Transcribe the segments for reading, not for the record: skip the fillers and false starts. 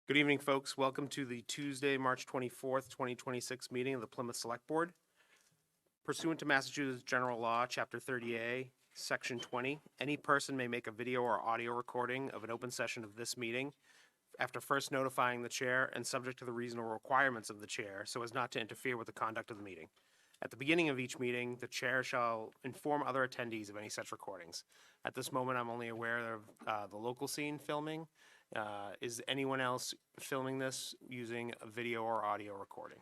Good evening, folks. Welcome to the Tuesday, March 24th, 2026 meeting of the Plymouth Select Board. Pursuant to Massachusetts General Law, Chapter 30A, Section 20, any person may make a video or audio recording of an open session of this meeting after first notifying the chair and subject to the reasonable requirements of the chair so as not to interfere with the conduct of the meeting. At the beginning of each meeting, the chair shall inform other attendees of any such recordings. At this moment, I'm only aware of the local scene filming. Is anyone else filming this using a video or audio recording?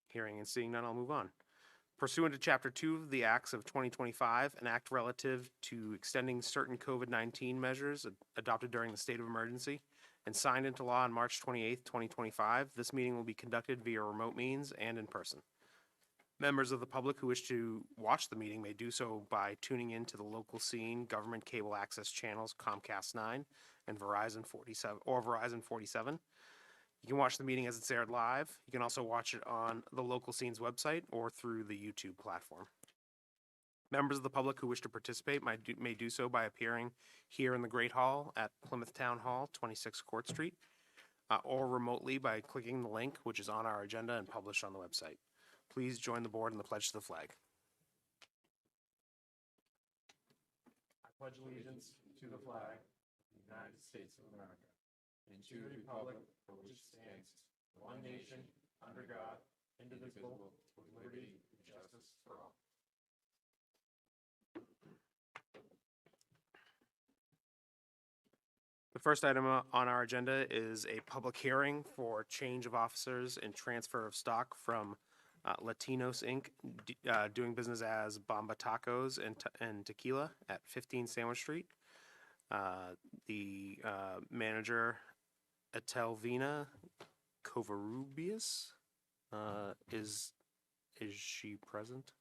Hearing and seeing none, I'll move on. Pursuant to Chapter 2 of the Acts of 2025, an act relative to extending certain COVID-19 measures adopted during the state of emergency and signed into law on March 28th, 2025, this meeting will be conducted via remote means and in person. Members of the public who wish to watch the meeting may do so by tuning in to the local scene government cable access channels Comcast 9 and Verizon 47. You can watch the meeting as it's aired live. You can also watch it on the local scene's website or through the YouTube platform. Members of the public who wish to participate may do so by appearing here in the Great Hall at Plymouth Town Hall, 26 Court Street, or remotely by clicking the link which is on our agenda and published on the website. Please join the board in the pledge to the flag. I pledge allegiance to the flag of the United States of America and to the republic for which it stands, one nation, under God, indivisible, with liberty and justice for all. The first item on our agenda is a public hearing for change of officers and transfer of stock from Latinos Inc., doing business as Bomba Tacos and Tequila at 15 Sandwich Street. The manager, Atelvina Covarrubias, is she present?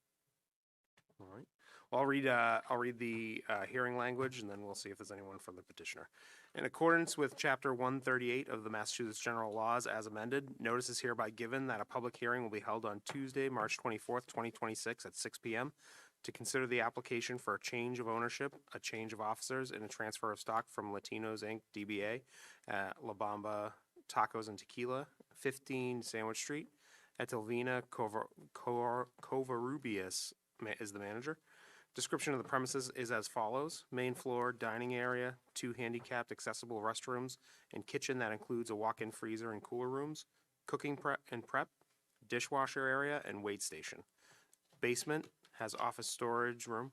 All right. Well, I'll read the hearing language, and then we'll see if there's anyone from the petitioner. In accordance with Chapter 138 of the Massachusetts General Laws as amended, notice is hereby given that a public hearing will be held on Tuesday, March 24th, 2026 at 6 p.m. to consider the application for a change of ownership, a change of officers, and a transfer of stock from Latinos Inc., DBA, La Bamba Tacos and Tequila, 15 Sandwich Street. Etelvina Covarrubias is the manager. Description of the premises is as follows: main floor, dining area, 2 handicapped accessible restrooms, and kitchen that includes a walk-in freezer and cooler rooms, cooking prep, dishwasher area, and wait station. Basement has office storage room,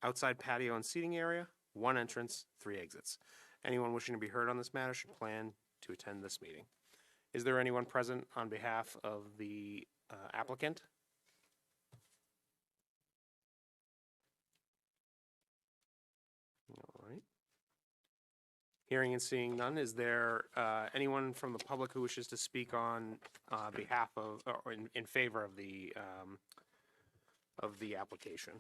outside patio and seating area, 1 entrance, 3 exits. Anyone wishing to be heard on this matter should plan to attend this meeting. Is there anyone present on behalf of the applicant? All right. Hearing and seeing none, is there anyone from the public who wishes to speak on behalf of or in favor of the application?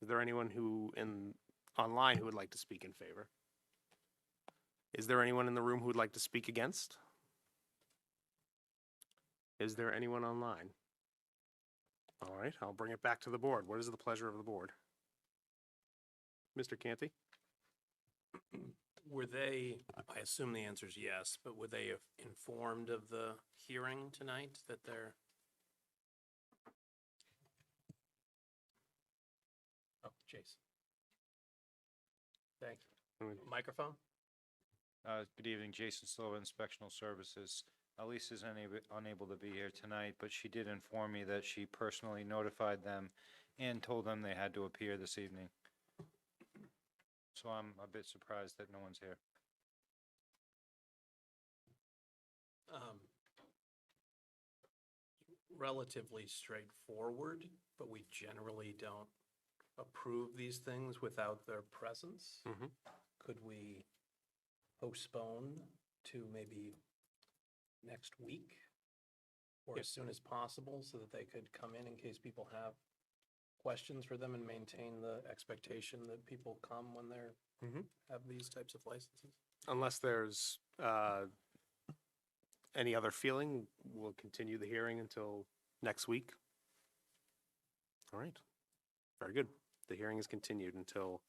Is there anyone online who would like to speak in favor? Is there anyone in the room who would like to speak against? Is there anyone online? All right, I'll bring it back to the board. What is the pleasure of the board? Mr. Canty? Were they, I assume the answer is yes, but were they informed of the hearing tonight that they're? Oh, Chase. Thank you. Microphone? Good evening, Jason Silva, Inspectional Services. Elise is unable to be here tonight, but she did inform me that she personally notified them and told them they had to appear this evening. So I'm a bit surprised that no one's here. Relatively straightforward, but we generally don't approve these things without their presence. Mm-hmm. Could we postpone to maybe next week or as soon as possible so that they could come in case people have questions for them and maintain the expectation that people come when they're have these types of licenses? Unless there's any other feeling, we'll continue the hearing until next week. All right. Very good. The hearing is continued until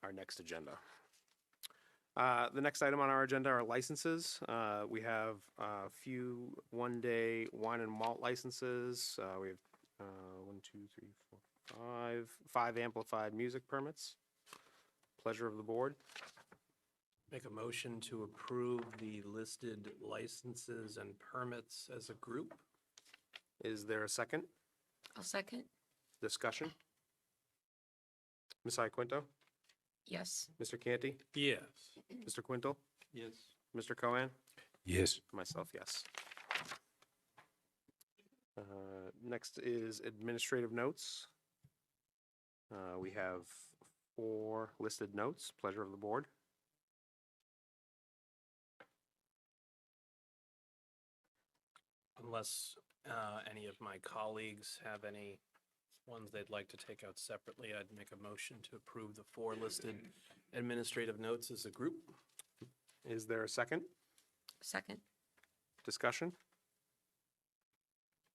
our next agenda. The next item on our agenda are licenses. We have a few one-day wine and malt licenses. We have one, two, three, four, five amplified music permits. Pleasure of the board. Make a motion to approve the listed licenses and permits as a group. Is there a second? I'll second. Discussion? Ms. Iaquinto? Yes. Mr. Canty? Yes. Mr. Quintel? Yes. Mr. Cohen? Yes. Myself, yes. Next is administrative notes. We have 4 listed notes. Pleasure of the board. Unless any of my colleagues have any ones they'd like to take out separately, I'd make a motion to approve the 4 listed administrative notes as a group. Is there a second? Second. Discussion?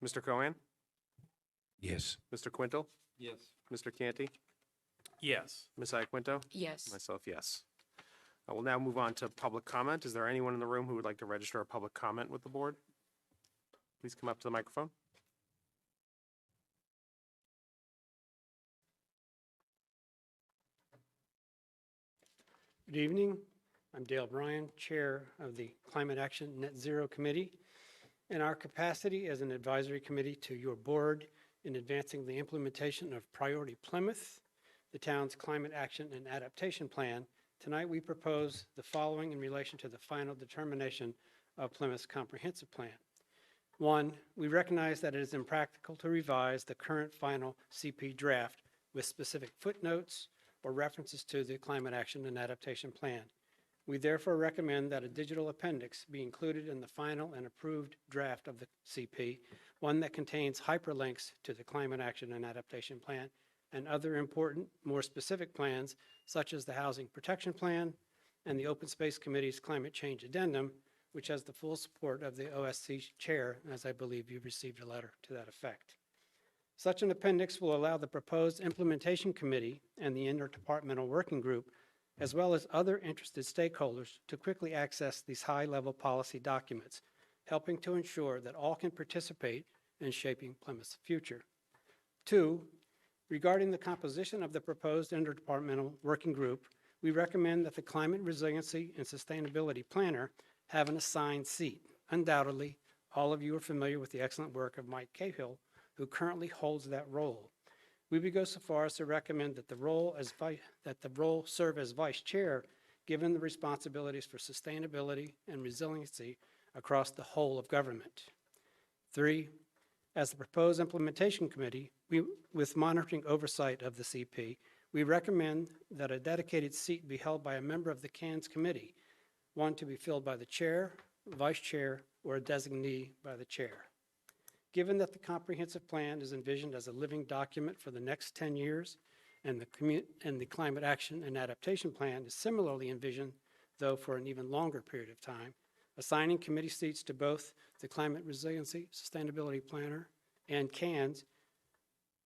Mr. Cohen? Yes. Mr. Quintel? Yes. Mr. Canty? Yes. Ms. Iaquinto? Yes. Myself, yes. I will now move on to public comment. Is there anyone in the room who would like to register a public comment with the board? Please come up to the microphone. Good evening. I'm Dale Bryan, Chair of the Climate Action Net Zero Committee. In our capacity as an advisory committee to your board in advancing the implementation of Priority Plymouth, the town's climate action and adaptation plan, tonight we propose the following in relation to the final determination of Plymouth's comprehensive plan. 1, we recognize that it is impractical to revise the current final CP draft with specific footnotes or references to the climate action and adaptation plan. We therefore recommend that a digital appendix be included in the final and approved draft of the CP, one that contains hyperlinks to the climate action and adaptation plan and other important, more specific plans, such as the Housing Protection Plan and the Open Space Committee's Climate Change Addendum, which has the full support of the OSC chair, as I believe you received a letter to that effect. Such an appendix will allow the proposed implementation committee and the interdepartmental working group, as well as other interested stakeholders, to quickly access these high-level policy documents, helping to ensure that all can participate in shaping Plymouth's future. 2, regarding the composition of the proposed interdepartmental working group, we recommend that the Climate Resiliency and Sustainability Planner have an assigned seat. Undoubtedly, all of you are familiar with the excellent work of Mike Cahill, who currently holds that role. We would go so far as to recommend that the role serve as vice chair, given the responsibilities for sustainability and resiliency across the whole of government. 3, as the proposed implementation committee, with monitoring oversight of the CP, we recommend that a dedicated seat be held by a member of the CANS committee, one to be filled by the chair, vice chair, or a designee by the chair. Given that the comprehensive plan is envisioned as a living document for the next 10 years, and the climate action and adaptation plan is similarly envisioned, though for an even longer period of time, assigning committee seats to both the Climate Resiliency Sustainability Planner and CANS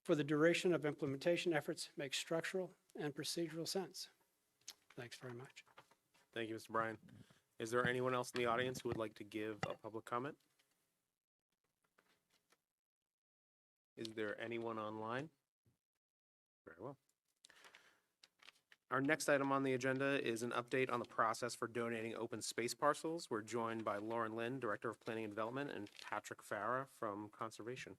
for the duration of implementation efforts makes structural and procedural sense. Thanks very much. Thank you, Mr. Bryan. Is there anyone else in the audience who would like to give a public comment? Is there anyone online? Very well. Our next item on the agenda is an update on the process for donating open space parcels. We're joined by Lauren Lind, Director of Planning and Development, and Patrick Farah from Conservation.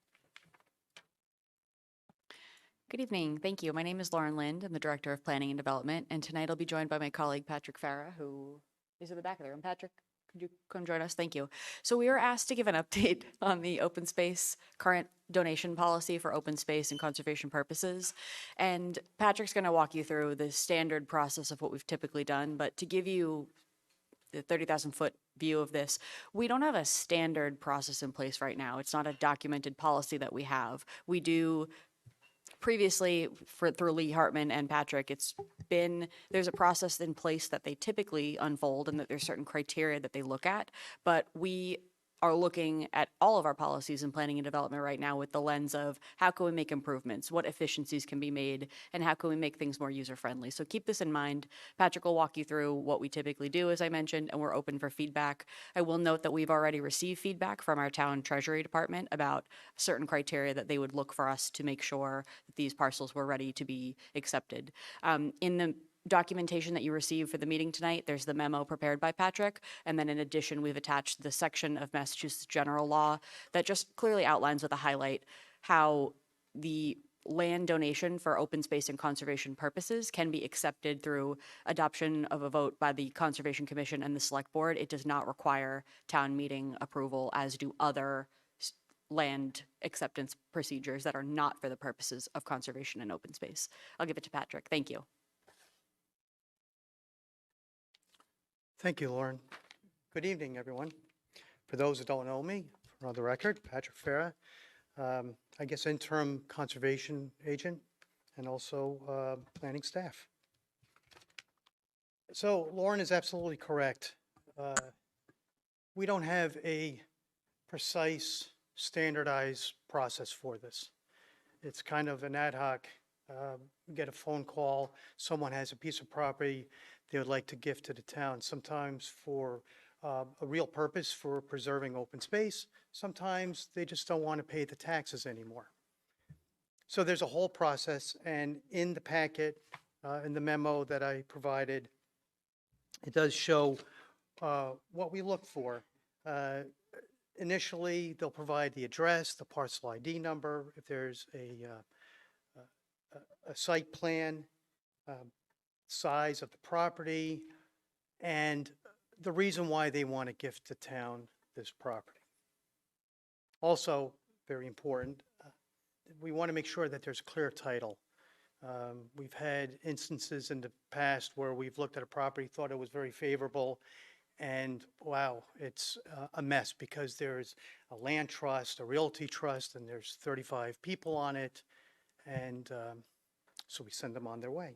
Good evening. Thank you. My name is Lauren Lind. I'm the Director of Planning and Development, and tonight I'll be joined by my colleague Patrick Farah, who is in the back of the room. Patrick, could you come join us? Thank you. So we were asked to give an update on the open space current donation policy for open space and conservation purposes. And Patrick's going to walk you through the standard process of what we've typically done, but to give you the 30,000-foot view of this, we don't have a standard process in place right now. It's not a documented policy that we have. We do previously through Lee Hartman and Patrick, there's a process in place that they typically unfold and that there's certain criteria that they look at, but we are looking at all of our policies in planning and development right now with the lens of how can we make improvements, what efficiencies can be made, and how can we make things more user-friendly. So keep this in mind. Patrick will walk you through what we typically do, as I mentioned, and we're open for feedback. I will note that we've already received feedback from our town treasury department about certain criteria that they would look for us to make sure that these parcels were ready to be accepted. In the documentation that you received for the meeting tonight, there's the memo prepared by Patrick, and then in addition, we've attached the section of Massachusetts general law that just clearly outlines with a highlight how the land donation for open space and conservation purposes can be accepted through adoption of a vote by the Conservation Commission and the Select Board. It does not require town meeting approval, as do other land acceptance procedures that are not for the purposes of conservation and open space. I'll give it to Patrick. Thank you. Thank you, Lauren. Good evening, everyone. For those that don't know me, for the record, Patrick Farah, I guess interim conservation agent and also planning staff. So Lauren is absolutely correct. We don't have a precise, standardized process for this. It's kind of an ad hoc, get a phone call, someone has a piece of property they would like to gift to the town, sometimes for a real purpose for preserving open space. Sometimes they just don't want to pay the taxes anymore. So there's a whole process, and in the packet, in the memo that I provided, it does show what we look for. Initially, they'll provide the address, the parcel ID number, if there's a site plan, size of the property, and the reason why they want to gift the town this property. Also, very important, we want to make sure that there's clear title. We've had instances in the past where we've looked at a property, thought it was very favorable, and wow, it's a mess because there's a land trust, a realty trust, and there's 35 people on it, and so we send them on their way.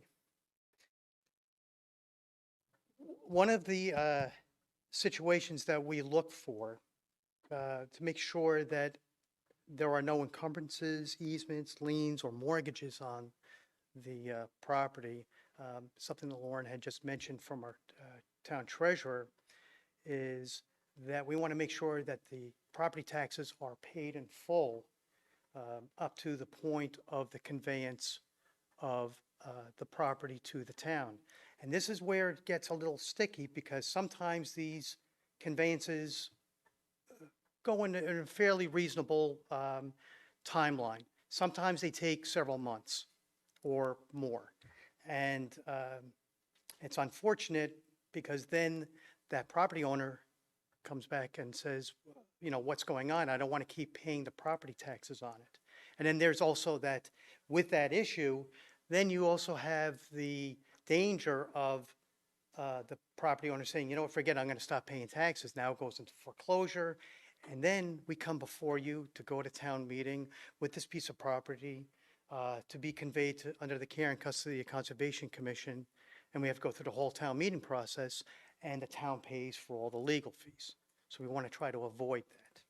One of the situations that we look for to make sure that there are no encumbrances, easements, liens, or mortgages on the property, something that Lauren had just mentioned from our town treasurer, is that we want to make sure that the property taxes are paid in full up to the point of the conveyance of the property to the town. And this is where it gets a little sticky, because sometimes these conveyances go in a fairly reasonable timeline. Sometimes they take several months or more. And it's unfortunate because then that property owner comes back and says, you know, what's going on? I don't want to keep paying the property taxes on it. And then there's also that, with that issue, then you also have the danger of the property owner saying, you know what, forget it, I'm going to stop paying taxes. Now it goes into foreclosure. And then we come before you to go to town meeting with this piece of property to be conveyed to, under the care and custody of the Conservation Commission. And we have to go through the whole town meeting process, and the town pays for all the legal fees. So we want to try to avoid that.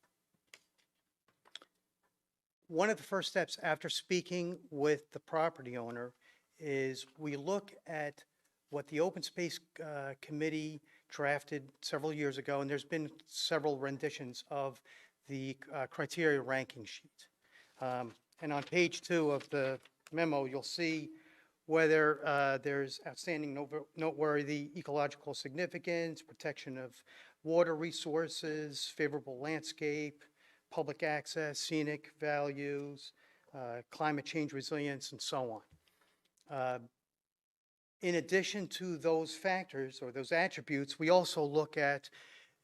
One of the first steps after speaking with the property owner is we look at what the Open Space Committee drafted several years ago, and there's been several renditions of the criteria ranking sheet. And on page 2 of the memo, you'll see whether there's outstanding noteworthy ecological significance, protection of water resources, favorable landscape, public access, scenic values, climate change resilience, and so on. In addition to those factors or those attributes, we also look at,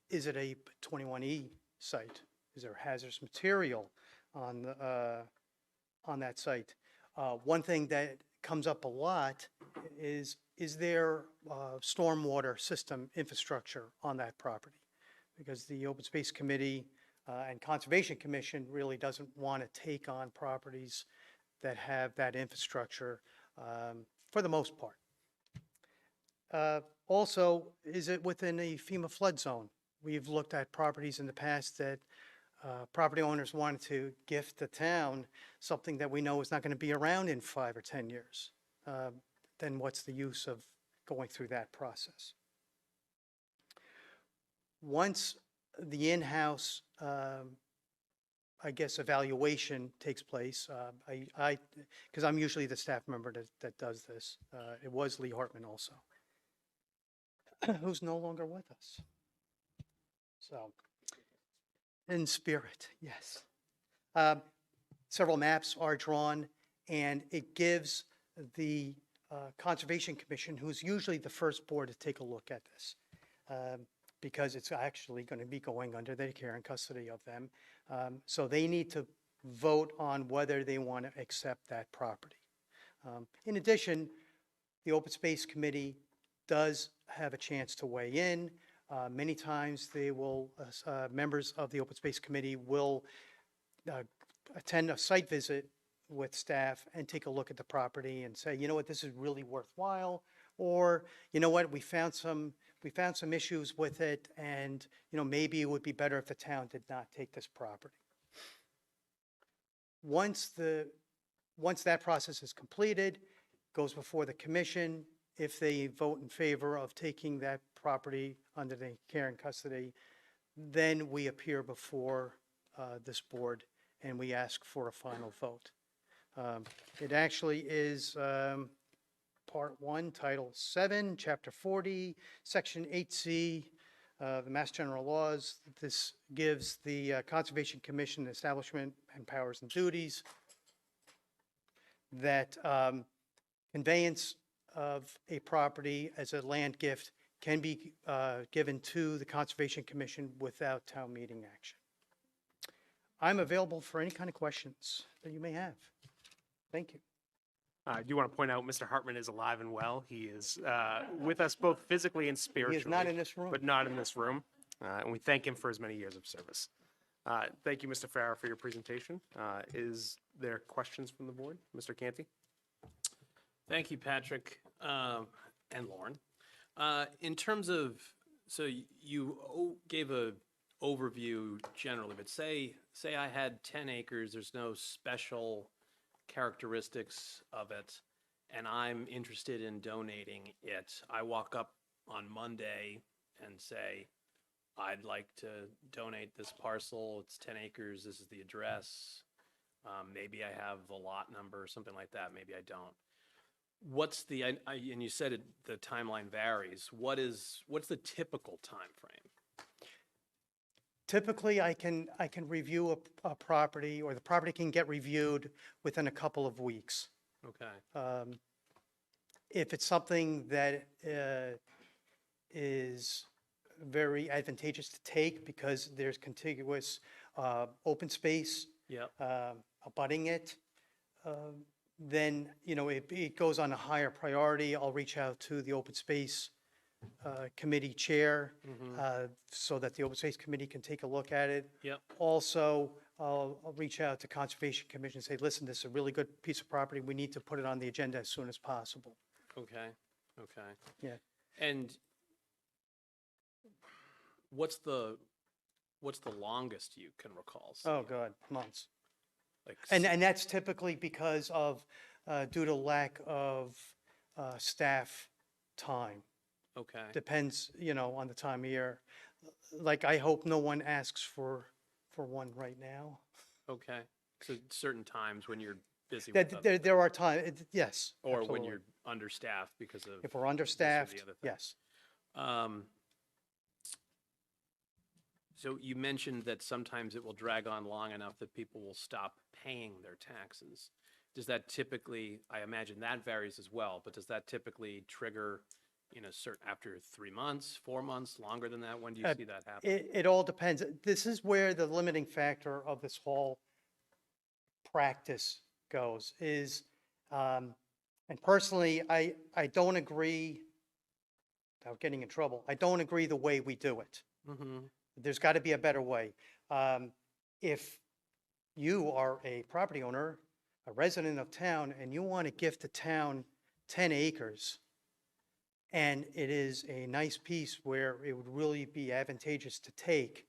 is it a 21E site? Is there hazardous material on that site? One thing that comes up a lot is there stormwater system infrastructure on that property? Because the Open Space Committee and Conservation Commission really doesn't want to take on properties that have that infrastructure for the most part. Also, is it within a FEMA flood zone? we've looked at properties in the past that property owners wanted to gift the town something that we know is not going to be around in 5 or 10 years. Then what's the use of going through that process? Once the in-house, I guess, evaluation takes place, because I'm usually the staff member that does this. It was Lee Hartman also, who's no longer with us. So, in spirit, yes. Several maps are drawn, and it gives the Conservation Commission, who's usually the first board to take a look at this, because it's actually going to be going under their care and custody of them. So they need to vote on whether they want to accept that property. In addition, the Open Space Committee does have a chance to weigh in. Many times they will, members of the Open Space Committee will attend a site visit with staff and take a look at the property and say, you know what, this is really worthwhile, or you know what, we found some issues with it, and you know, maybe it would be better if the town did not take this property. Once that process is completed, goes before the commission. If they vote in favor of taking that property under the care and custody, then we appear before this board and we ask for a final vote. It actually is Part 1, Title 7, Chapter 40, Section 8C, the Mass General Laws. This gives the Conservation Commission establishment and powers and duties that conveyance of a property as a land gift can be given to the Conservation Commission without town meeting action. I'm available for any kind of questions that you may have. Thank you. I do want to point out Mr. Hartman is alive and well. He is with us both physically and He spiritually. is not in this room. But not in this room. And we thank him for his many years of service. Thank you, Mr. Farrar, for your presentation. Is there questions from the board? Mr. Canty? Thank you, Patrick, and Lauren. In terms of, so you gave a overview generally, but say I had 10 acres, there's no special characteristics of it, and I'm interested in donating it. I walk up on Monday and say, I'd like to donate this parcel. It's 10 acres. This is the address. Maybe I have the lot number or something like that. Maybe I don't. What's the, and you said the timeline varies. What's the typical time frame? Typically, I can review a property, or the property can get reviewed within a couple of weeks. Okay. If it's something that is very advantageous to take because there's contiguous open space Yep. abutting it, then, you know, it goes on a higher priority. I'll reach out to the Open Space Committee Chair so that the Open Space Committee can take a look at it. Yep. Also, I'll reach out to Conservation Commission and say, listen, this is a really good piece of property. We need to put it on the agenda as soon as possible. Okay. Okay. Yeah. And what's the longest you can recall? Oh, seeing? God, months. Like And that's typically because of, due to lack of staff time. okay. Depends, you know, on the time of year. Like, I hope no one asks for one right now. Okay. So certain times when you're busy with other, There are times, yes. or when absolutely. you're understaffed because of If we're understaffed, other thing. yes. So you mentioned that sometimes it will drag on long enough that people will stop paying their taxes. Does that typically, I imagine that varies as well, but does that typically trigger, you know, after 3 months, 4 months, longer than that? When do you see that happen? It all depends. This is where the limiting factor of this whole practice goes is, and personally, I don't agree, without getting in trouble, I don't agree the way we do it. Mm-hmm. There's got to be a better way. If you are a property owner, a resident of town, and you want to gift the town 10 acres, and it is a nice piece where it would really be advantageous to take,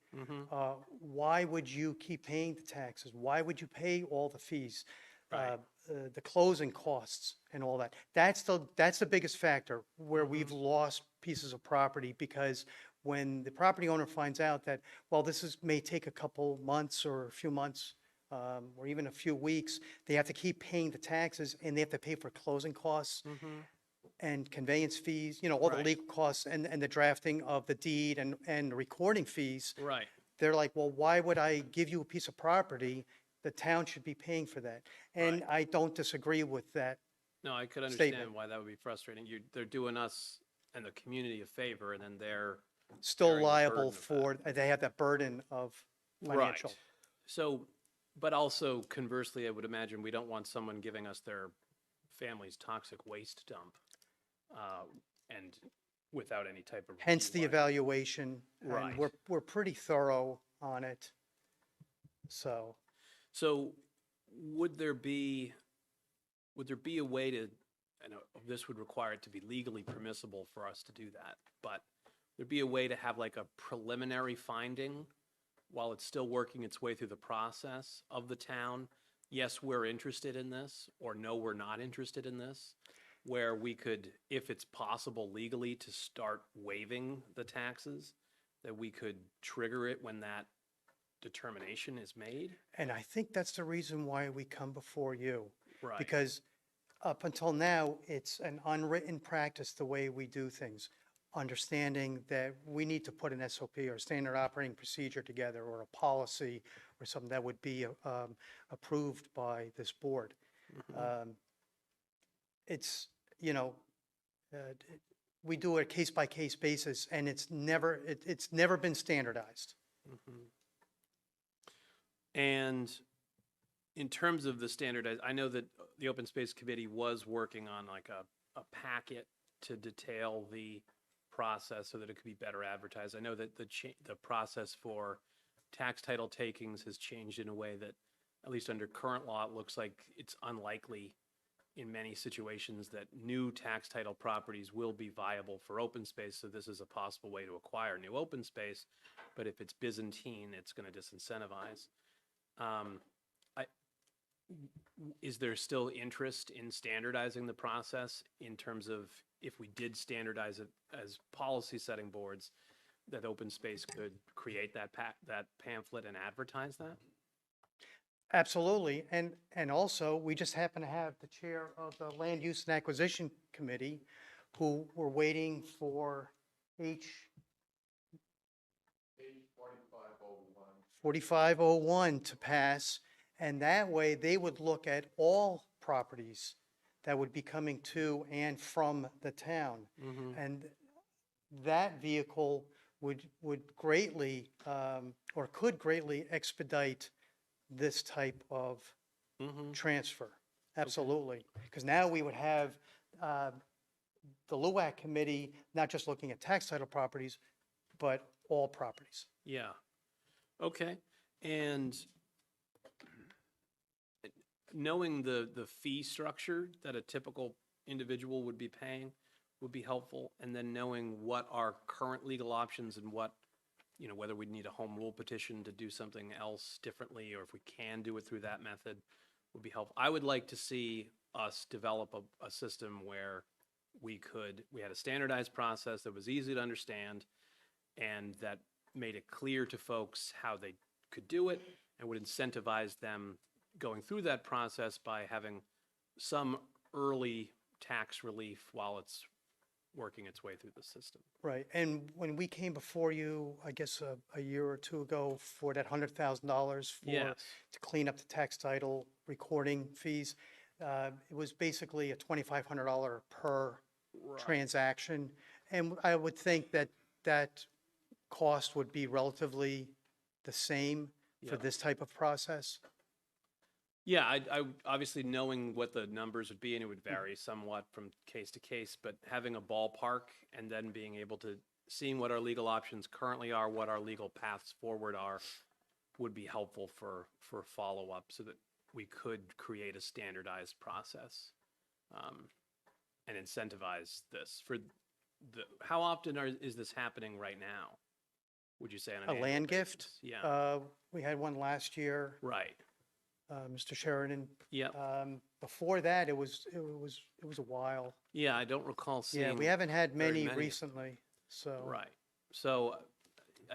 why would you keep paying the taxes? Why would you pay all the fees? Right. The closing costs and all that. That's the biggest factor where we've lost pieces of property, because when the property owner finds out that, well, may take a couple months or a few months, or even a few weeks, they have to keep paying the taxes, and they have to pay for closing costs and conveyance fees, all the Right. legal costs and the drafting of the deed and recording fees. Right. They're like, well, why would I give you a piece of property? The town should be paying for that. And I don't disagree with that. No, I could Statement. understand why that would be frustrating. They're doing us and the community a favor, and then they're Still bearing the liable burden of for, they have that burden of financial. Right. So, but also conversely, I would imagine we don't want someone giving us their family's toxic waste dump, and without any type of. Hence the review. evaluation. Right. And we're pretty thorough on it. So, So would there be a way to, I know this would require it to be legally permissible for us to do that, but there'd be a way to have like a preliminary finding while it's still working its way through the process of the town? Yes, we're interested in this, or no, we're not interested in this, where we could, if it's possible legally to start waiving the taxes, that we could trigger it when that determination is made? and I think that's the reason why we come before you. Right. Because up until now, it's an unwritten practice, the way we do things. Understanding that we need to put an SOP or standard operating procedure together, or a policy or something that would be approved by this board. It's, we do it case-by-case basis, and it's never been standardized. And in terms of the standardized, I know that the Open Space Committee was working on like a packet to detail the process so that it could be better advertised. I know that the process for tax title takings has changed in a way that, at least under current law, it looks like it's unlikely in many situations that new tax title properties will be viable for open space. So this is a possible way to acquire new open space. But if it's Byzantine, it's going to disincentivize. Is there still interest in standardizing the process in terms of, if we did standardize it as policy setting boards, that open space could create that pamphlet and advertise that? Absolutely. And also, we just happen to have the chair of the Land Use and Acquisition Committee, who were waiting for H 4501 to pass. And that way, they would look at all properties that would be coming to and from the town. And that vehicle would greatly, or could greatly expedite this type of transfer. Absolutely. Because now we would have the LUAC committee not just looking at tax title properties, but all properties. Yeah. Okay. And knowing the fee structure that a typical individual would be paying would be helpful. And then knowing what are current legal options and what, whether we need a home rule petition to do something else differently, or if we can do it through that method, would be helpful. I would like to see us develop a system where we had a standardized process that was easy to understand and that made it clear to folks how they could do it, and would incentivize them going through that process by having some early tax relief while it's working its way through the system. Right. And when we came before you, I guess a year or two ago, for that $100,000 Yes. to clean up the tax title recording fees, it was basically a $2,500 per transaction. And I would think that that cost would be relatively the same for Yeah. this type of process. Yeah, I obviously knowing what the numbers would be, and it would vary somewhat from case to case, but having a ballpark and then being able to, seeing what our legal options currently are, what our legal paths forward are, would be helpful for follow-up, so that we could create a standardized process and incentivize this. how often is this happening right now? Would you say on an A annual land gift? basis? Yeah, We had one last year, right. Mr. Sheridan. Yep. Before that, it was a while. Yeah, I don't recall seeing. Yeah, we haven't had very many many. recently, so. Right. So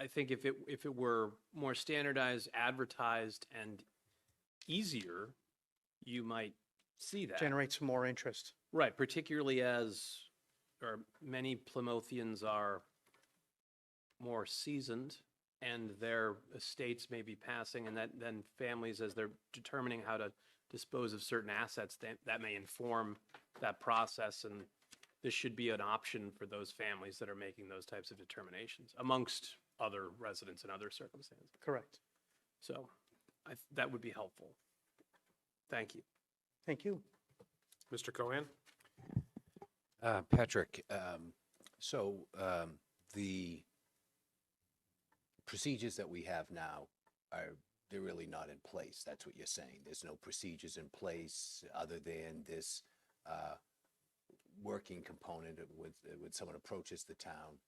I think if it were more standardized, advertised, and easier, you might see that. Generate some more interest. Right, particularly as, or many Plymouthians are more seasoned and their estates may be passing, and then families, as they're determining how to dispose of certain assets, that may inform that process, and this should be an option for those families that are making those types of determinations, amongst other residents in other circumstances. Correct. So that would be helpful. Thank you. Thank you. Mr. Cohen? Patrick, the procedures that we have now they're really not in place. That's what you're saying. There's no procedures in place other than this working component when someone approaches the town,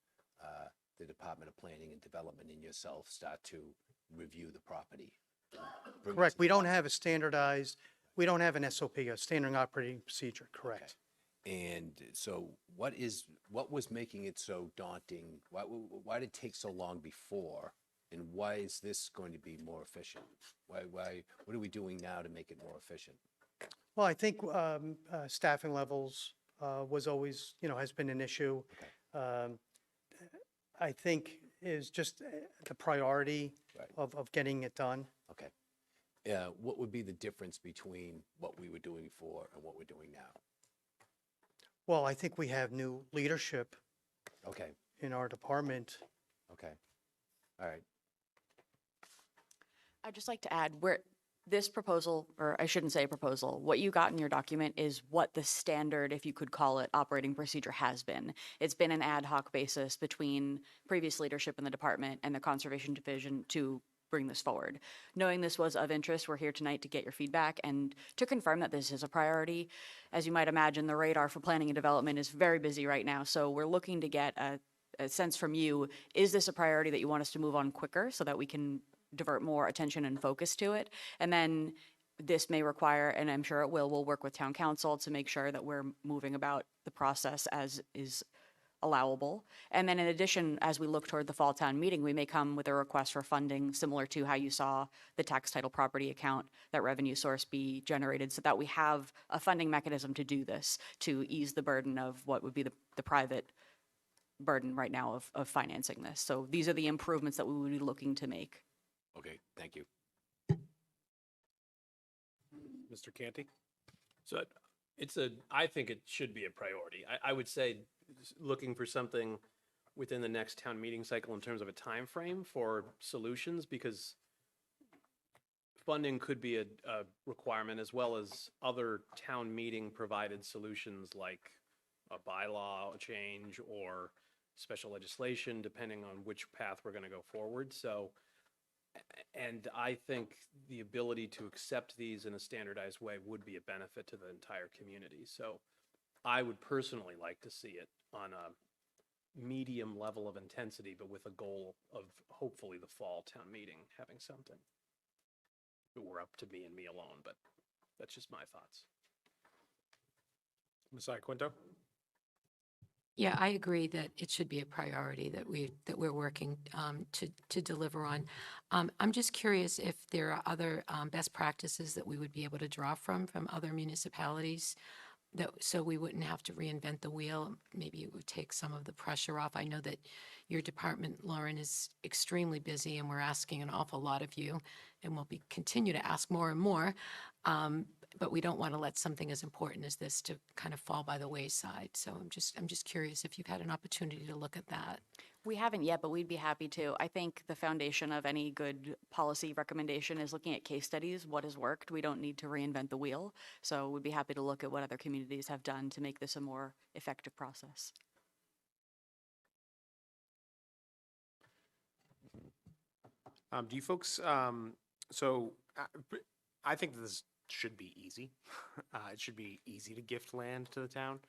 the Department of Planning and Development and yourself start to review the property. Bring it Correct. to We the don't council. have a standardized, we don't have an SOP, a standard operating procedure, correct? And so what was making it so daunting? Why did it take so long before? And why is this going to be more efficient? What are we doing now to make it more efficient? Well, I think staffing levels was always, has been an issue. I think is just the priority Right. of getting it done. Okay. What would be the difference between what we were doing before and what we're doing now? Well, I think we have new leadership Okay, in our department. okay. All right. I'd just like to add, this proposal, or I shouldn't say proposal, what you got in your document is what the standard, if you could call it, operating procedure has been. It's been an ad hoc basis between previous leadership in the department and the Conservation Division to bring this forward. Knowing this was of interest, we're here tonight to get your feedback and to confirm that this is a priority. As you might imagine, the radar for planning and development is very busy right now, so we're looking to get a sense from you, is this a priority that you want us to move on quicker so that we can divert more attention and focus to it? And then this may require, and I'm sure it will, we'll work with town council to make sure that we're moving about the process as is allowable. And then in addition, as we look toward the fall town meeting, we may come with a request for funding similar to how you saw the tax title property account, that revenue source be generated so that we have a funding mechanism to do this, to ease the burden of what would be the private burden right now of financing this. So these are the improvements that we would be looking to make. Okay, thank you. Mr. Canty? So I think it should be a priority. I would say looking for something within the next town meeting cycle in terms of a time frame for solutions, because funding could be a requirement, as well as other town meeting provided solutions like a bylaw change or special legislation, depending on which path we're going to go forward. So, and I think the ability to accept these in a standardized way would be a benefit to the entire community. So I would personally like to see it on a medium level of intensity, but with a goal of hopefully the fall town meeting having something. If it were up to me and me alone, but that's just my thoughts. Ms. Iaquinto? Yeah, I agree that it should be a priority that we're working to deliver on. I'm just curious if there are other best practices that we would be able to draw from other municipalities, so we wouldn't have to reinvent the wheel. Maybe it would take some of the pressure off. I know that your department, Lauren, is extremely busy, and we're asking an awful lot of you, and we'll continue to ask more and more. But we don't want to let something as important as this to kind of fall by the wayside. So I'm just curious if you've had an opportunity to look at that. We haven't yet, but we'd be happy to. I think the foundation of any good policy recommendation is looking at case studies, what has worked. We don't need to reinvent the wheel. So we'd be happy to look at what other communities have done to make this a more effective process. Do you folks, I think this should be easy. It should be easy to gift land to the town.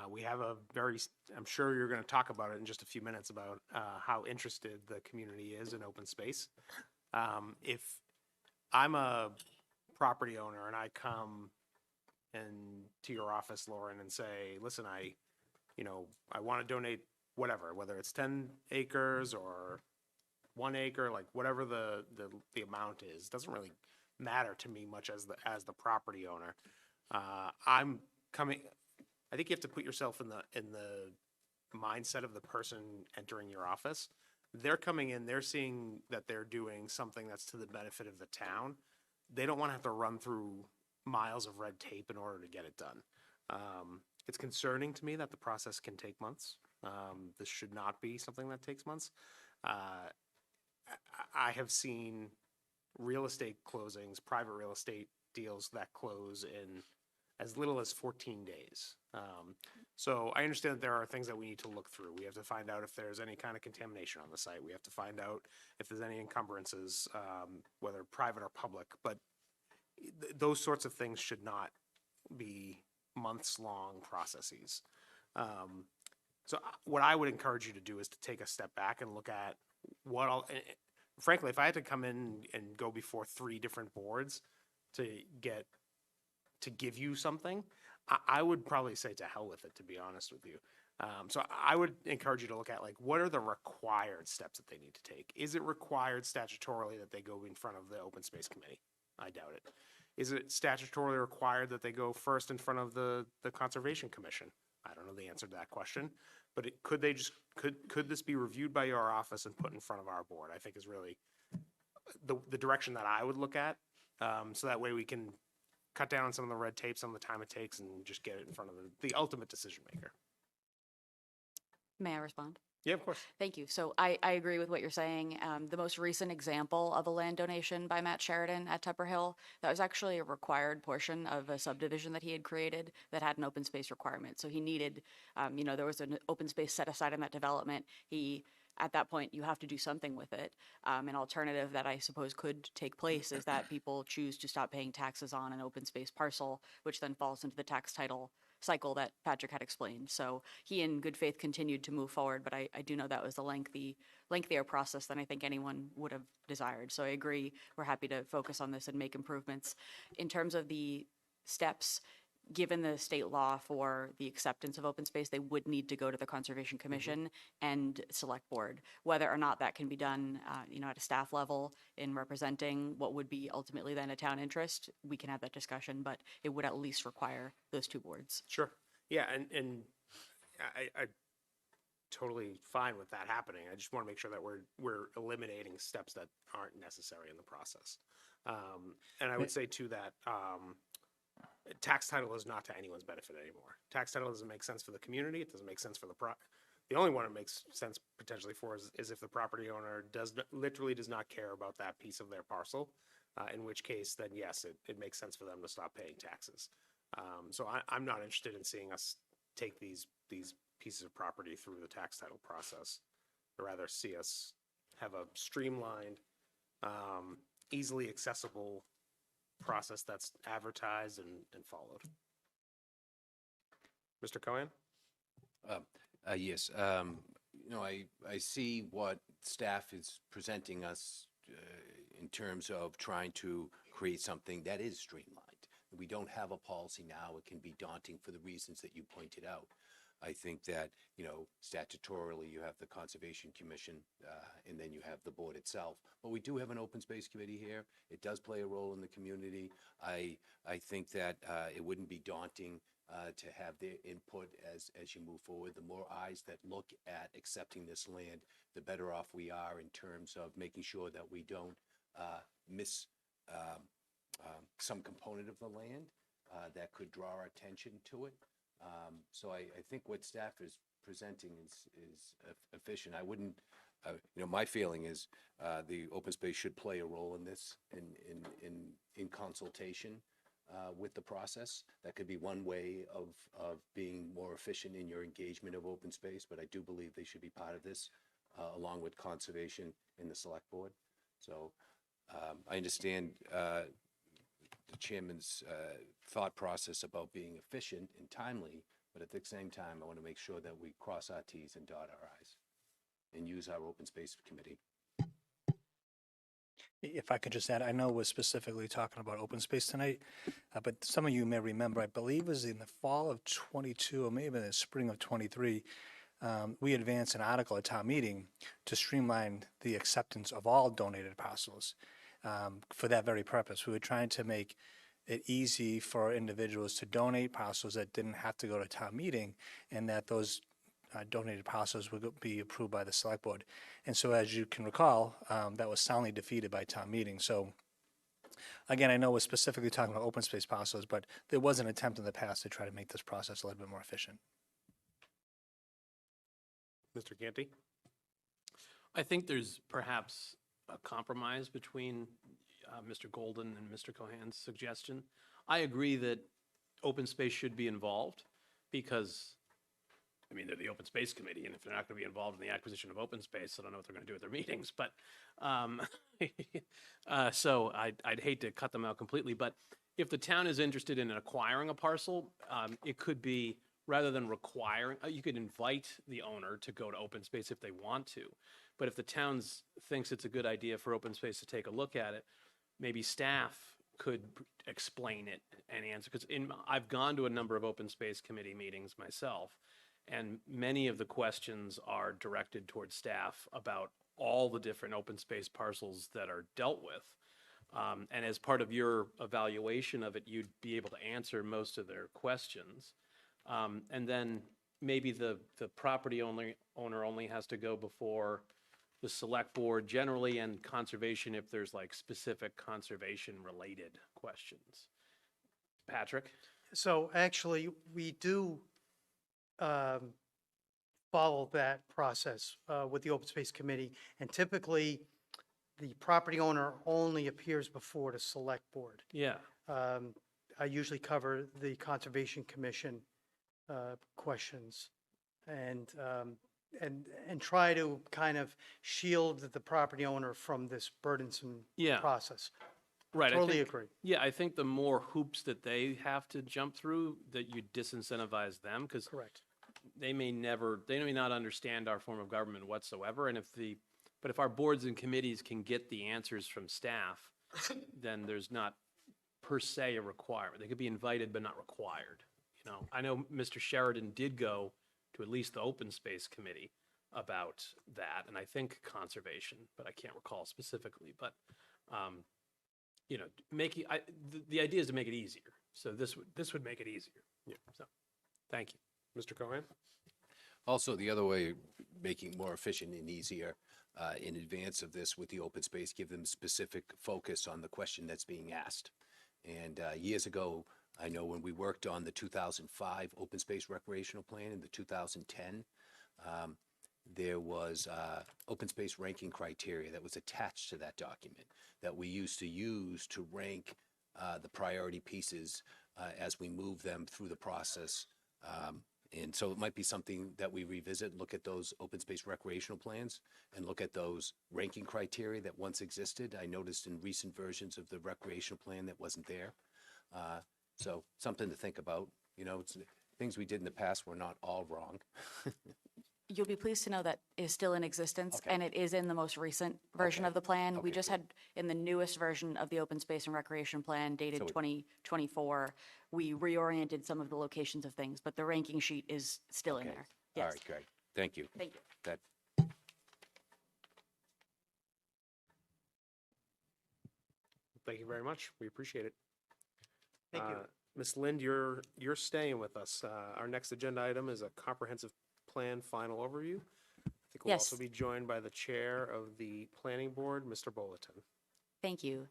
We have a I'm sure you're going to talk about it in just a few minutes about how interested the community is in open space. If I'm a property owner and I come to your office, Lauren, and say, listen, I want to donate whatever, whether it's 10 acres or 1 acre, like whatever the amount is, doesn't really matter to me much as the property owner. I'm coming. I think you have to put yourself in the mindset of the person entering your office. They're coming in, they're seeing that they're doing something that's to the benefit of the town. They don't want to have to run through miles of red tape in order to get it done. It's concerning to me that the process can take months. This should not be something that takes months. I have seen real estate closings, private real estate deals that close in as little as 14 days. So I understand that there are things that we need to look through. We have to find out if there's any kind of contamination on the site. We have to find out if there's any encumbrances, whether private or public. But those sorts of things should not be months-long processes. So what I would encourage you to do is to take a step back and look at what all. Frankly, if I had to come in and go before 3 different boards to give you something, I would probably say to hell with it, to be honest with you. So I would encourage you to look at, like, what are the required steps that they need to take? Is it required statutorily that they go in front of the Open Space Committee? I doubt it. Is it statutorily required that they go first in front of the Conservation Commission? I don't know the answer to that question, but could this be reviewed by your office and put in front of our board? I think is really the direction that I would look at. So that way we can cut down on some of the red tape, some of the time it takes, and just get it in front of the ultimate decision maker. May I respond? Yeah, of course. Thank you. So I agree with what you're saying. The most recent example of a land donation by Matt Sheridan at Tupper Hill, that was actually a required portion of a subdivision that he had created that had an open space requirement. So he needed, there was an open space set aside in that development. At that point, you have to do something with it. An alternative that I suppose could take place is that people choose to stop paying taxes on an open space parcel, which then falls into the tax title cycle that Patrick had explained. So he, in good faith, continued to move forward, but I do know that was a lengthier process than I think anyone would have desired. So I agree. We're happy to focus on this and make improvements. In terms of the steps, given the state law for the acceptance of open space, they would need to go to the Conservation Commission and Select Board. Whether or not that can be done, at a staff level in representing what would be ultimately then a town interest, we can have that discussion, but it would at least require those 2 boards. Sure. Yeah, and I totally fine with that happening. I just want to make sure that we're eliminating steps that aren't necessary in the process. And I would say too that tax title is not to anyone's benefit anymore. Tax title doesn't make sense for the community. It doesn't make sense for the only one it makes sense potentially for is if the property owner literally does not care about that piece of their parcel, in which case then yes, it makes sense for them to stop paying taxes. So I'm not interested in seeing us take these pieces of property through the tax title process. I'd rather see us have a streamlined, easily accessible process that's advertised and followed. Mr. Cohen? Yes. I see what staff is presenting us in terms of trying to create something that is streamlined. We don't have a policy now. It can be daunting for the reasons that you pointed out. I think that, statutorily you have the Conservation Commission and then you have the board itself. But we do have an open space committee here. It does play a role in the community. I think that it wouldn't be daunting to have their input as you move forward. The more eyes that look at accepting this land, the better off we are in terms of making sure that we don't miss some component of the land that could draw our attention to it. So I think what staff is presenting is efficient. I wouldn't, my feeling is the open space should play a role in this in consultation with the process. That could be one way of being more efficient in your engagement of open space, but I do believe they should be part of this along with conservation in the select board. So I understand the chairman's thought process about being efficient and timely, But at the same time, I want to make sure that we cross our Ts and dot our Is and use our open space committee. If I could just add, I know we're specifically talking about open space tonight, but some of you may remember, I believe it was in the fall of '22 or maybe in the spring of '23, we advanced an article at town meeting to streamline the acceptance of all donated parcels. For that very purpose, we were trying to make it easy for individuals to donate parcels that didn't have to go to town meeting, and that those donated parcels would be approved by the select board. And so, as you can recall, that was soundly defeated by town meeting. So again, I know we're specifically talking about open space parcels, but there was an attempt in the past to try to make this process a little bit more efficient. Mr. Canty? I think there's perhaps a compromise between Mr. Golden and Mr. Cohen's suggestion. I agree that open space should be involved because, I mean, they're the open space committee, and if they're not going to be involved in the acquisition of open space, I don't know what they're going to do at their meetings. But so I'd hate to cut them out completely. But if the town is interested in acquiring a parcel, it could be, rather than requiring, you could invite the owner to go to open space if they want to. But if the town thinks it's a good idea for open space to take a look at it, maybe staff could explain it and answer. Because I've gone to a number of open space committee meetings myself, and many of the questions are directed towards staff about all the different open space parcels that are dealt with. And as part of your evaluation of it, you'd be able to answer most of their questions. And then maybe the property owner only has to go before the select board generally, and conservation if there's like specific conservation related questions. Patrick? So actually, we do follow that process with the Open Space Committee. And typically, the property owner only appears before the Select Board. Yeah. I usually cover the Conservation Commission questions and try to kind of shield the property owner from this burdensome Yeah. process. Right. Totally agree. Yeah, I think the more hoops that they have to jump through, that you disincentivize them, because Correct. they may not understand our form of government whatsoever. And if our boards and committees can get the answers from staff, then there's not per se a requirement. They could be invited but not required. You know, I know Mr. Sheridan did go to at least the open space committee about that, and I think conservation, but I can't recall specifically. But you know, the idea is to make it easier. So this would make it easier. Yeah. So, thank you. Mr. Cohen? Also, the other way, making more efficient and easier in advance of this with the open space, give them specific focus on the question that's being asked. And years ago, I know when we worked on the 2005 Open Space Recreational Plan and the 2010, there was open space ranking criteria that was attached to that document that we used to rank the priority pieces as we move them through the process. And so it might be something that we revisit, look at those open space recreational plans and look at those ranking criteria that once existed. I noticed in recent versions of the recreational plan that wasn't there. So something to think about. You know, things we did in the past were not all wrong. You'll be pleased to know that is still in existence, Okay. and it is in the most recent version Okay. of the plan. We Okay, just good. had, in the newest version of the Open Space and Recreation Plan dated So it- 2024, we reoriented some of the locations of things, but the ranking sheet is still in Okay. there. All Yes. right, great. Thank you. Thank you. That, Thank you very much. We appreciate it. Thank you. Ms. Lind, you're staying with us. Our next agenda item is a comprehensive plan final overview. I think we'll also Yes. be joined by the chair of the planning board, Mr. Bulletin. Thank you.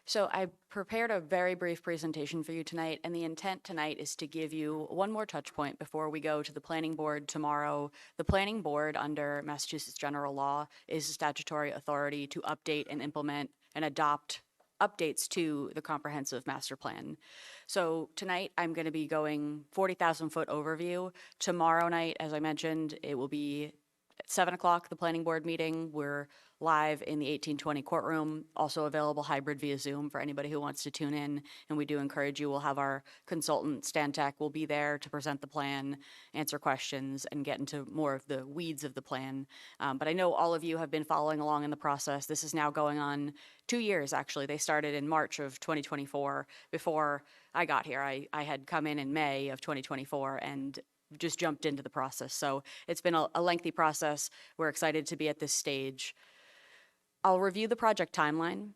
So I prepared a very brief presentation for you tonight, and the intent tonight is to give you one more touch point before we go to the planning board tomorrow. The planning board, under Massachusetts general law, is a statutory authority to update and implement and adopt updates to the comprehensive master plan. So tonight, I'm going to be going 40,000 foot overview. Tomorrow night, as I mentioned, it will be At 7 o'clock, the planning board meeting, we're live in the 1820 courtroom, also available hybrid via Zoom for anybody who wants to tune in. And we do encourage you, we'll have our consultant, Stantec, will be there to present the plan, answer questions, and get into more of the weeds of the plan. But I know all of you have been following along in the process. This is now going on 2 years, actually. They started in March of 2024. Before I got here, I had come in May of 2024 and just jumped into the process. So it's been a lengthy process. We're excited to be at this stage. I'll review the project timeline.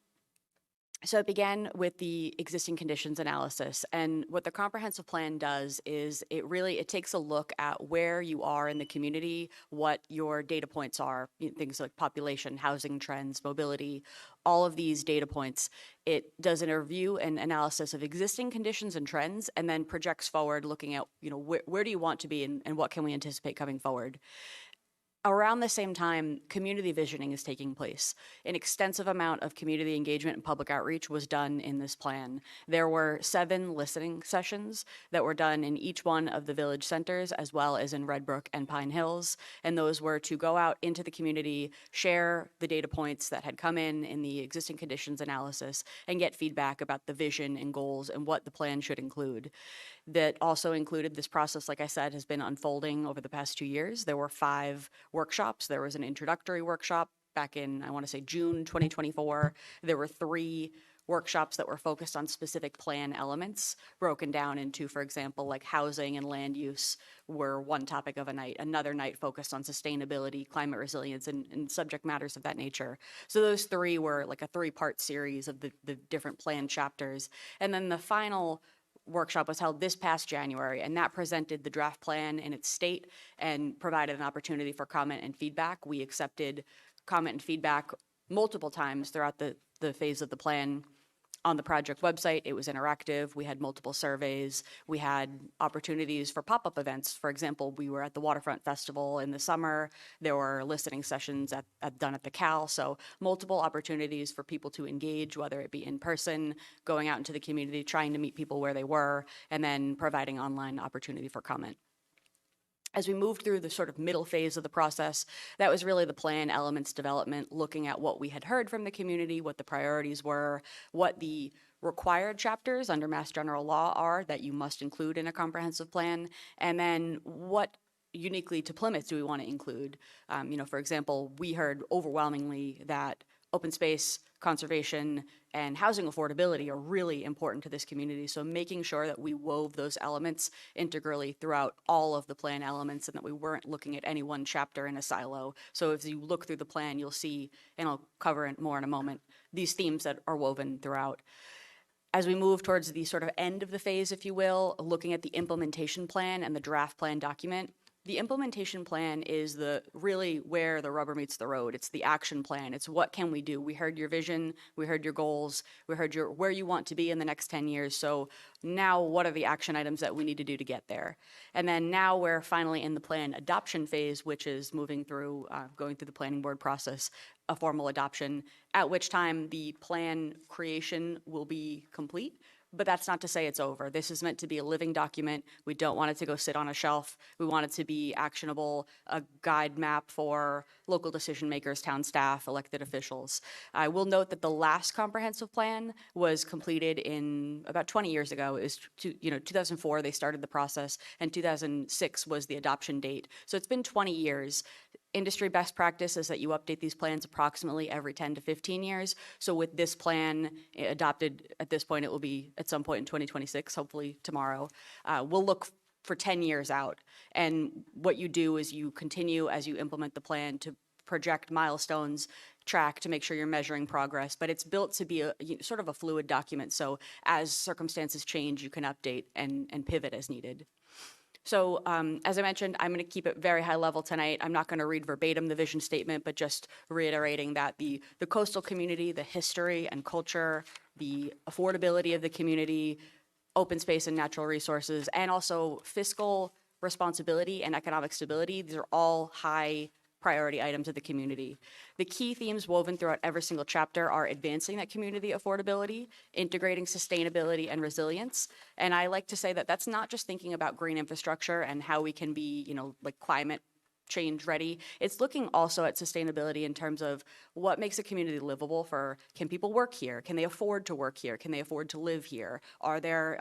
So it began with the existing conditions analysis, and what the comprehensive plan does is it takes a look at where you are in the community, what your data points are, things like population, housing trends, mobility, all of these data points. It does a review and analysis of existing conditions and trends, and then projects forward, looking at where do you want to be and what can we anticipate coming forward. Around the same time, community visioning is taking place. An extensive amount of community engagement and public outreach was done in this plan. There were 7 listening sessions that were done in each one of the village centers, as well as in Red Brook and Pine Hills. And those were to go out into the community, share the data points that had come in the existing conditions analysis, and get feedback about the vision and goals and what the plan should include. That also included, this process, like I said, has been unfolding over the past 2 years. There were 5 workshops. There was an introductory workshop back in, I want to say, June 2024. There were 3 workshops that were focused on specific plan elements, broken down into, for example, like housing and land use were one topic of a night. Another night focused on sustainability, climate resilience, and subject matters of that nature. So those 3 were like a 3-part series of the different plan chapters. And then the final workshop was held this past January, and that presented the draft plan in its state and provided an opportunity for comment and feedback. We accepted comment and feedback multiple times throughout the phase of the plan. On the project website, it was interactive. We had multiple surveys. We had opportunities for pop-up events. For example, we were at the Waterfront Festival in the summer. There were listening sessions done at the Cal. So multiple opportunities for people to engage, whether it be in person, going out into the community, trying to meet people where they were, and then providing online opportunity for comment. As we moved through the sort of middle phase of the process, that was really the plan elements development, looking at what we had heard from the community, what the priorities were, what the required chapters under Mass General Law are that you must include in a comprehensive plan, and then what uniquely to Plymouth do we want to include. For example, we heard overwhelmingly that open space, conservation, and housing affordability are really important to this community. So making sure that we wove those elements integrally throughout all of the plan elements and that we weren't looking at any one chapter in a silo. So as you look through the plan, you'll see, and I'll cover it more in a moment, these themes that are woven throughout. As we move towards the sort of end of the phase, if you will, looking at the implementation plan and the draft plan document, the implementation plan is really where the rubber meets the road. It's the action plan. It's what can we do? We heard your vision, we heard your goals, we heard where you want to be in the next 10 years. So now what are the action items that we need to do to get there? And then now we're finally in the plan adoption phase, which is moving through, going through the planning board process, a formal adoption, at which time the plan creation will be complete. But that's not to say it's over. This is meant to be a living document. We don't want it to go sit on a shelf. We want it to be actionable, a guide map for local decision makers, town staff, elected officials. I will note that the last comprehensive plan was completed in about 20 years ago. It was 2004 they started the process, and 2006 was the adoption date. So it's been 20 years. Industry best practice is that you update these plans approximately every 10 to 15 years. So with this plan adopted at this point, it will be at some point in 2026, hopefully tomorrow. We'll look for 10 years out. And what you do is you continue as you implement the plan to project milestones, track to make sure you're measuring progress, but it's built to be sort of a fluid document. So as circumstances change, you can update and pivot as needed. So as I mentioned, I'm going to keep it very high level tonight. I'm not going to read verbatim the vision statement, but just reiterating that the coastal community, the history and culture, the affordability of the community, open space and natural resources, and also fiscal responsibility and economic stability, these are all high priority items of the community. The key themes woven throughout every single chapter are advancing that community affordability, integrating sustainability and resilience. And I like to say that that's not just thinking about green infrastructure and how we can be, like climate change ready. It's looking also at sustainability in terms of what makes a community livable for, can people work here? Can they afford to work here? Can they afford to live here? Are there,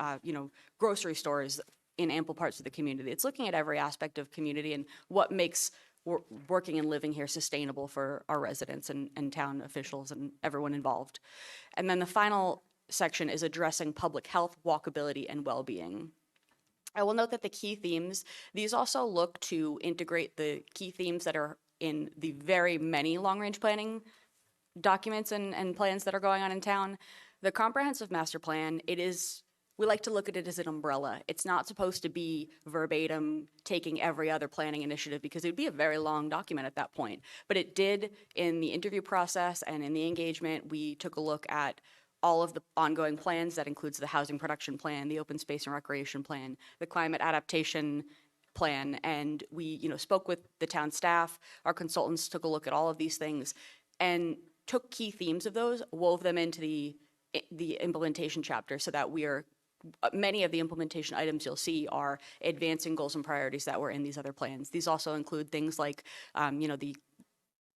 grocery stores in ample parts of the community? It's looking at every aspect of community and what makes working and living here sustainable for our residents and town officials and everyone involved. And then the final section is addressing public health, walkability, and well-being. I will note that the key themes, these also look to integrate the key themes that are in the very many long-range planning documents and plans that are going on in town. The comprehensive master plan, we like to look at it as an umbrella. It's not supposed to be verbatim taking every other planning initiative because it would be a very long document at that point. But it did, in the interview process and in the engagement, we took a look at all of the ongoing plans. That includes the housing production plan, the open space and recreation plan, the climate adaptation plan, and we spoke with the town staff. Our consultants took a look at all of these things and took key themes of those, wove them into the implementation chapter so that many of the implementation items you'll see are advancing goals and priorities that were in these other plans. These also include things like,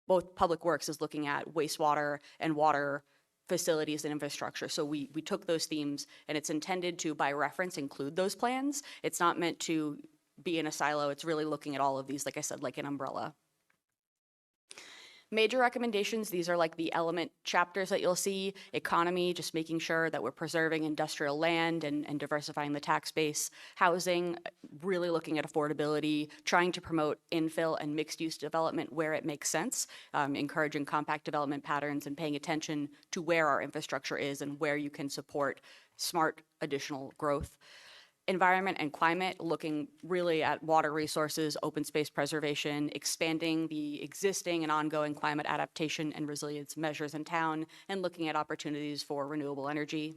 both Public Works is looking at wastewater and water facilities and infrastructure. So we took those themes, and it's intended to, by reference, include those plans. It's not meant to be in a silo. It's really looking at all of these, like I said, like an umbrella. Major recommendations, these are like the element chapters that you'll see. Economy, just making sure that we're preserving industrial land and diversifying the tax base. Housing, really looking at affordability, trying to promote infill and mixed-use development where it makes sense, encouraging compact development patterns and paying attention to where our infrastructure is and where you can support smart additional growth. Environment and climate, looking really at water resources, open space preservation, expanding the existing and ongoing climate adaptation and resilience measures in town, and looking at opportunities for renewable energy.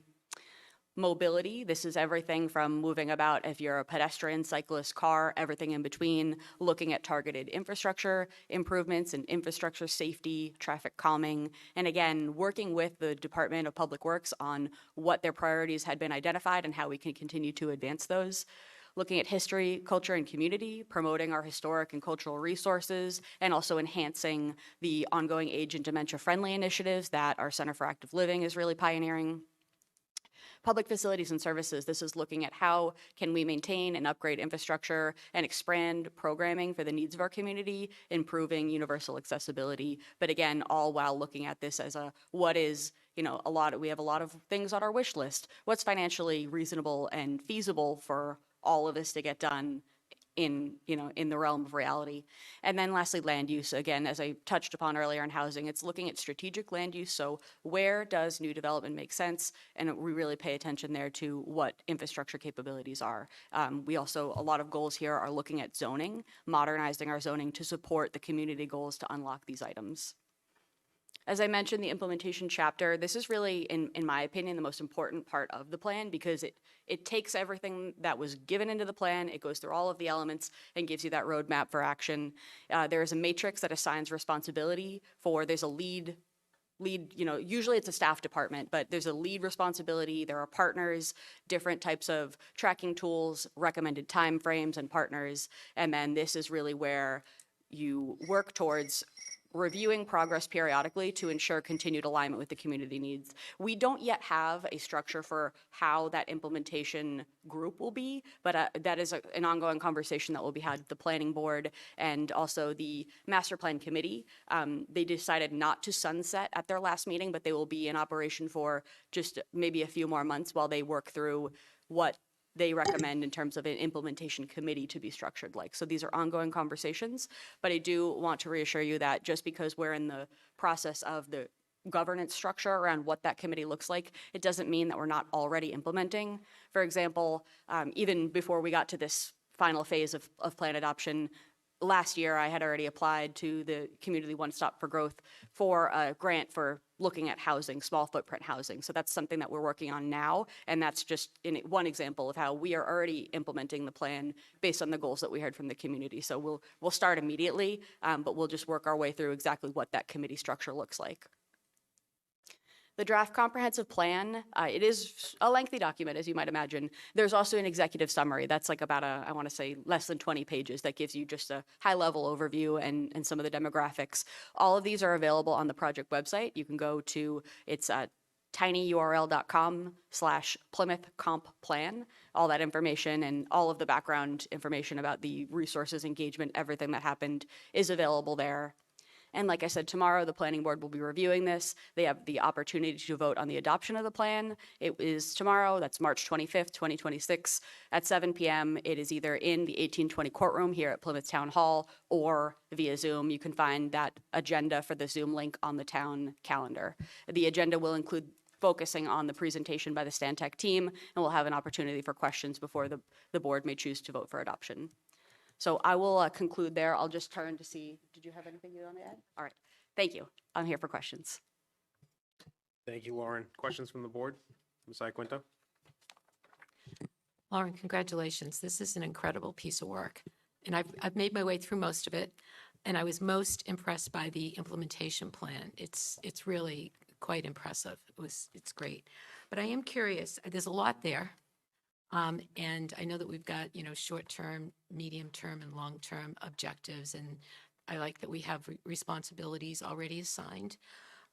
Mobility, this is everything from moving about if you're a pedestrian, cyclist, car, everything in between, looking at targeted infrastructure improvements and infrastructure safety, traffic calming, and again, working with the Department of Public Works on what their priorities had been identified and how we can continue to advance those. Looking at history, culture, and community, promoting our historic and cultural resources, and also enhancing the ongoing age and dementia-friendly initiatives that our Center for Active Living is really pioneering. Public facilities and services, this is looking at how can we maintain and upgrade infrastructure and expand programming for the needs of our community, improving universal accessibility, but again, all while looking at this as we have a lot of things on our wish list. What's financially reasonable and feasible for all of this to get done in the realm of reality. And then lastly, land use. Again, as I touched upon earlier in housing, it's looking at strategic land use. So where does new development make sense? And we really pay attention there to what infrastructure capabilities are. A lot of goals here are looking at zoning, modernizing our zoning to support the community goals to unlock these items. As I mentioned, the implementation chapter, this is really, in my opinion, the most important part of the plan because it takes everything that was given into the plan, it goes through all of the elements and gives you that roadmap for action. There is a matrix that assigns responsibility there's a lead, usually it's a staff department, but there's a lead responsibility. There are partners, different types of tracking tools, recommended timeframes and partners. And then this is really where you work towards reviewing progress periodically to ensure continued alignment with the community needs. We don't yet have a structure for how that implementation group will be, but that is an ongoing conversation that will be had with the planning board and also the master plan committee. They decided not to sunset at their last meeting, but they will be in operation for just maybe a few more months while they work through what they recommend in terms of an implementation committee to be structured like. So these are ongoing conversations, but I do want to reassure you that just because we're in the process of the governance structure around what that committee looks like, it doesn't mean that we're not already implementing. For example, even before we got to this final phase of plan adoption, last year I had already applied to the Community One Stop for Growth for a grant for looking at housing, small footprint housing. So that's something that we're working on now. And that's just one example of how we are already implementing the plan based on the goals that we heard from the community. So we'll start immediately, but we'll just work our way through exactly what that committee structure looks like. The draft comprehensive plan, it is a lengthy document, as you might imagine. There's also an executive summary. That's like about I want to say, less than 20 pages that gives you just a high-level overview and some of the demographics. All of these are available on the project website. You can go to, it's tinyurl.com/Plymouth Comp Plan. All that information and all of the background information about the resources, engagement, everything that happened is available there. And like I said, tomorrow the planning board will be reviewing this. They have the opportunity to vote on the adoption of the plan. It is tomorrow, that's March 25th, 2026, at 7 p.m. It is either in the 1820 courtroom here at Plymouth Town Hall or via Zoom. You can find that agenda for the Zoom link on the town calendar. The agenda will include focusing on the presentation by the Stantec team, and we'll have an opportunity for questions before the board may choose to vote for adoption. So I will conclude there. I'll just turn to see, did you have anything you want to add? All right, thank you. I'm here for questions. Thank you, Lauren. Questions from the board? Ms. Iaquinto? Lauren, congratulations. This is an incredible piece of work. And I've made my way through most of it, and I was most impressed by the implementation plan. It's really quite impressive. It's great. But I am curious, there's a lot there. And I know that we've got, short-term, medium-term, and long-term objectives, and I like that we have responsibilities already assigned.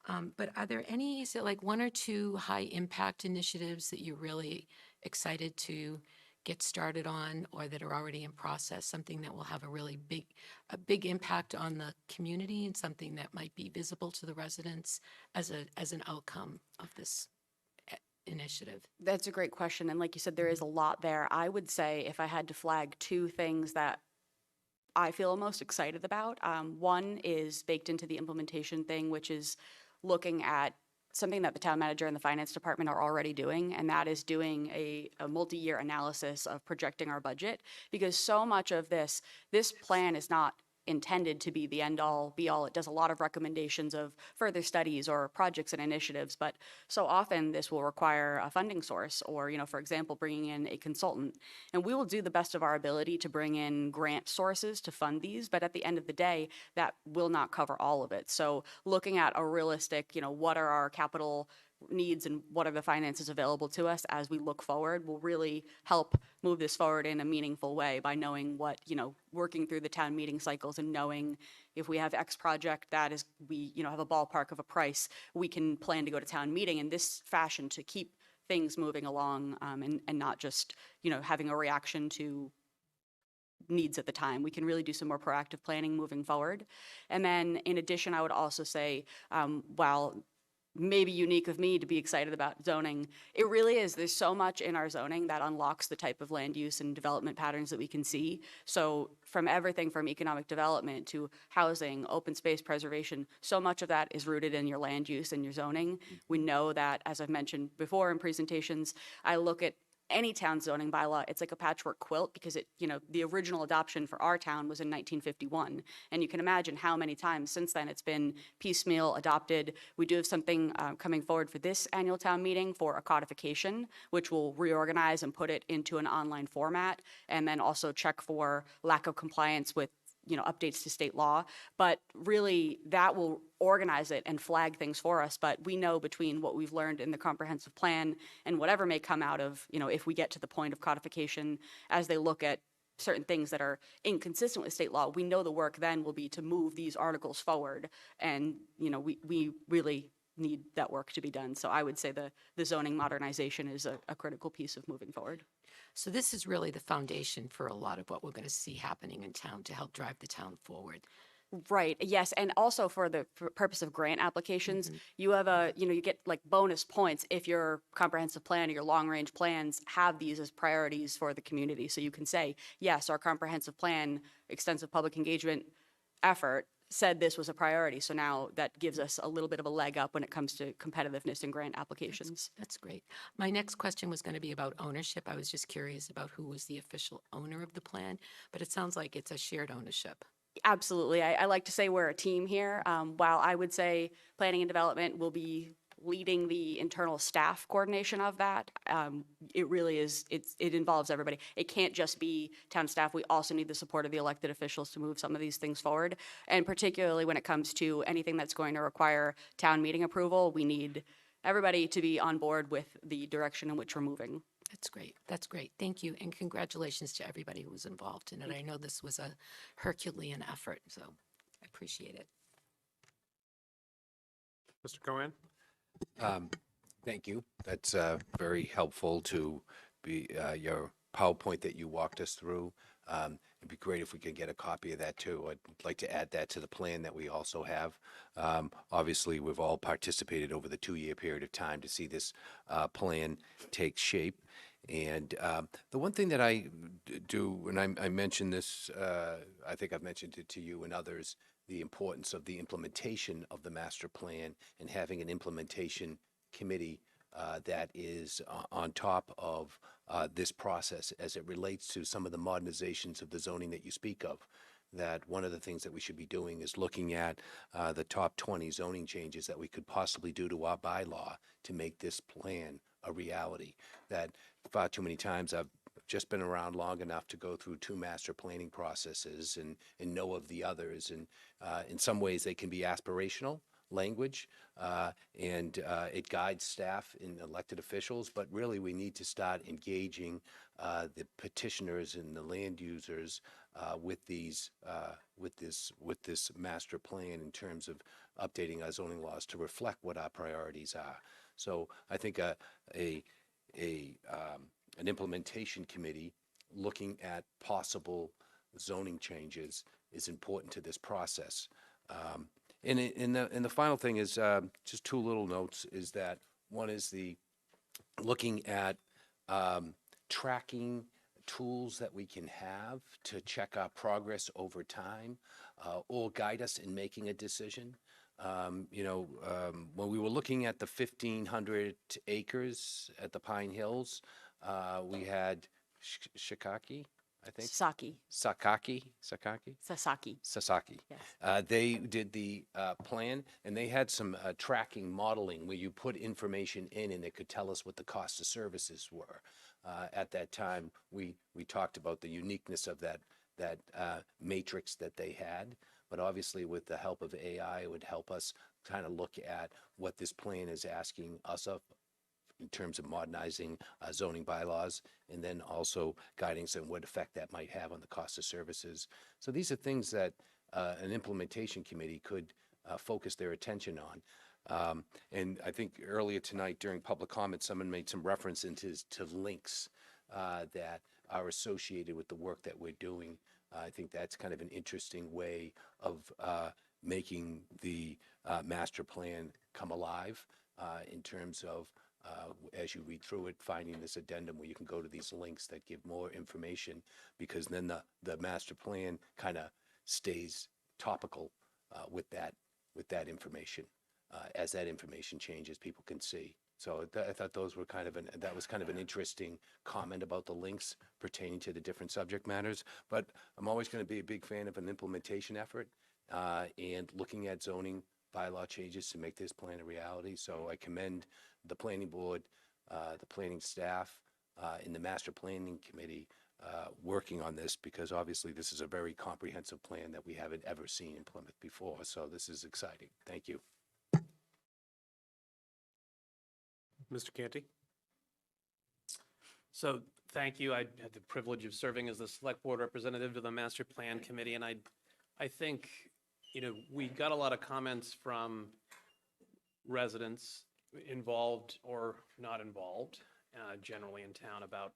But are there any, is it like one or two high-impact initiatives that you're really excited to get started on, or that are already in process, something that will have a really big impact on the community, and something that might be visible to the residents as an outcome of this initiative? That's a great question. And like you said, there is a lot there. I would say if I had to flag two things that I feel most excited about, one is baked into the implementation thing, which is looking at something that the town manager and the finance department are already doing, and that is doing a multi-year analysis of projecting our budget. Because so much of this plan is not intended to be the end-all, be-all. It does a lot of recommendations of further studies or projects and initiatives, but so often this will require a funding source or, for example, bringing in a consultant. And we will do the best of our ability to bring in grant sources to fund these, but at the end of the day, that will not cover all of it. So looking at a realistic, what are our capital needs and what are the finances available to us as we look forward will really help move this forward in a meaningful way by knowing what, working through the town meeting cycles and knowing if we have X project that is, we, have a ballpark of a price, we can plan to go to town meeting in this fashion to keep things moving along and not just, having a reaction to needs at the time. We can really do some more proactive planning moving forward. And then in addition, I would also say, while maybe unique of me to be excited about zoning, it really is. There's so much in our zoning that unlocks the type of land use and development patterns that we can see. So from everything from economic development to housing, open space preservation, so much of that is rooted in your land use and your zoning. We know that, as I've mentioned before in presentations, I look at any town zoning bylaw, it's like a patchwork quilt because the original adoption for our town was in 1951. And you can imagine how many times since then it's been piecemeal adopted. We do have something coming forward for this annual town meeting for a codification, which will reorganize and put it into an online format, and then also check for lack of compliance with updates to state law. But really that will organize it and flag things for us. But we know between what we've learned in the comprehensive plan and whatever may come out of, if we get to the point of codification, as they look at certain things that are inconsistent with state law, we know the work then will be to move these articles forward. And, we really need that work to be done. So I would say the zoning modernization is a critical piece of moving forward. So this is really the foundation for a lot of what we're going to see happening in town to help drive the town forward. Right. Yes. And also for the purpose of grant applications, you have you get like bonus points if your comprehensive plan or your long range plans have these as priorities for the community. So you can say, yes, our comprehensive plan, extensive public engagement effort said this was a priority. So now that gives us a little bit of a leg up when it comes to competitiveness in grant applications. That's great. My next question was going to be about ownership. I was just curious about who was the official owner of the plan, but it sounds like it's a shared ownership. Absolutely. I like to say we're a team here. While I would say planning and development will be leading the internal staff coordination of that, it really is, it involves everybody. It can't just be town staff. We also need the support of the elected officials to move some of these things forward. And particularly when it comes to anything that's going to require town meeting approval, we need everybody to be on board with the direction in which we're moving. That's great. That's great. Thank you. And congratulations to everybody who was involved in it. I know this was a Herculean effort, so I appreciate it. Mr. Cohen? Thank you. That's very helpful to be your PowerPoint that you walked us through. It'd be great if we could get a copy of that too. I'd like to add that to the plan that we also have. Obviously, we've all participated over the 2-year period of time to see this plan take shape. And the one thing that I do, and I mentioned this, I think I've mentioned it to you and others, the importance of the implementation of the master plan and having an implementation committee that is on top of this process as it relates to some of the modernizations of the zoning that you speak of. That one of the things that we should be doing is looking at the top 20 zoning changes that we could possibly do to our bylaw to make this plan a reality. That far too many times I've just been around long enough to go through 2 master planning processes and know of the others. And in some ways they can be aspirational language and it guides staff and elected officials, but really we need to start engaging the petitioners and the land users with this master plan in terms of updating our zoning laws to reflect what our priorities are. So I think an implementation committee looking at possible zoning changes is important to this process. And the final thing is just 2 little notes is that one is the looking at tracking tools that we can have to check our progress over time or guide us in making a decision. When we were looking at the 1,500 acres at the Pine Hills, we had Shikaki, I think. Sasaki. Yes. They did the plan, and they had some tracking modeling where you put information in, and it could tell us what the cost of services were. At that time, we talked about the uniqueness of that matrix that they had. But obviously, with the help of AI, it would help us kind of look at what this plan is asking us of in terms of modernizing zoning bylaws, and then also guiding some what effect that might have on the cost of services. So these are things that an implementation committee could focus their attention on. And I think earlier tonight during public comment, someone made some reference to links that are associated with the work that we're doing. I think that's kind of an interesting way of making the master plan come alive in terms of as you read through it, finding this addendum where you can go to these links that give more information, because then the master plan kind of stays topical with that information. As that information changes, people can see. So I thought those were that was kind of an interesting comment about the links pertaining to the different subject matters. But I'm always going to be a big fan of an implementation effort and looking at zoning bylaw changes to make this plan a reality. So I commend the planning board, the planning staff, and the master planning committee working on this, because obviously this is a very comprehensive plan that we haven't ever seen in Plymouth before. So this is exciting. Thank you. Mr. Canty? So thank you. I had the privilege of serving as the select board representative to the master plan committee, and I think, we got a lot of comments from residents involved or not involved, generally in town about,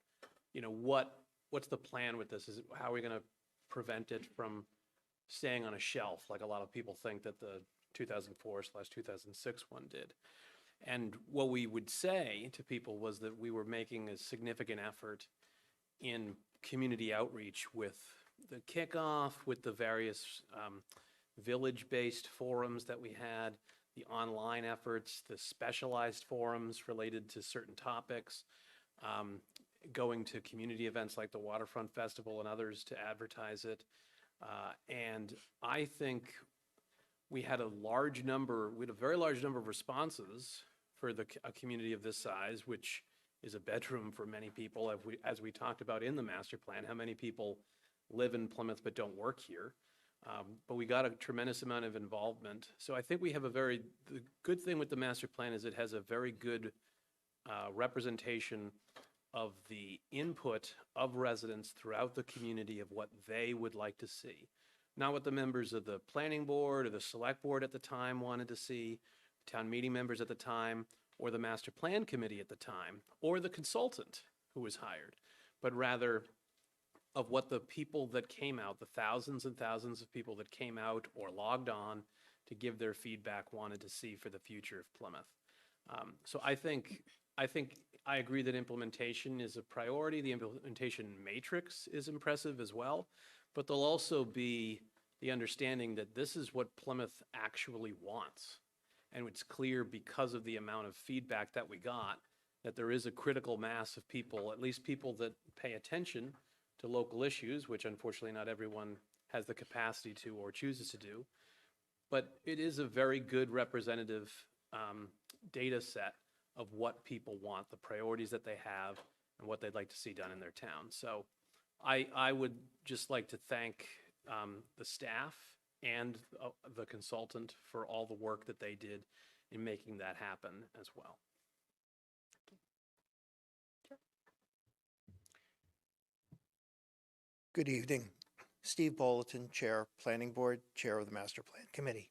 what's the plan with this? How are we going to prevent it from staying on a shelf like a lot of people think that the 2004/2006 one did? And what we would say to people was that we were making a significant effort in community outreach with the kickoff, with the various village-based forums that we had, the online efforts, the specialized forums related to certain topics, going to community events like the Waterfront Festival and others to advertise it. And I think we had a very large number of responses for a community of this size, which is a bedroom for many people, as we talked about in the master plan, how many people live in Plymouth but don't work here. But we got a tremendous amount of involvement. So I think we have the good thing with the master plan is it has a very good representation of the input of residents throughout the community of what they would like to see. Not what the members of the planning board or the select board at the time wanted to see, town meeting members at the time, or the master plan committee at the time, or the consultant who was hired, but rather of what the people that came out, the thousands and thousands of people that came out or logged on to give their feedback wanted to see for the future of Plymouth. So I think I agree that implementation is a priority. The implementation matrix is impressive as well, but there'll also be the understanding that this is what Plymouth actually wants. And it's clear because of the amount of feedback that we got, that there is a critical mass of people, at least people that pay attention to local issues, which unfortunately not everyone has the capacity to or chooses to do. But it is a very good representative data set of what people want, the priorities that they have, and what they'd like to see done in their town. So I would just like to thank the staff and the consultant for all the work that they did in making that happen as well. Good evening. Steve Bolton, Chair, Planning Board, Chair of the Master Plan Committee.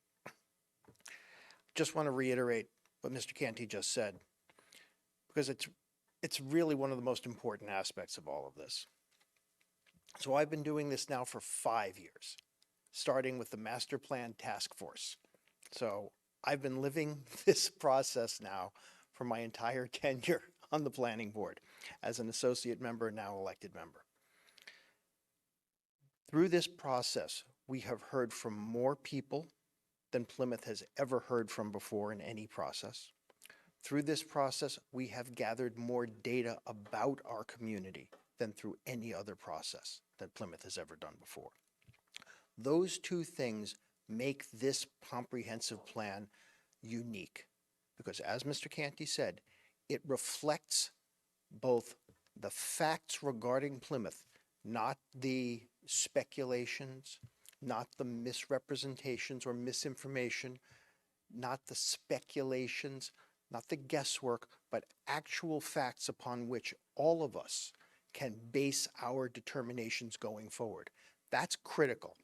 Just want to reiterate what Mr. Canty just said, because it's really one of the most important aspects of all of this. So I've been doing this now for 5 years, starting with the Master Plan Task Force. So I've been living this process now for my entire tenure on the Planning Board as an associate member, now elected member. Through this process, we have heard from more people than Plymouth has ever heard from before in any process. Through this process, we have gathered more data about our community than through any other process that Plymouth has ever done before. Those two things make this comprehensive plan unique because, as Mr. Canty said, it reflects both the facts regarding Plymouth, not the speculations, not the misrepresentations or misinformation, not the speculations, not the guesswork, but actual facts upon which all of us can base our determinations going forward. That's critical.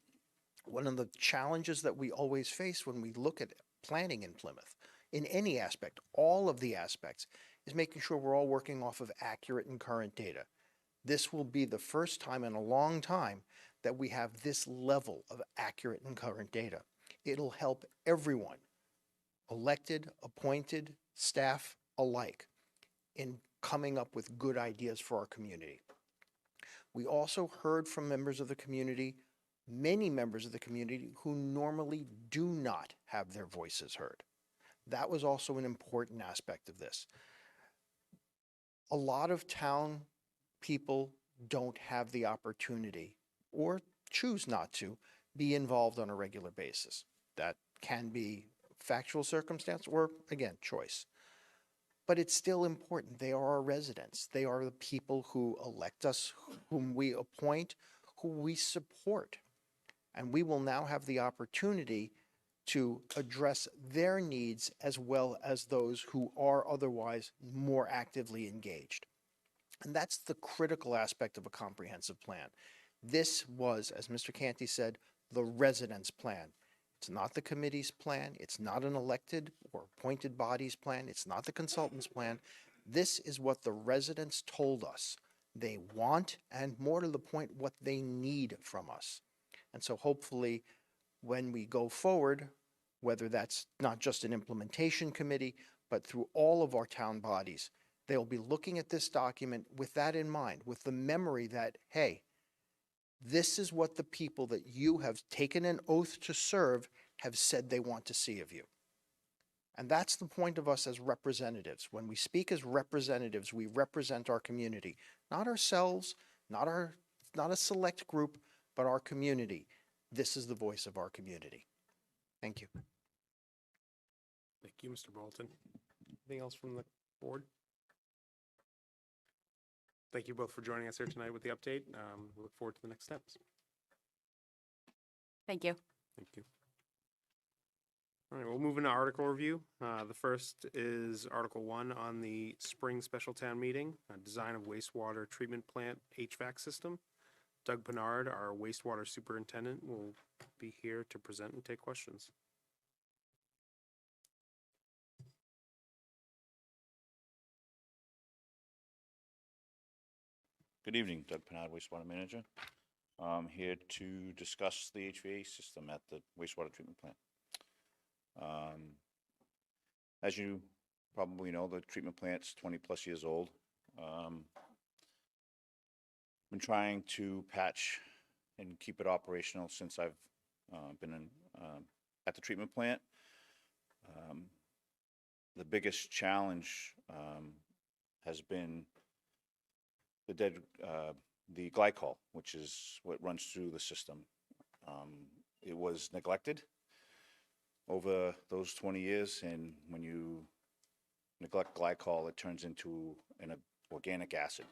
One of the challenges that we always face when we look at planning in Plymouth, in any aspect, all of the aspects, is making sure we're all working off of accurate and current data. This will be the first time in a long time that we have this level of accurate and current data. It'll help everyone, elected, appointed, staff alike, in coming up with good ideas for our community. We also heard from members of the community, many members of the community who normally do not have their voices heard. That was also an important aspect of this. A lot of town people don't have the opportunity or choose not to be involved on a regular basis. That can be factual circumstance or, again, choice. But it's still important. They are our residents. They are the people who elect us, whom we appoint, who we support. And we will now have the opportunity to address their needs as well as those who are otherwise more actively engaged. And that's the critical aspect of a comprehensive plan. This was, as Mr. Canty said, the residents' plan. It's not the committee's plan. It's not an elected or appointed body's plan. It's not the consultant's plan. This is what the residents told us they want, and more to the point, what they need from us. And so hopefully when we go forward, whether that's not just an implementation committee, but through all of our town bodies, they'll be looking at this document with that in mind, with the memory that, hey, this is what the people that you have taken an oath to serve have said they want to see of you. And that's the point of us as representatives. When we speak as representatives, we represent our community, not ourselves, not a select group, but our community. This is the voice of our community. Thank you. Thank you, Mr. Bolton. Anything else from the board? Thank you both for joining us here tonight with the update. We look forward to the next steps. Thank you. Thank you. All right, we'll move into article review. The first is Article 1 on the spring special town meeting, design of wastewater treatment plant HVAC system. Doug Bernard, our wastewater superintendent, will be here to present and take questions. Good evening, Doug Pinard, wastewater manager. I'm here to discuss the HVAC system at the wastewater treatment plant. As you probably know, the treatment plant's 20-plus years old. Been trying to patch and keep it operational since I've been at the treatment plant. The biggest challenge has been the glycol, which is what runs through the system. It was neglected over those 20 years, and when you neglect glycol, it turns into an organic acid.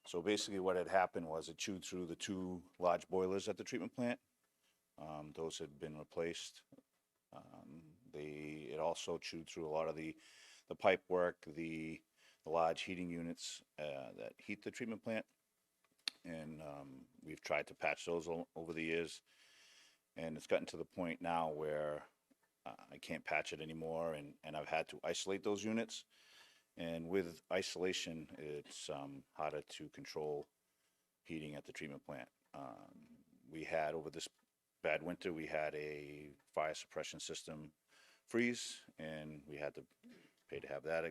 So basically what had happened was it chewed through the 2 large boilers at the treatment plant. Those had been replaced. It also chewed through a lot of the pipe work, the large heating units that heat the treatment plant. And we've tried to patch those over the years. And it's gotten to the point now where I can't patch it anymore, and I've had to isolate those units. And with isolation, it's harder to control heating at the treatment plant. We had, over this bad winter, we had a fire suppression system freeze, and we had to pay to have that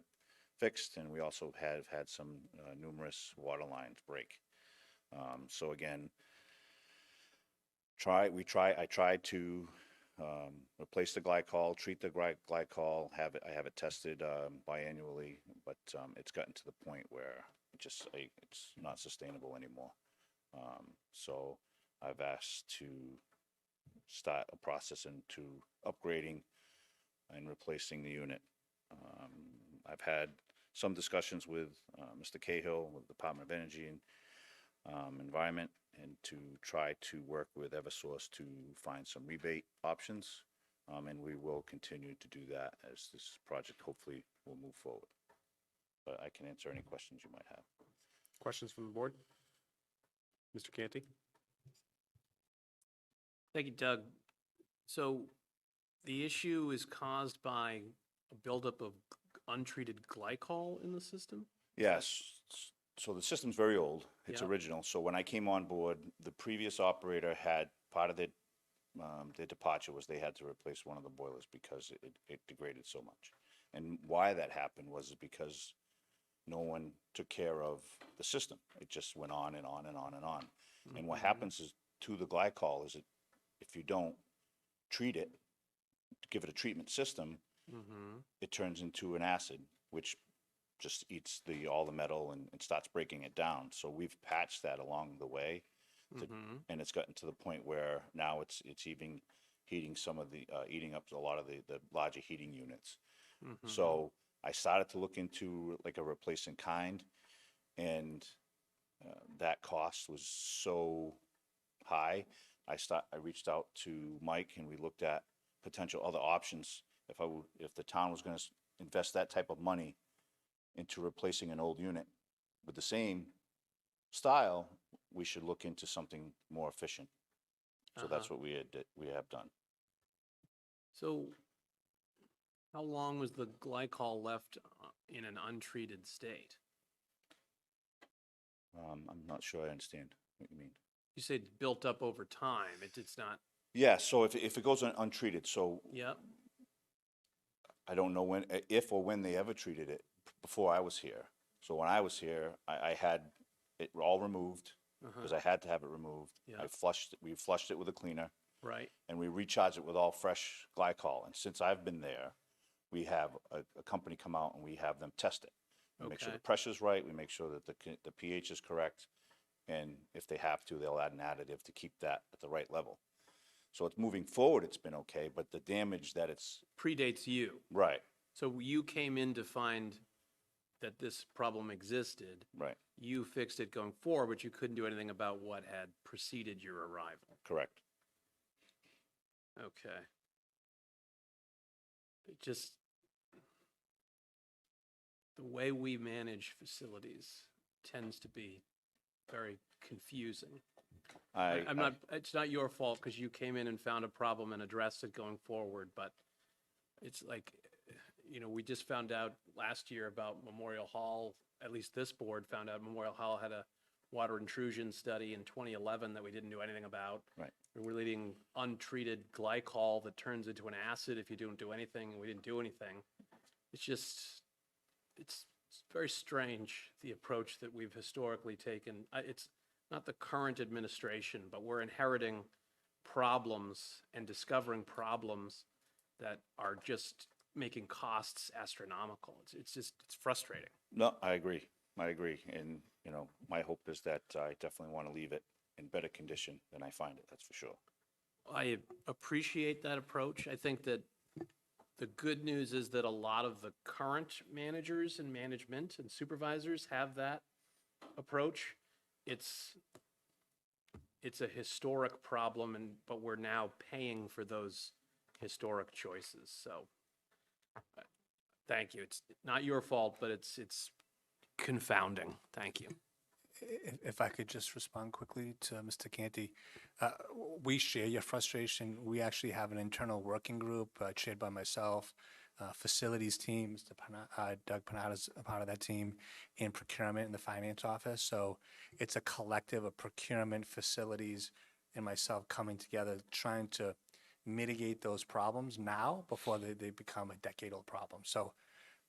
fixed, and we also have had some numerous water lines break. So again, I tried to replace the glycol, treat the glycol, I have it tested biannually, but it's gotten to the point where it's not sustainable anymore. So I've asked to start a process into upgrading and replacing the unit. I've had some discussions with Mr. Cahill, with the Department of Energy and Environment, and to try to work with Eversource to find some rebate options. And we will continue to do that as this project hopefully will move forward. But I can answer any questions you might have. Questions from the board? Mr. Canty? Thank you, Doug. So the issue is caused by a buildup of untreated glycol in the system? Yes, so the system's very old. It's Yeah. original. So when I came on board, the previous operator had part of their departure was they had to replace one of the boilers because it degraded so much. And why that happened was because no one took care of the system. It just went on and on and on and on. And what happens is to the glycol is if you don't treat it, give it a treatment system, it turns into an acid, which just eats all the metal and starts breaking it down. So we've patched that along the way, and it's gotten to the point where now it's even heating eating up a lot of the larger heating units. So I started to look into like a replacement kind, and that cost was so high. I reached out to Mike, and we looked at potential other options. If the town was going to invest that type of money into replacing an old unit with the same style, we should look into something more efficient. So that's what we have done. So how long was the glycol left in an untreated state? I'm not sure I understand what you mean. You said built up over time. It's not. Yeah, so if it goes untreated, so Yep. I don't know if or when they ever treated it before I was here. So when I was here, I had it all removed because I had to have it removed. Yeah. We flushed it with a cleaner, Right. and we recharged it with all fresh glycol. And since I've been there, we have a company come out and we have them test it. We make sure the pressure's right, we make sure that the pH is correct, and if they have to, they'll add an additive to keep that at the right level. So it's moving forward, it's been okay, but the damage that it's, Predates you. right, So you came in to find that this problem existed. right, You fixed it going forward, but you couldn't do anything about what had preceded your arrival. correct. Okay. It just, the way we manage facilities tends to be very confusing. I'm not, it's not your fault because you came in and found a problem and addressed it going forward, but it's like, we just found out last year about Memorial Hall, at least this board found out Memorial Hall had a water intrusion study in 2011 that we didn't do anything about. Right. We're leading untreated glycol that turns into an acid if you don't do anything, and we didn't do anything. It's just, it's very strange, the approach that we've historically taken. It's not the current administration, but we're inheriting problems and discovering problems that are just making costs astronomical. It's frustrating. No, I agree. I agree. And, my hope is that I definitely want to leave it in better condition than I find it, that's for sure. I appreciate that approach. I think that the good news is that a lot of the current managers and management and supervisors have that approach. It's a historic problem, but we're now paying for those historic choices. So, thank you. It's not your fault, but it's confounding. Thank you. If I could just respond quickly to Mr. Canty, we share your frustration. We actually have an internal working group chaired by myself, facilities team, Doug Panada's a part of that team, and procurement in the finance office. So it's a collective of procurement, facilities, and myself coming together, trying to mitigate those problems now before they become a decade-old problem. So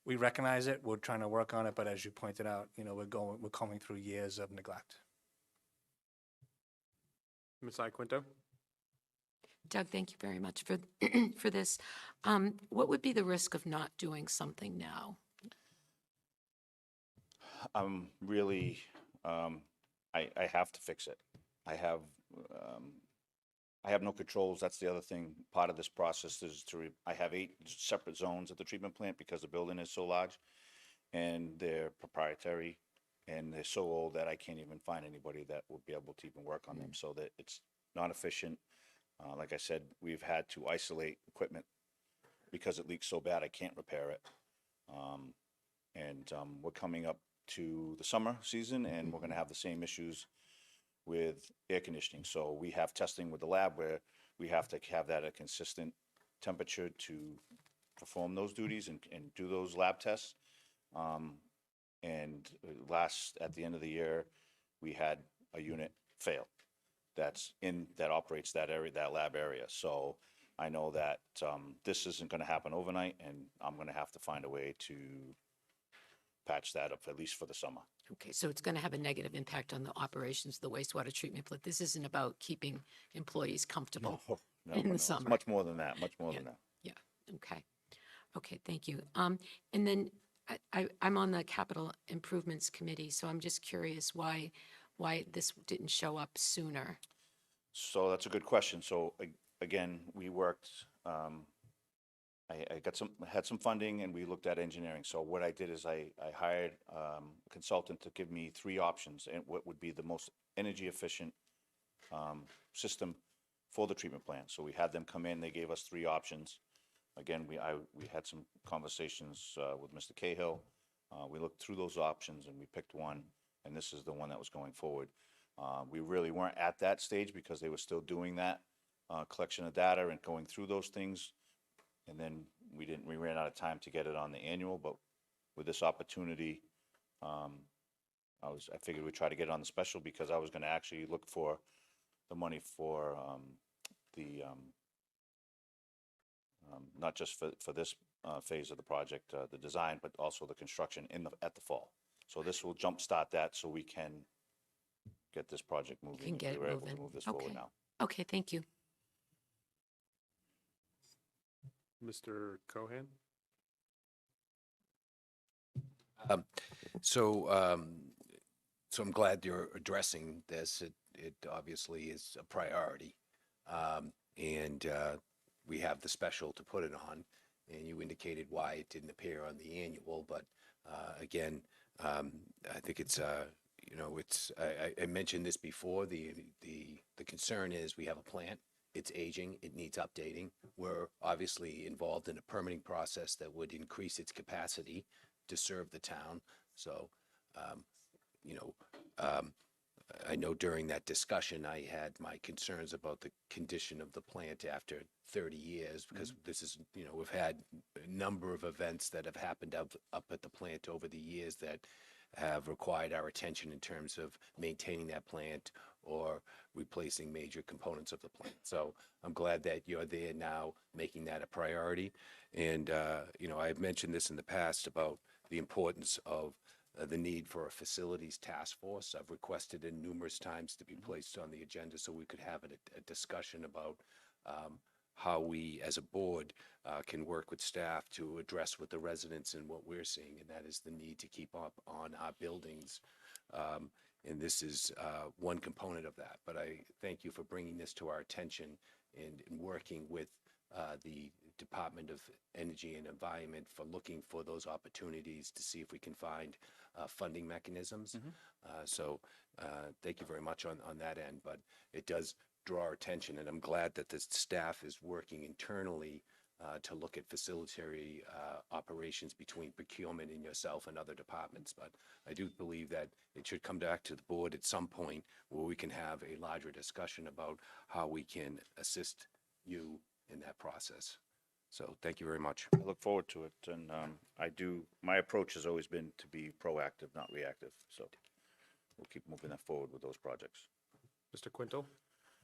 we recognize it, we're trying to work on it, but as you pointed out, we're coming through years of neglect. Ms. Iaquinto? Doug, thank you very much for, for this. What would be the risk of not doing something now? I'm really, I have to fix it. I have no controls. That's the other thing. Part of this process is I have 8 separate zones at the treatment plant because the building is so large and they're proprietary and they're so old that I can't even find anybody that would be able to even work on them. So that it's not efficient. Like I said, we've had to isolate equipment because it leaks so bad I can't repair it. We're coming up to the summer season and we're going to have the same issues with air conditioning. So we have testing with the lab where we have to have that at a consistent temperature to perform those duties and do those lab tests. At the end of the year, we had a unit fail that operates that area, that lab area. So I know that this isn't going to happen overnight, and I'm going to have to find a way to patch that up, at least for the summer. Okay, so it's going to have a negative impact on the operations of the wastewater treatment plant. This isn't about keeping employees comfortable in the summer. It's much more than that, much more than that. Yeah, okay. Okay, thank you. And then I'm on the capital improvements committee, so I'm just curious why this didn't show up sooner. So that's a good question. So again, we worked, I had some funding and we looked at engineering. So what I did is I hired a consultant to give me 3 options and what would be the most energy efficient system for the treatment plant. So we had them come in, they gave us 3 options. Again, we had some conversations with Mr. Cahill. We looked through those options and we picked one, and this is the one that was going forward. We really weren't at that stage because they were still doing that collection of data and going through those things. And then we ran out of time to get it on the annual, but with this opportunity, I figured we'd try to get it on the special because I was going to actually look for the money for not just for this phase of the project, the design, but also the construction at the fall. So this will jumpstart that so we can get this project moving. Can get it We're able to moving. move this forward Okay. now. Okay, thank you. Mr. Cohen? So I'm glad you're addressing this. It obviously is a priority. We have the special to put it on, and you indicated why it didn't appear on the annual, but again, I think it's, I mentioned this before, the concern is we have a plant it's aging, it needs updating. We're obviously involved in a permitting process that would increase its capacity to serve the town. So, you know, I know during that discussion, I had my concerns about the condition of the plant after 30 years, because this is, you know, we've had a number of events that have happened up at the plant over the years that have required our attention in terms of maintaining that plant or replacing major components of the plant. So I'm glad that you're there now, making that a priority. And, you know, I've mentioned this in the past about the importance of the need for a facilities task force. I've requested it numerous times to be placed on the agenda so we could have a discussion about how we, as a board, can work with staff to address with the residents and what we're seeing, and that is the need to keep up on our buildings. And this is one component of that. But I thank you for bringing this to our attention and working with the Department of Energy and Environment for looking for those opportunities to see if we can find funding mechanisms. So thank you very much on that end, but it does draw our attention, and I'm glad that the staff is working internally to look at facilitary operations between procurement and yourself and other departments. But I do believe that it should come back to the board at some point where we can have a larger discussion about how we can assist you in that process. So thank you very much. I look forward to it, and my approach has always been to be proactive, not reactive, so we'll keep moving that forward with those projects. Mr. Quinto?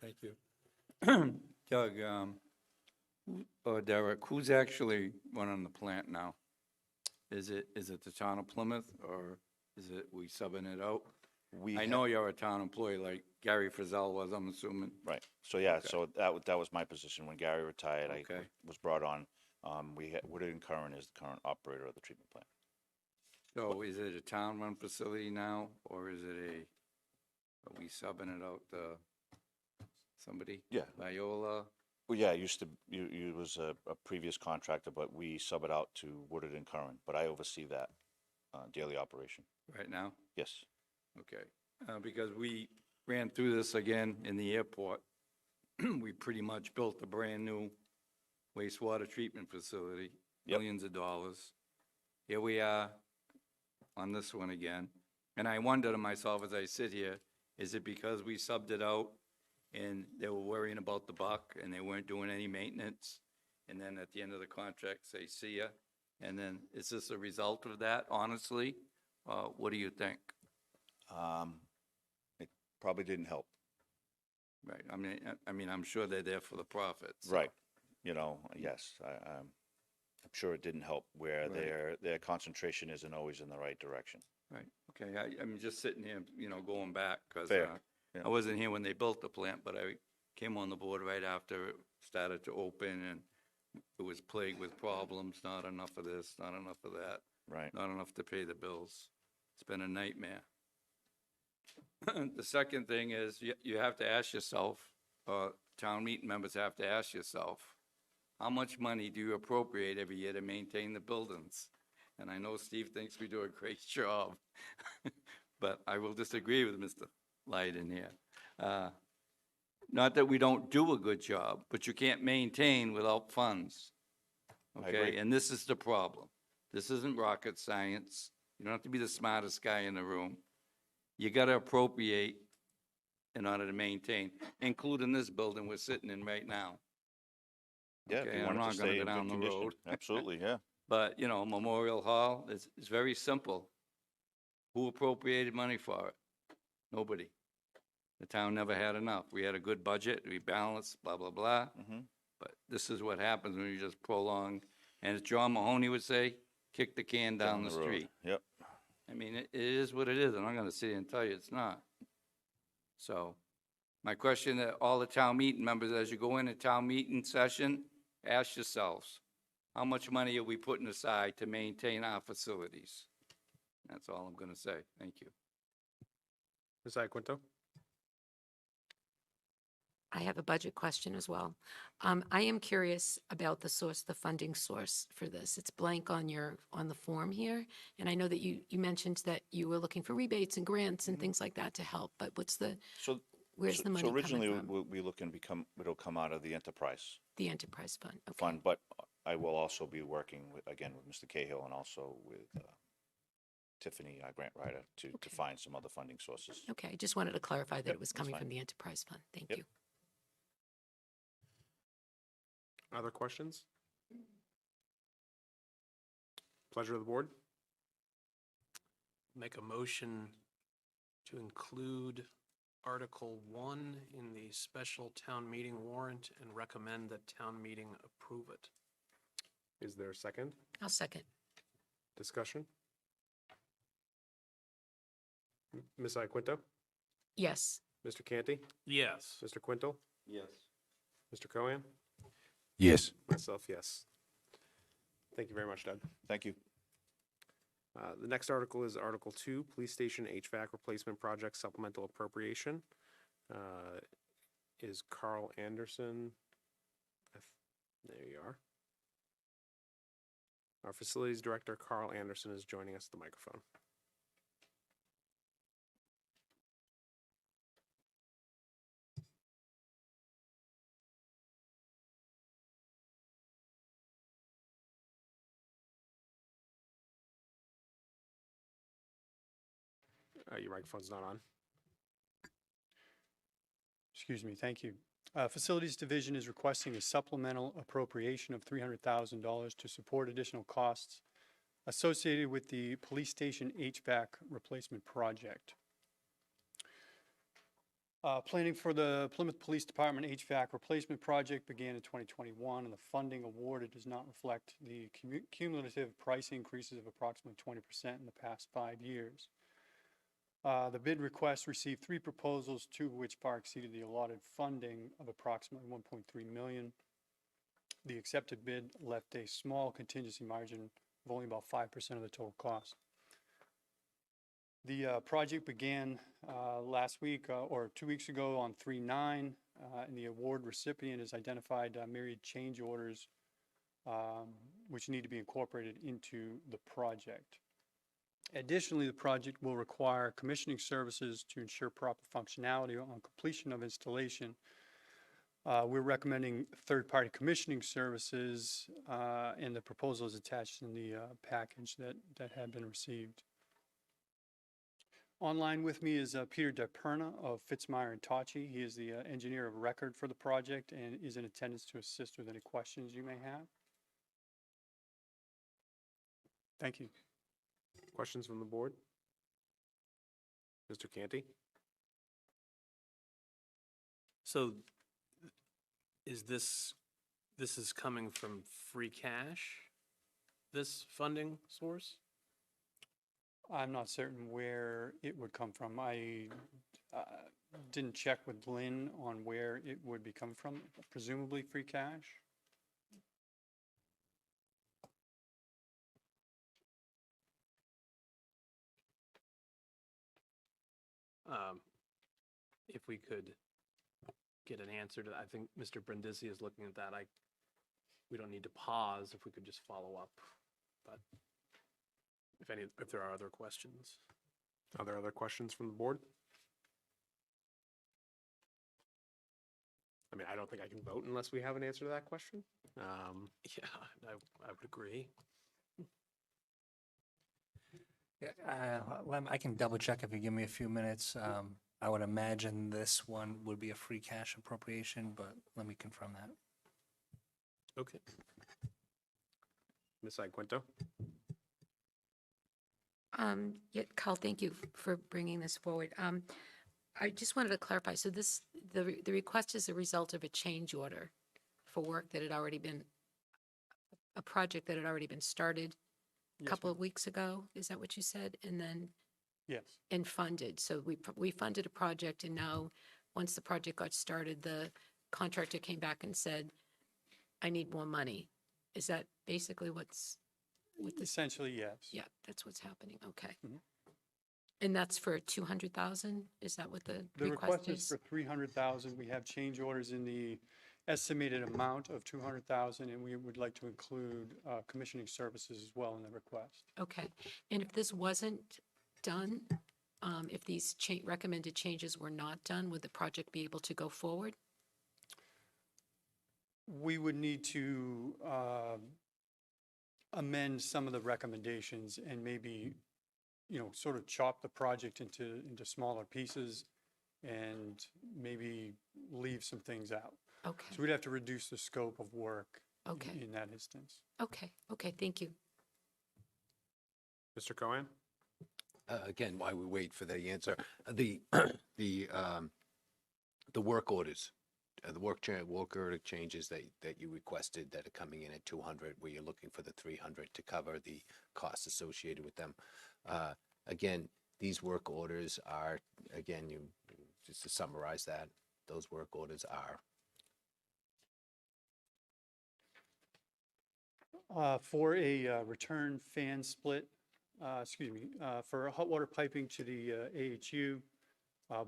Thank you. Doug, or Derek, who's actually running the plant now? Is it the town of Plymouth, or is it we subbing it out? I know you're a town employee like Gary Frizzell was, I'm assuming. Right, so yeah, so that was my position when Gary retired. I Okay. was brought on. Woodard and Curran is the current operator of the treatment plant. So is it a town-run facility now, or is it are we subbing it out to somebody? Yeah. Viola? Well, yeah, it was a previous contractor, but we sub it out to Woodard and Curran, but I oversee that daily operation. Right now? Yes. Okay, because we ran through this again in the airport. We pretty much built a brand-new wastewater treatment facility, Yep. millions of dollars. Here we are on this one again. And I wonder to myself as I sit here, is it because we subbed it out and they were worrying about the buck and they weren't doing any maintenance? And then at the end of the contract, say, see ya? And then is this a result of that, honestly? What do you think? It probably didn't help. Right, I mean, I'm sure they're there for the profits. Right. You know, yes, I'm sure it didn't help where Right. their concentration isn't always in the right direction. Right, okay, I'm just sitting here, going back, because Fair, yeah. I wasn't here when they built the plant, but I came on the board right after it started to open, and it was plagued with problems, not enough of this, not enough of that, Right. not enough to pay the bills. It's been a nightmare. The second thing is, you have to ask yourself, town meeting members have to ask yourself, how much money do you appropriate every year to maintain the buildings? And I know Steve thinks we do a great job, but I will disagree with Mr. Leiden here. Not that we don't do a good job, but you can't maintain without funds. I Okay, agree. and this is the problem. This isn't rocket science. You don't have to be the smartest guy in the room. You gotta appropriate in order to maintain, including this building we're sitting in right now. Yeah, if Okay, you I'm wanted to not gonna stay go in down good the condition. road. Absolutely, yeah. But, Memorial Hall is very simple. Who appropriated money for it? Nobody. The town never had enough. We had a good budget, we balanced, blah, blah, blah. Mhm. But this is what happens when you just prolong, and as John Mahoney would say, kick the can down the road. street. Yep. I mean, it is what it is, and I'm gonna sit here and tell you it's not. So, my question to all the town meeting members, as you go in a town meeting session, ask yourselves, how much money are we putting aside to maintain our facilities? That's all I'm gonna say. Thank you. Ms. Iaquinto? I have a budget question as well. I am curious about the source, the funding source for this. It's blank on the form here. And I know that you mentioned that you were looking for rebates and grants and things like that to help, but what's the, So Where's the money So coming originally, from? we'll be looking to it'll come out of the enterprise The enterprise fund, okay. fund, but I will also be working with, again, with Mr. Cahill and also with Tiffany, our grant writer, to Okay. find some other funding sources. Okay, I just wanted to clarify that Yep, it was that's coming fine. from the enterprise fund. Thank Yep. you. Other questions? Pleasure of the board. Make a motion to include Article 1 in the special town meeting warrant and recommend that town meeting approve it. Is there a second? I'll second. Discussion? Ms. Iaquinto? Yes. Mr. Canty? Yes. Mr. Quintel? Yes. Mr. Cohen? Yes. Myself, yes. Thank you very much, Doug. Thank you. The next article is Article 2, Police Station HVAC Replacement Project Supplemental Appropriation. Is Carl Anderson. There you are. Our Facilities Director, Carl Anderson, is joining us at the microphone. Your microphone's not on. Excuse me, thank you. Facilities Division is requesting a supplemental appropriation of $300,000 to support additional costs associated with the police station HVAC replacement project. Planning for the Plymouth Police Department HVAC replacement project began in 2021, and the funding awarded does not reflect the cumulative price increases of approximately 20% in the past 5 years. The bid request received 3 proposals, 2 of which far exceeded the allotted funding of approximately $1.3 million. The accepted bid left a small contingency margin of only about 5% of the total cost. The project began last week or 2 weeks ago on 3/9, and the award recipient has identified myriad change orders which need to be incorporated into the project. Additionally, the project will require commissioning services to ensure proper functionality on completion of installation. We're recommending third-party commissioning services, and the proposal is attached in the package that had been received. Online with me is Peter DePerna of Fitzmyer and Tachi. He is the engineer of record for the project and is in attendance to assist with any questions you may have. Thank you. Questions from the board? Mr. Canty? So is this is coming from free cash, this funding source? I'm not certain where it would come from. I didn't check with Lynn on where it would be coming from, presumably free cash. If we could get an answer to that, I think Mr. Brindisi is looking at that. We don't need to pause if we could just follow up, but if there are other questions. Are there other questions from the board? I mean, I don't think I can vote unless we have an answer to that question. Yeah, I would agree. I can double check if you give me a few minutes. I would imagine this one would be a free cash appropriation, but let me confirm that. Okay. Ms. Iaquinto? Yeah, Carl, thank you for bringing this forward. I just wanted to clarify, so the request is a result of a change order for work that had already been, a project that had already been started a Yes, couple ma'am. of weeks ago, is that what you said? And then, Yes. and funded, so we funded a project, and now, once the project got started, the contractor came back and said, I need more money. Is that basically what's, what this? Essentially, yes. Yeah, that's what's happening, okay. Mhm. And that's for 200,000? Is that what the The request request is for 300,000. We have change orders in the estimated amount of 200,000, and we would like to include commissioning services as well in the request. Okay, and if this wasn't done, if these recommended changes were not done, would the project be able to go forward? We would need to amend some of the recommendations and maybe, sort of chop the project into smaller pieces and maybe leave some things out. Okay, So we'd have to reduce the scope of work okay, in that instance. okay, thank you. Mr. Cohen? Again, while we wait for the answer, the work orders, the work order changes that you requested that are coming in at 200, where you're looking for the 300 to cover the costs associated with them. Again, these work orders are, again, just to summarize that, those work orders are. For a return fan split, for hot water piping to the AHU,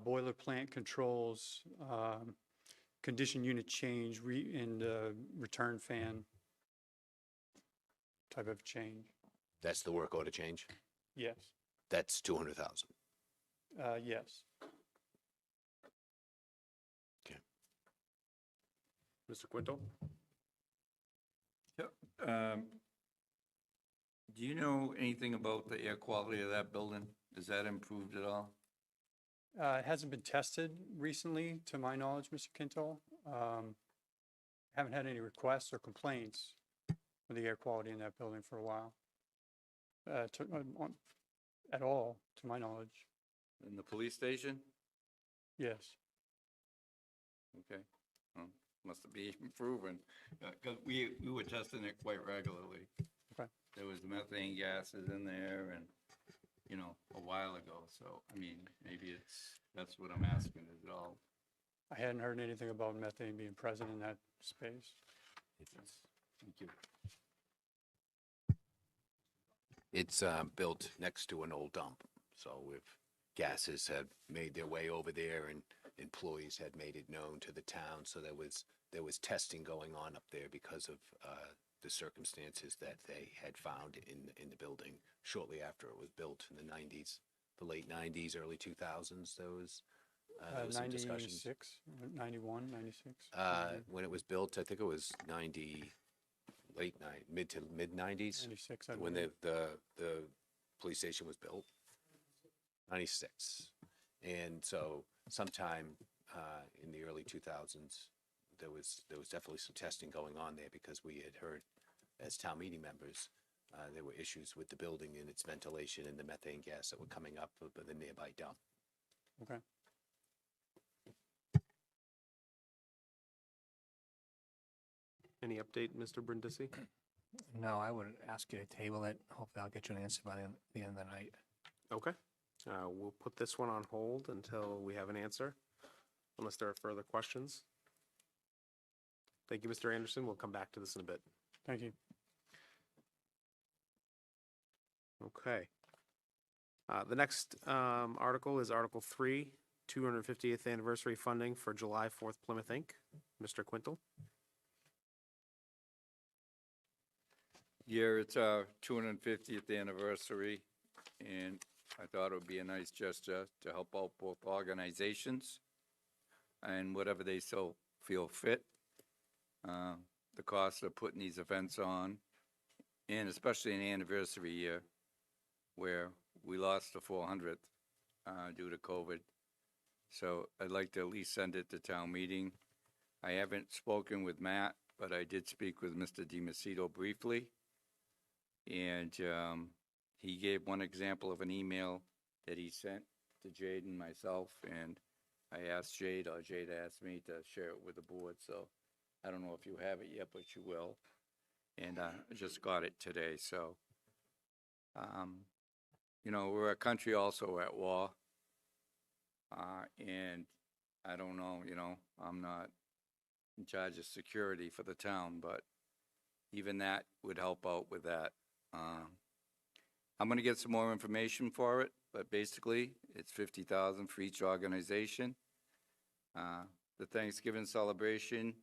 boiler plant controls, condition unit change, and return fan type of change. That's the work order change? Yes, That's 200,000. yes. Mr. Quintel? Do you know anything about the air quality of that building? Is that improved at all? It hasn't been tested recently, to my knowledge, Mr. Quintal. Haven't had any requests or complaints for the air quality in that building for a while. At all, to my knowledge. In the police station? Yes. Okay. Well, must be improving, because we were testing it quite regularly. Okay. There was methane gases in there and, a while ago, so, I mean, maybe that's what I'm asking, is it all? I hadn't heard anything about methane being present in that space. Thank you. It's built next to an old dump, so if gases had made their way over there and employees had made it known to the town, so there was testing going on up there because of the circumstances that they had found in the building shortly after it was built in the 90s, the late 90s, early 2000s. There was some discussions. 96, 91, 96? When it was built, I think it was mid to mid 90s. 96, I When believe. the police station was built. 96. And so sometime in the early 2000s, there was definitely some testing going on there, because we had heard as town meeting members, there were issues with the building and its ventilation and the methane gas that were coming up of the nearby dump. Okay. Any update, Mr. Brindisi? No, I would ask you to table it. Hopefully I'll get you an answer by the end of the night. Okay. We'll put this one on hold until we have an answer, unless there are further questions. Thank you, Mr. Anderson. We'll come back to this in a bit. Thank you. Okay. The next article is Article 3, 250th Anniversary Funding for July 4th Plymouth, Inc. Mr. Quintel? Yeah, it's our 250th anniversary, and I thought it would be a nice gesture to help out both organizations and whatever they so feel fit. The cost of putting these events on, and especially an anniversary year where we lost the 400th due to COVID. So I'd like to at least send it to town meeting. I haven't spoken with Matt, but I did speak with Mr. DiMacedo briefly. And he gave one example of an email that he sent to Jade and myself, and I asked Jade, or Jade asked me to share it with the board, so I don't know if you have it yet, but you will. And I just got it today, so, we're a country also at war, and I don't know, I'm not in charge of security for the town, but even that would help out with that. I'm going to get some more information for it, but basically it's $50,000 for each organization. The Thanksgiving celebration,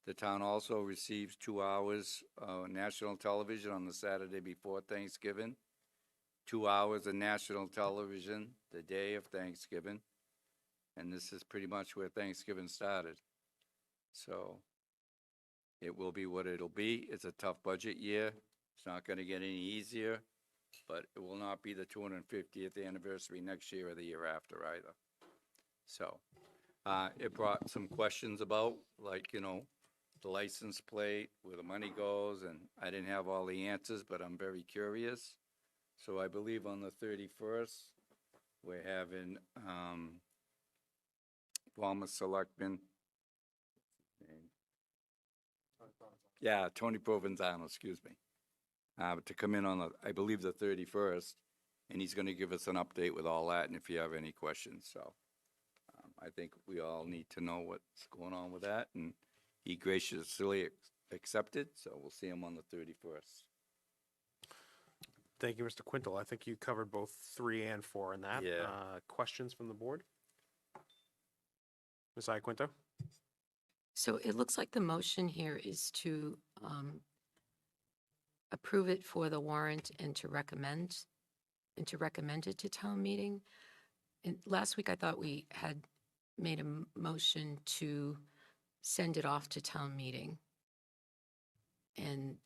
the town also receives 2 hours of national television on the Saturday before Thanksgiving. 2 hours of national television the day of Thanksgiving. And this is pretty much where Thanksgiving started. So it will be what it'll be. It's a tough budget year. It's not going to get any easier, but it will not be the 250th anniversary next year or the year after either. So it brought some questions about, like, you know, the license plate, where the money goes, and I didn't have all the answers, but I'm very curious. So I believe on the 31st, we're having former selectman. Yeah, Tony Provenzano, excuse me. To come in on the, I believe, the 31st, and he's going to give us an update with all that, and if you have any questions. So I think we all need to know what's going on with that, and he graciously accepted, so we'll see him on the 31st. Thank you, Mr. Quintal. I think you covered both 3 and 4 in that. Yeah. Questions from the board? Ms. Iaquinto? So it looks like the motion here is to approve it for the warrant and to recommend it to town meeting. And last week, I thought we had made a motion to send it off to town meeting. And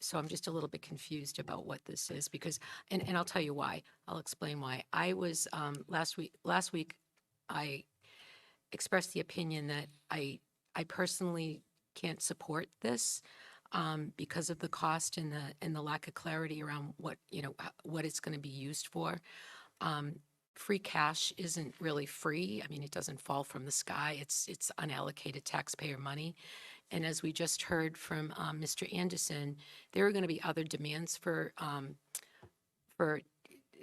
so I'm just a little bit confused about what this is because, and I'll tell you why. I'll explain why. I was, last week, I expressed the opinion that I personally can't support this because of the cost and the lack of clarity around what, you know, what it's going to be used for. Free cash isn't really free. I mean, it doesn't fall from the sky. It's unallocated taxpayer money. And as we just heard from Mr. Anderson, there are going to be other demands for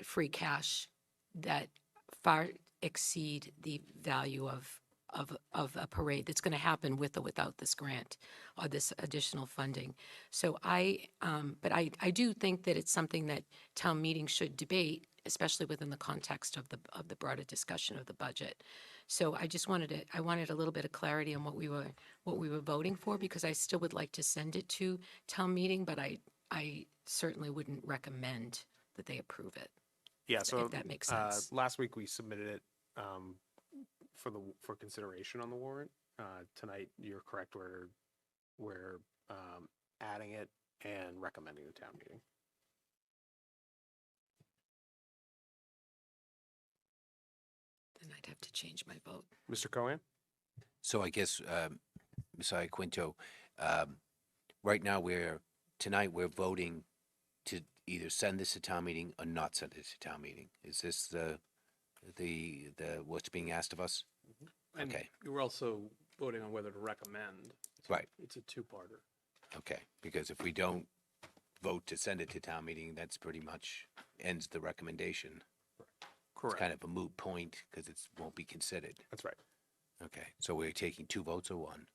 free cash that far exceed the value of a parade that's going to happen with or without this grant or this additional funding. So but I do think that it's something that town meeting should debate, especially within the context of the broader discussion of the budget. So I just wanted a little bit of clarity on what we were voting for, because I still would like to send it to town meeting, but I certainly wouldn't recommend that they approve it. Yeah, so if that makes sense. last week we submitted it for consideration on the warrant. Tonight, you're correct. We're adding it and recommending the town meeting. Then I'd have to change my vote. Mr. Cohen? So I guess, Ms. Iaquinto, right now tonight we're voting to either send this to town meeting or not send it to town meeting. Is this the what's being asked of us? And Okay. you were also voting on whether to recommend. So Right. It's a two-parter. Okay, because if we don't vote to send it to town meeting, that's pretty much ends the recommendation. It's kind of a moot point because it won't be considered. That's right. Okay, so we're taking 2 votes or 1?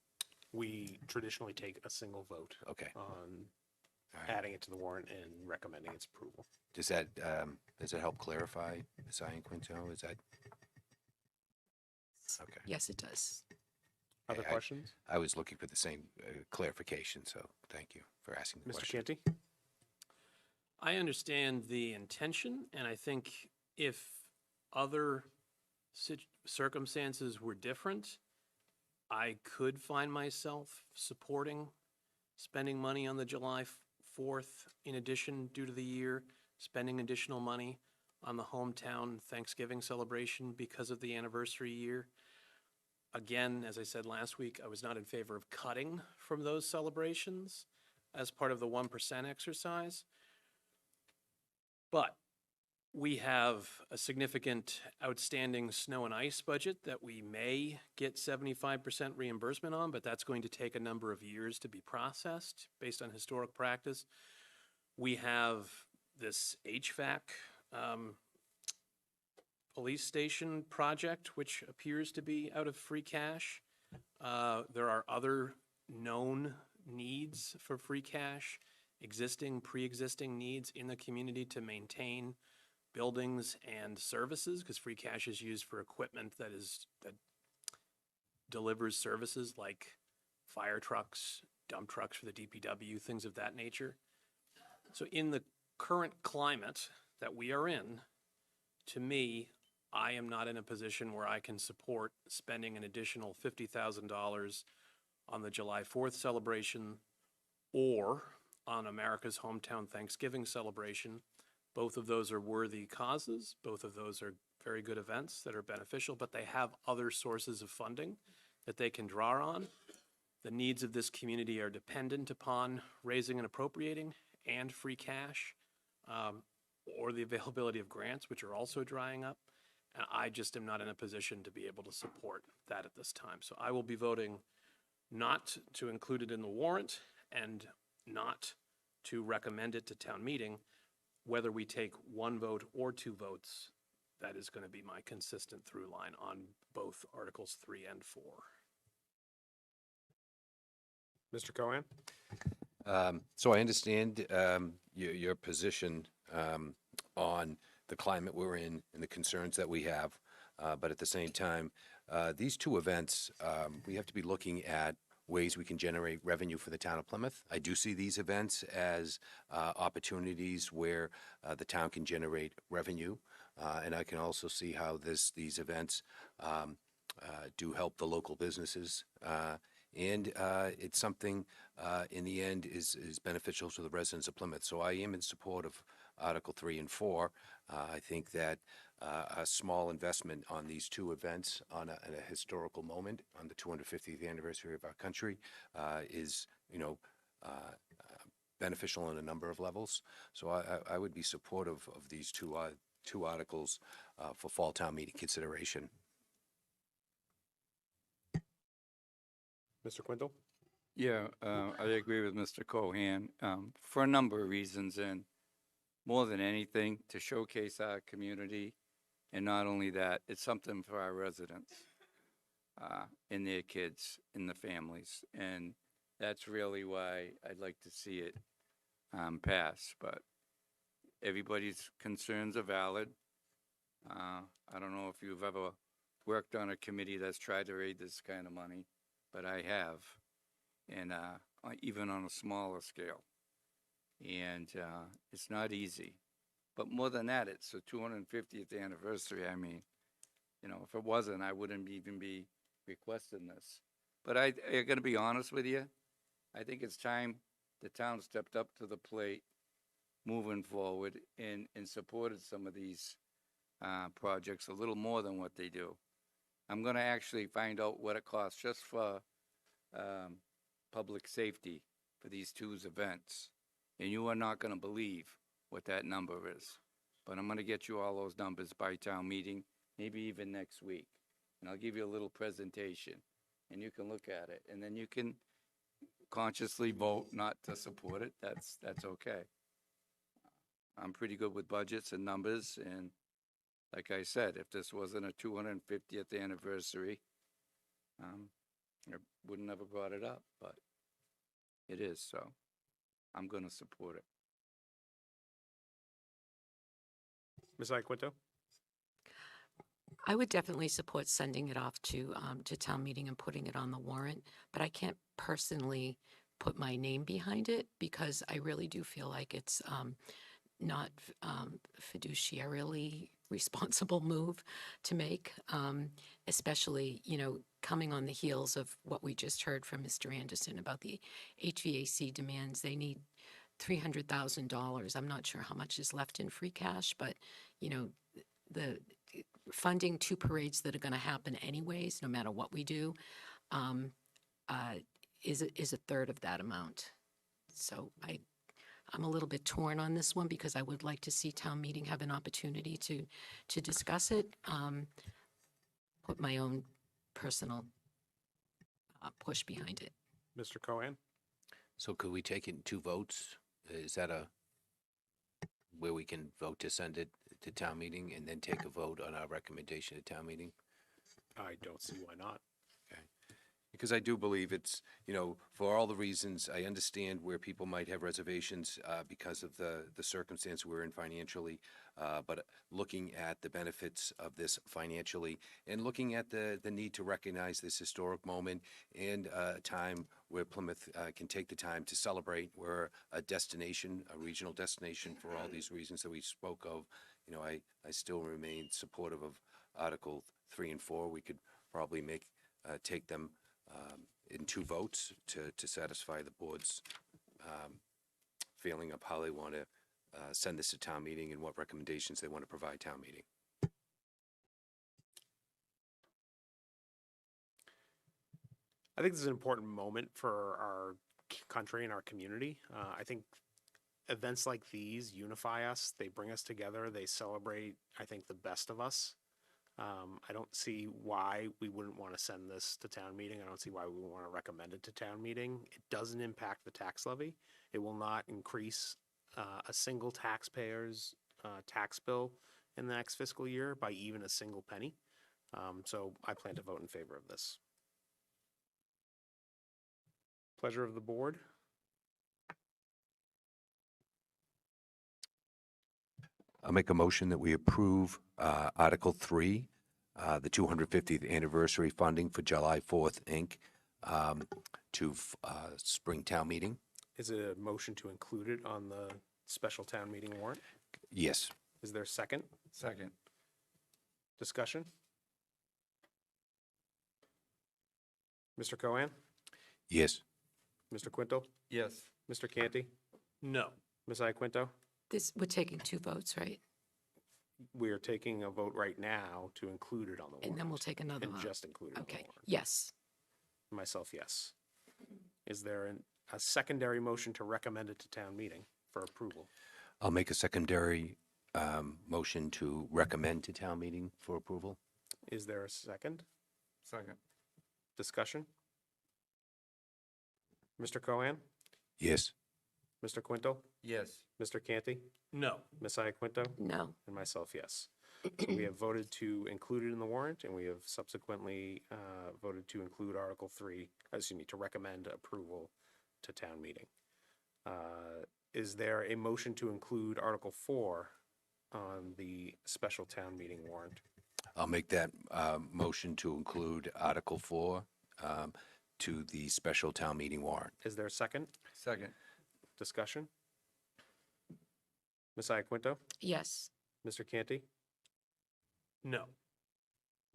We traditionally take a single vote Okay. on All right. adding it to the warrant and recommending its approval. Does that help clarify, Ms. Iaquinto? Is that? Okay. Yes, it does. Other Okay, questions? I was looking for the same clarification, so thank you for asking the Mr. question. Canty? I understand the intention, and I think if other circumstances were different, I could find myself supporting spending money on the July 4th, in addition, due to the year, spending additional money on the hometown Thanksgiving celebration because of the anniversary year. Again, as I said last week, I was not in favor of cutting from those celebrations as part of the 1% exercise. But we have a significant outstanding snow and ice budget that we may get 75% reimbursement on, but that's going to take a number of years to be processed based on historic practice. We have this HVAC police station project, which appears to be out of free cash. There are other known needs for free cash, pre-existing needs in the community to maintain buildings and services, because free cash is used for equipment that delivers services like fire trucks, dump trucks for the DPW, things of that nature. So in the current climate, that we are in, to me, I am not in a position where I can support spending an additional $50,000 on the July 4th celebration or on America's Hometown Thanksgiving celebration. Both of those are worthy causes. Both of those are very good events that are beneficial, but they have other sources of funding that they can draw on. The needs of this community are dependent upon raising and appropriating and free cash, or the availability of grants, which are also drying up. And I just am not in a position to be able to support that at this time. So I will be voting not to include it in the warrant and not to recommend it to town meeting. Whether we take one vote or two votes, that is going to be my consistent through line on both Articles 3 and 4. Mr. Cohen? So I understand your position on the climate we're in and the concerns that we have, but at the same time, these two events, we have to be looking at ways we can generate revenue for the town of Plymouth. I do see these events as opportunities where the town can generate revenue, and I can also see how these events do help the local businesses. And it's something, in the end, is beneficial to the residents of Plymouth. So I am in support of Article 3 and 4. I think that a small investment on these two events on a historical moment, on the 250th anniversary of our country, is, beneficial on a number of levels. So I would be supportive of these two articles for fall town meeting consideration. Mr. Quintel? Yeah, I agree with Mr. Cohan for a number of reasons, and more than anything, to showcase our community. And not only that, it's something for our residents and their kids and the families. And that's really why I'd like to see it pass. But everybody's concerns are valid. I don't know if you've ever worked on a committee that's tried to raise this kind of money, but I have, and even on a smaller scale. And it's not easy. But more than that, it's the 250th anniversary. I mean, if it wasn't, I wouldn't even be requesting this. But I got to be honest with you. I think it's time the town stepped up to the plate moving forward and supported some of these projects a little more than what they do. I'm going to actually find out what it costs just for public safety for these two events. And you are not going to believe what that number is. But I'm going to get you all those numbers by town meeting, maybe even next week. And I'll give you a little presentation, and you can look at it. And then you can consciously vote not to support it. That's okay. I'm pretty good with budgets and numbers, and like I said, if this wasn't a 250th anniversary, I wouldn't have brought it up, but it is, so I'm going to support it. Ms. Iaquinto? I would definitely support sending it off to town meeting and putting it on the warrant, but I can't personally put my name behind it because I really do feel like it's not fiduciarily responsible move to make, especially, coming on the heels of what we just heard from Mr. Anderson about the HVAC demands. They need $300,000. I'm not sure how much is left in free cash, but, the funding two parades that are going to happen anyways, no matter what we do, is a third of that amount. So I'm a little bit torn on this one because I would like to see town meeting have an opportunity to discuss it, put my own personal push behind it. Mr. Cohen? So could we take it in two votes? Is that where we can vote to send it to town meeting and then take a vote on our recommendation at town meeting? I don't see why not. Because I do believe it's, for all the reasons, I understand where people might have reservations because of the circumstance we're in financially, but looking at the benefits of this financially and looking at the need to recognize this historic moment and a time where Plymouth can take the time to celebrate. We're a destination, a regional destination for all these reasons that we spoke of. I still remain supportive of Article 3 and 4. We could probably take them in 2 votes to satisfy the board's feeling of how they want to send this to town meeting and what recommendations they want to provide town meeting. I think this is an important moment for our country and our community. I think events like these unify us. They bring us together. They celebrate, I think, the best of us. I don't see why we wouldn't want to send this to town meeting. I don't see why we wouldn't want to recommend it to town meeting. It doesn't impact the tax levy. It will not increase a single taxpayer's tax bill in the next fiscal year by even a single penny. So I plan to vote in favor of this. Pleasure of the board. I'll make a motion that we approve Article 3, the 250th anniversary funding for July 4th, Inc., to spring town meeting. Is it a motion to include it on the special town meeting warrant? Yes. Is there a second? Second. Discussion? Mr. Cohen? Yes. Mr. Quinto? Yes. Mr. Canty? No. Ms. Iaquinto? We're taking 2 votes, right? We are taking a vote right now to include it on the warrant. And then we'll take another And vote. just include it on the Okay, warrant. yes. Myself, yes. Is there a secondary motion to recommend it to town meeting for approval? I'll make a secondary motion to recommend to town meeting for approval. Is there a second? Second. Discussion? Mr. Cohen? Yes. Mr. Quinto? Yes. Mr. Canty? No. Ms. Iaquinto? No. And myself, yes. So we have voted to include it in the warrant, and we have subsequently voted to include Article 3, to recommend approval to town meeting. Is there a motion to include Article 4 on the special town meeting warrant? I'll make that motion to include Article 4 to the special town meeting warrant. Is there a second? Second. Discussion? Ms. Iaquinto? Yes. Mr. Canty? No.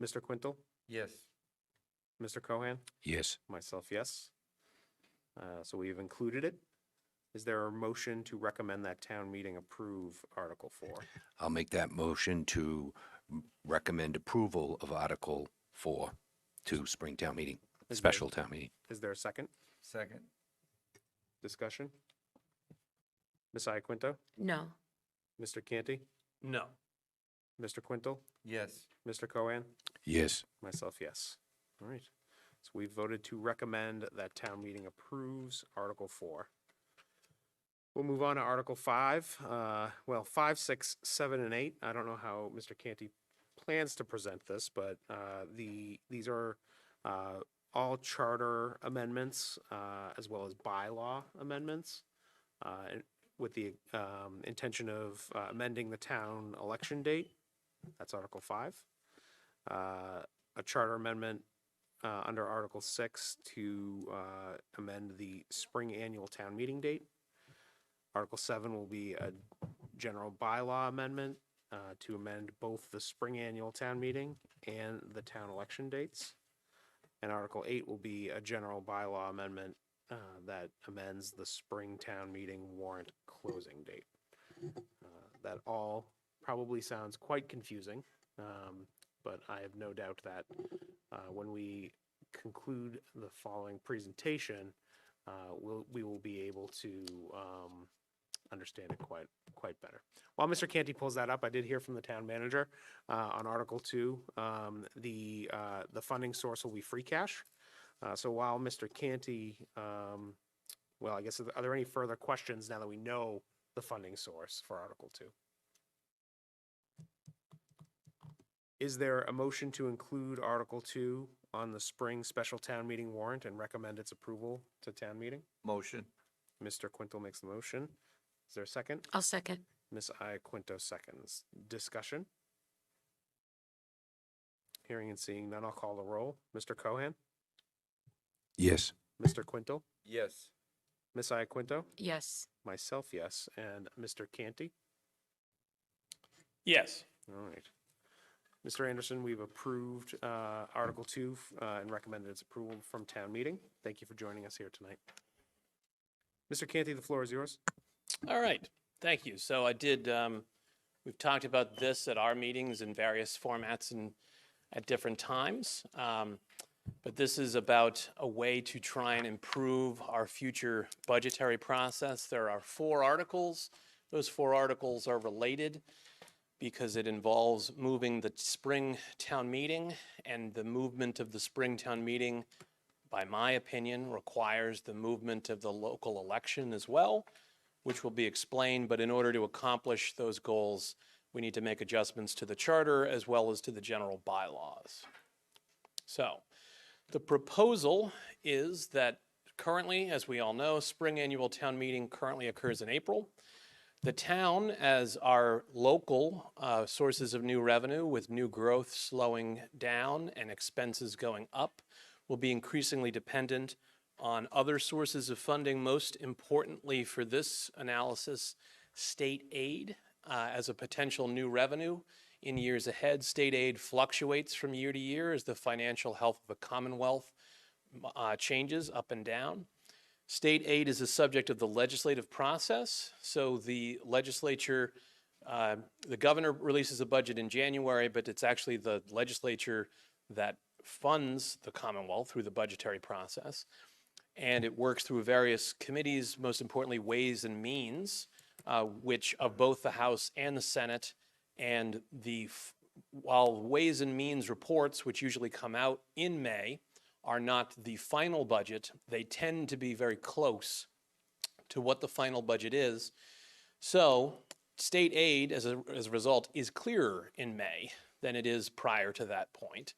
Mr. Quintal? Yes. Mr. Cohen? Yes. Myself, yes. So we have included it. Is there a motion to recommend that town meeting approve Article 4? I'll make that motion to recommend approval of Article 4 to spring town meeting, special town meeting. Is there a second? Second. Discussion? Ms. Iaquinto? No. Mr. Canty? No. Mr. Quintal? Yes. Mr. Cohen? Yes. Myself, yes. All right. So we've voted to recommend that town meeting approves Article 4. We'll move on to Article 5. 5, 6, 7, and 8. I don't know how Mr. Canty plans to present this, but these are all charter amendments as well as bylaw amendments with the intention of amending the town election date. That's Article 5. A charter amendment under Article 6 to amend the spring annual town meeting date. Article 7 will be a general bylaw amendment to amend both the spring annual town meeting and the town election dates. And Article 8 will be a general bylaw amendment that amends the spring town meeting warrant closing date. That all probably sounds quite confusing, but I have no doubt that when we conclude the following presentation, we will be able to understand it quite better. While Mr. Canty pulls that up, I did hear from the town manager on Article 2. The funding source will be free cash. So while Mr. Canty, I guess, are there any further questions now that we know the funding source for Article 2? Is there a motion to include Article 2 on the spring special town meeting warrant and recommend its approval to town meeting? Motion. Mr. Quintel makes the motion. Is there a second? I'll second. Ms. Iaquinto seconds. Discussion? Hearing and seeing none, I'll call the roll. Mr. Cohan? Yes. Mr. Quintel? Yes. Ms. Iaquinto? Yes. Myself, yes. And Mr. Canty? Yes. All right. Mr. Anderson, we've approved Article 2 and recommended its approval from town meeting. Thank you for joining us here tonight. Mr. Canty, the floor is yours. All right, thank you. So I did, we've talked about this at our meetings in various formats and at different times. But this is about a way to try and improve our future budgetary process. There are 4 articles. Those 4 articles are related because it involves moving the spring town meeting, and the movement of the spring town meeting, by my opinion, requires the movement of the local election as well, which will be explained. But in order to accomplish those goals, we need to make adjustments to the charter as well as to the general bylaws. So the proposal is that currently, as we all know, spring annual town meeting currently occurs in April. The town, as our local sources of new revenue, with new growth slowing down and expenses going up, will be increasingly dependent on other sources of funding, most importantly for this analysis, state aid as a potential new revenue in years ahead. State aid fluctuates from year to year as the financial health of the Commonwealth changes up and down. State aid is a subject of the legislative process. So the legislature, the governor releases a budget in January, but it's actually the legislature that funds the Commonwealth through the budgetary process. And it works through various committees, most importantly Ways and Means, which of both the House and the Senate. And while Ways and Means reports, which usually come out in May, are not the final budget, they tend to be very close to what the final budget is. So state aid, as a result, is clearer in May than it is prior to that point,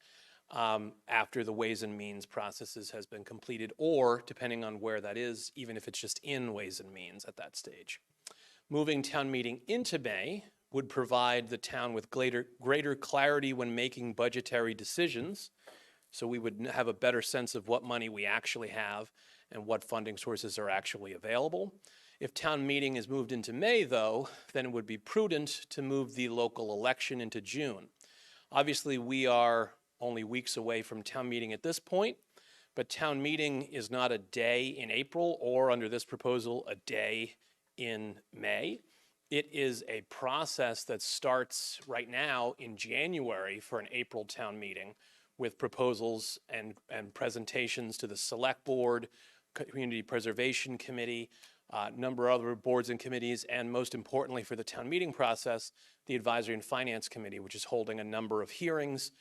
after the Ways and Means processes has been completed, or depending on where that is, even if it's just in Ways and Means at that stage. Moving town meeting into May would provide the town with greater clarity when making budgetary decisions. So we would have a better sense of what money we actually have and what funding sources are actually available. If town meeting is moved into May, though, then it would be prudent to move the local election into June. Obviously, we are only weeks away from town meeting at this point, but town meeting is not a day in April or, under this proposal, a day in May. It is a process that starts right now in January for an April town meeting, with proposals and presentations to the Select Board, Community Preservation Committee, a number of other boards and committees, and most importantly for the town meeting process, the Advisory and Finance Committee, which is holding a number of hearings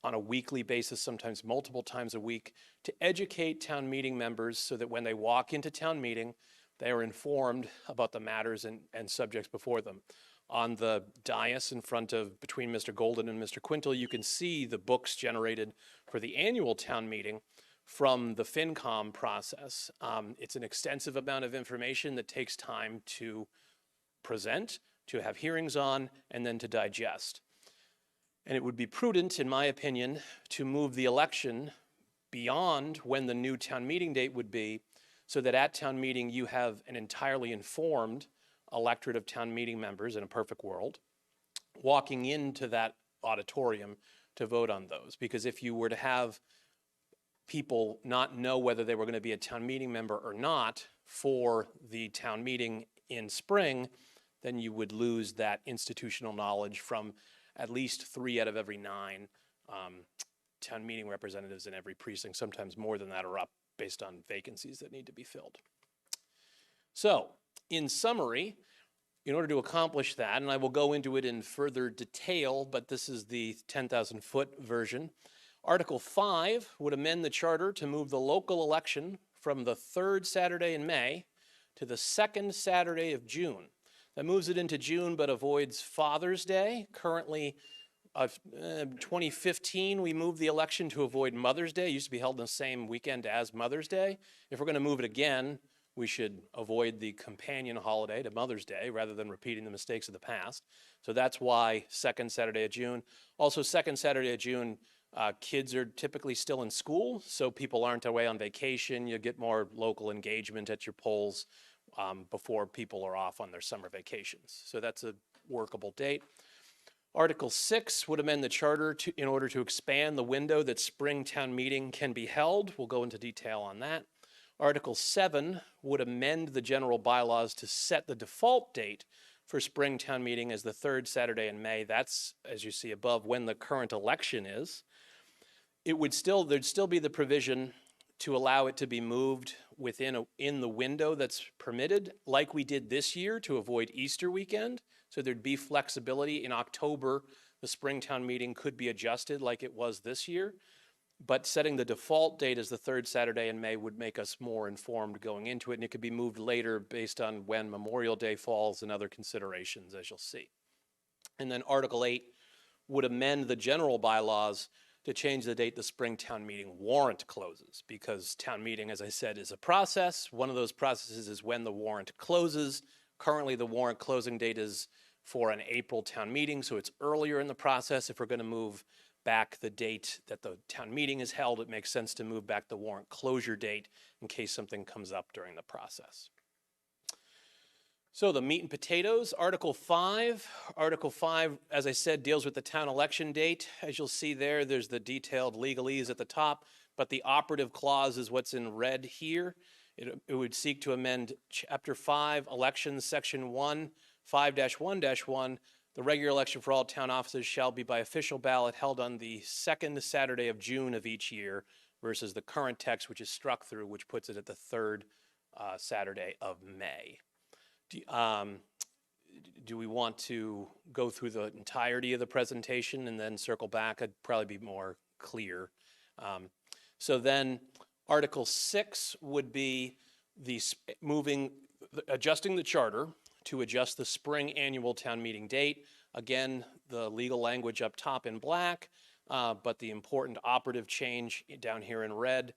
on a weekly basis, sometimes multiple times a week, to educate town meeting members so that when they walk into town meeting, they are informed about the matters and subjects before them. On the dais in front of, between Mr. Golden and Mr. Quintel, you can see the books generated for the annual town meeting from the FinCom process. It's an extensive amount of information that takes time to present, to have hearings on, and then to digest. And it would be prudent, in my opinion, to move the election beyond when the new town meeting date would be, so that at town meeting you have an entirely informed electorate of town meeting members in a perfect world walking into that auditorium to vote on those. Because if you were to have people not know whether they were going to be a town meeting member or not for the town meeting in spring, then you would lose that institutional knowledge from at least 3 out of every 9 town meeting representatives in every precinct. Sometimes more than that are up based on vacancies that need to be filled. So, in summary, in order to accomplish that, and I will go into it in further detail, but this is the 10,000-foot version, Article 5 would amend the charter to move the local election from the 3rd Saturday in May to the 2nd Saturday of June. That moves it into June but avoids Father's Day. Currently, 2015, we moved the election to avoid Mother's Day. It used to be held on the same weekend as Mother's Day. If we're going to move it again, we should avoid the companion holiday to Mother's Day rather than repeating the mistakes of the past. So that's why second Saturday of June. Also, second Saturday of June, kids are typically still in school, so people aren't away on vacation. You get more local engagement at your polls before people are off on their summer vacations. So that's a workable date. Article 6 would amend the charter in order to expand the window that spring town meeting can be held. We'll go into detail on that. Article 7 would amend the general bylaws to set the default date for spring town meeting as the third Saturday in May. That's, as you see above, when the current election is. There'd still be the provision to allow it to be moved in the window that's permitted, like we did this year to avoid Easter weekend. So there'd be flexibility. In October, the Springtown meeting could be adjusted like it was this year. But setting the default date as the third Saturday in May would make us more informed going into it, and it could be moved later based on when Memorial Day falls and other considerations, as you'll see. And then Article 8 would amend the general bylaws to change the date the spring town meeting warrant closes, because town meeting, as I said, is a process. One of those processes is when the warrant closes. Currently, the warrant closing date is for an April town meeting, so it's earlier in the process. If we're going to move back the date that the town meeting is held, it makes sense to move back the warrant closure date in case something comes up during the process. So the meat and potatoes, Article 5. Article 5, as I said, deals with the town election date. As you'll see there, there's the detailed legalese at the top, but the operative clause is what's in red here. It would seek to amend Chapter 5, Elections, Section 1, 5-1-1. The regular election for all town offices shall be by official ballot held on the second Saturday of June of each year versus the current text, which is struck through, which puts it at the third Saturday of May. Do we want to go through the entirety of the presentation and then circle back? I'd probably be more clear. So then Article 6 would be adjusting the charter to adjust the spring annual town meeting date. Again, the legal language up top in black, but the important operative change down here in red.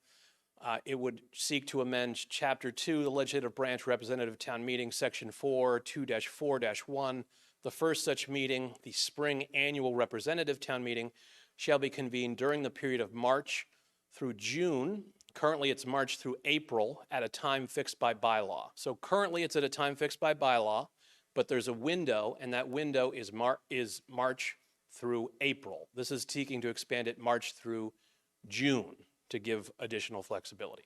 It would seek to amend Chapter 2, the Legislative Branch Representative Town Meeting, Section 4, 2-4-1. The first such meeting, the spring annual representative town meeting, shall be convened during the period of March through June. Currently, it's March through April at a time fixed by bylaw. So currently, it's at a time fixed by bylaw, but there's a window, and that window is March through April. This is seeking to expand it March through June to give additional flexibility.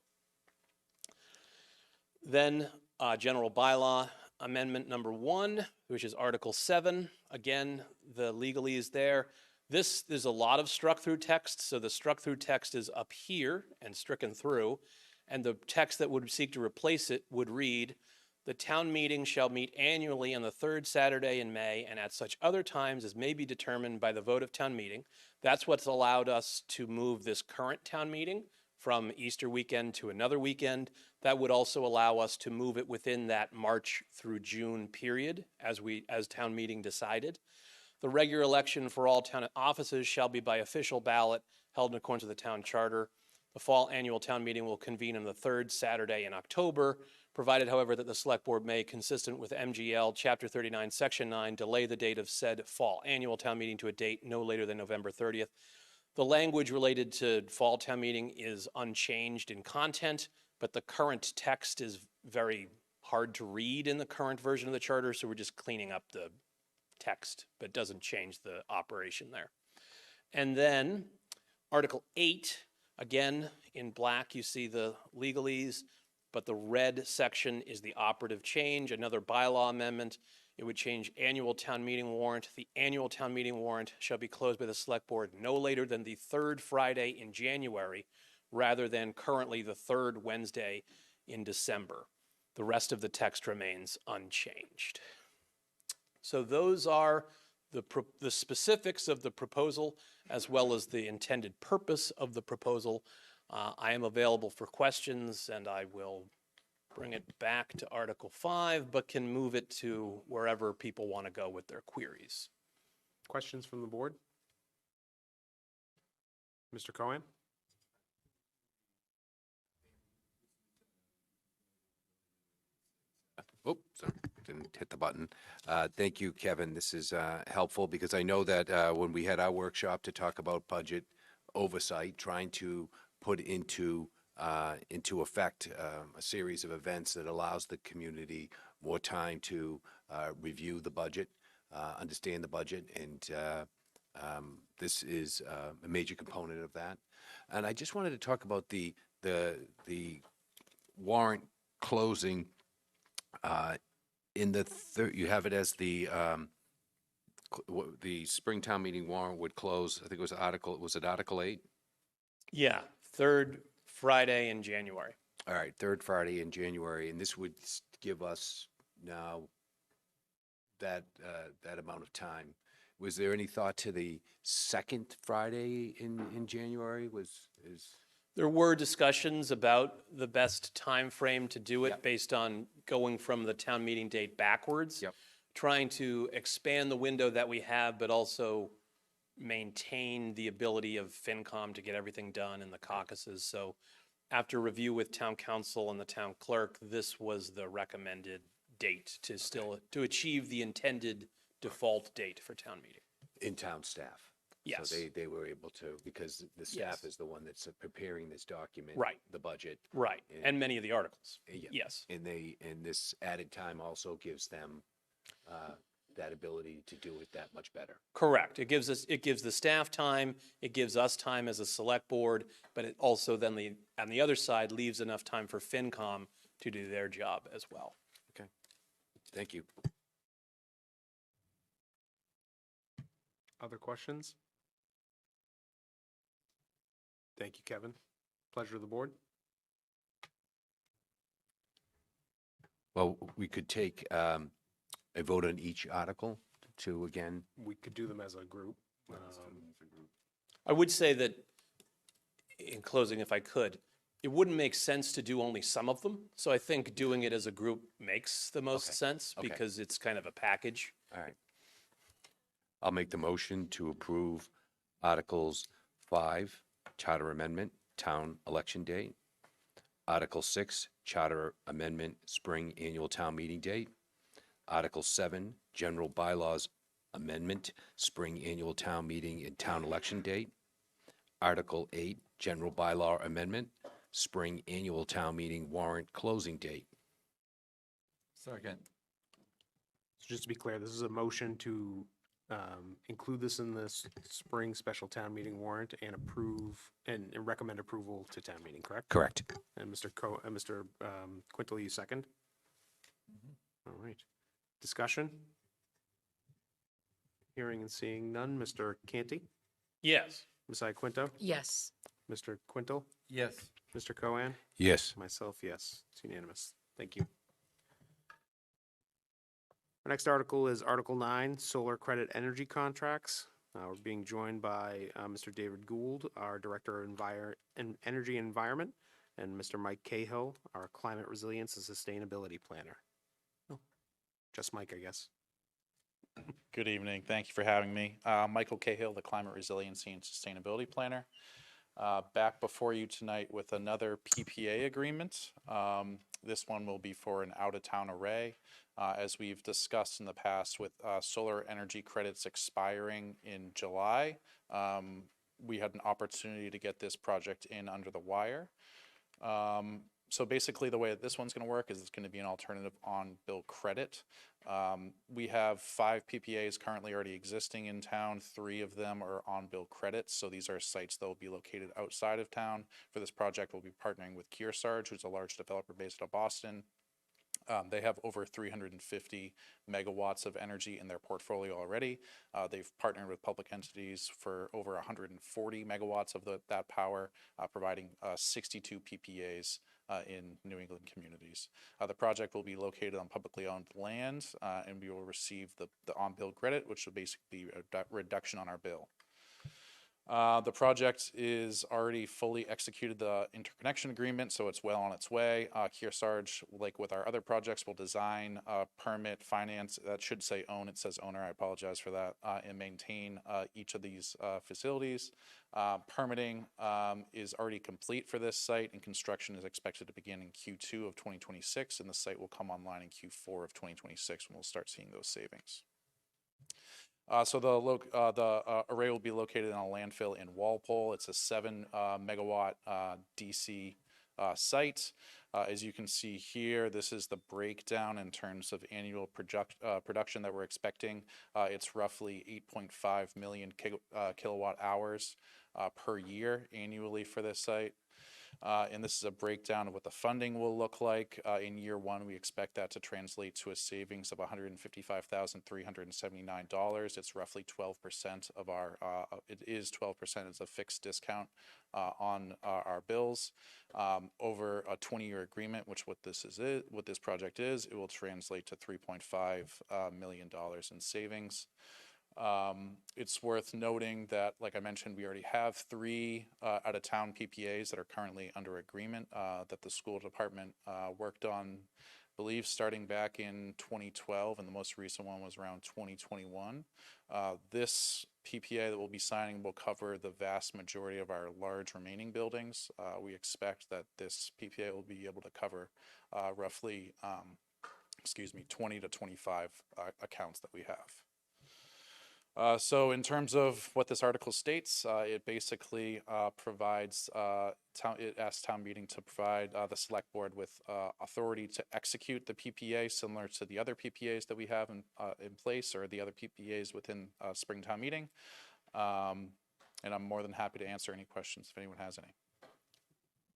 Then general bylaw amendment number 1, which is Article 7. Again, the legalese there. There's a lot of struck through text, so the struck through text is up here and stricken through, and the text that would seek to replace it would read, "The town meeting shall meet annually on the third Saturday in May and at such other times as may be determined by the vote of town meeting." That's what's allowed us to move this current town meeting from Easter weekend to another weekend. That would also allow us to move it within that March through June period as town meeting decided. The regular election for all town offices shall be by official ballot held in accordance with the town charter. The fall annual town meeting will convene on the third Saturday in October, provided, however, that the select board may, consistent with MGL Chapter 39, Section 9, delay the date of said fall annual town meeting to a date no later than November 30th. The language related to fall town meeting is unchanged in content, but the current text is very hard to read in the current version of the charter, so we're just cleaning up the text, but it doesn't change the operation there. And then Article 8, again, in black you see the legalese, but the red section is the operative change, another bylaw amendment. It would change annual town meeting warrant. The annual town meeting warrant shall be closed by the select board no later than the third Friday in January, rather than currently the third Wednesday in December. The rest of the text remains unchanged. So those are the specifics of the proposal, as well as the intended purpose of the proposal. I am available for questions, and I will bring it back to Article 5, but can move it to wherever people want to go with their queries. Questions from the board? Mr. Cohen? Oops, sorry, didn't hit the button. Thank you, Kevin. This is helpful because I know that when we had our workshop to talk about budget oversight, trying to put into effect a series of events that allows the community more time to review the budget, understand the budget, and this is a major component of that. And I just wanted to talk about the warrant closing. In the you have it as the Springtown meeting warrant would close. I think was it Article 8? Yeah, third Friday in January. All right, third Friday in January, and this would give us now that amount of time. Was there any thought to the second Friday in January? There were discussions about the best time frame to do it based on going from the town meeting date backwards. Yep. Trying to expand the window that we have, but also maintain the ability of FinCom to get everything done in the caucuses. So after review with town council and the town clerk, this was the recommended date to achieve the intended default date for town meeting. In-town staff. Yes. So they were able to, because the staff is the one that's preparing this document. Right. The budget. Right, and many of the articles. Yeah. Yes. And this added time also gives them that ability to do it that much better. Correct. It gives the staff time, it gives us time as a select board, but it also then on the other side leaves enough time for FinCom to do their job as well. Okay. Thank you. Other questions? Thank you, Kevin. Pleasure of the board. Well, we could take a vote on each article to, again, We could do them as a group. I would say that, in closing, if I could, it wouldn't make sense to do only some of them. So I think doing it as a group makes the most Okay. sense Okay. because it's kind of a package. all right. I'll make the motion to approve Articles 5, Charter Amendment, Town Election Date. Article 6, Charter Amendment, Spring Annual Town Meeting Date. Article 7, General Bylaws Amendment, Spring Annual Town Meeting and Town Election Date. Article 8, General Bylaw Amendment, Spring Annual Town Meeting Warrant Closing Date. Second. So just to be clear, this is a motion to include this in the spring special town meeting warrant and approve and recommend approval to town meeting, correct? Correct. And Mr. Quintel, you second? All right. Discussion? Hearing and seeing none. Mr. Canty? Yes. Ms. Iaquinto? Yes. Mr. Quintel? Yes. Mr. Cohan? Yes. Myself, yes. It's unanimous. Thank you. Our next article is Article 9, Solar Credit Energy Contracts. We're being joined by Mr. David Gould, our Director of Energy and Environment, and Mr. Mike Cahill, our Climate Resilience and Sustainability Planner. Oh, just Mike, I guess. Good evening. Thank you for having me. Michael Cahill, the Climate Resiliency and Sustainability Planner. Back before you tonight with another PPA agreement. This one will be for an out-of-town array. As we've discussed in the past with solar energy credits expiring in July, we had an opportunity to get this project in under the wire. So basically the way that this one's going to work is it's going to be an alternative on-bill credit. We have 5 PPAs currently already existing in town. 3 of them are on-bill credits. So these are sites that will be located outside of town. For this project, we'll be partnering with Kearsarge, who's a large developer based out of Boston. They have over 350 megawatts of energy in their portfolio already. They've partnered with public entities for over 140 megawatts of that power, providing 62 PPAs in New England communities. The project will be located on publicly owned land, and we will receive the on-bill credit, which will basically be a reduction on our bill. The project is already fully executed the interconnection agreement, so it's well on its way. Kearsarge, like with our other projects, will design, permit, finance, that should say own, it says owner, I apologize for that, and maintain each of these facilities. Permitting is already complete for this site, and construction is expected to begin in Q2 of 2026, and the site will come online in Q4 of 2026 when we'll start seeing those savings. So the array will be located in a landfill in Walpole. It's a 7 megawatt DC site. As you can see here, this is the breakdown in terms of annual production that we're expecting. It's roughly 8.5 million kilowatt hours per year annually for this site. And this is a breakdown of what the funding will look like. In year one, we expect that to translate to a savings of $155,379. It's roughly 12% of our, it is 12% as a fixed discount on our bills. Over a 20-year agreement, which what this project is, it will translate to $3.5 million in savings. It's worth noting that, like I mentioned, we already have 3 out-of-town PPAs that are currently under agreement that the school department worked on, I believe, starting back in 2012, and the most recent one was around 2021. This PPA that we'll be signing will cover the vast majority of our large remaining buildings. We expect that this PPA will be able to cover roughly, 20 to 25 accounts that we have. So in terms of what this article states, it basically provides, it asks town meeting to provide the select board with authority to execute the PPA similar to the other PPAs that we have in place, or the other PPAs within spring town meeting. And I'm more than happy to answer any questions if anyone has any.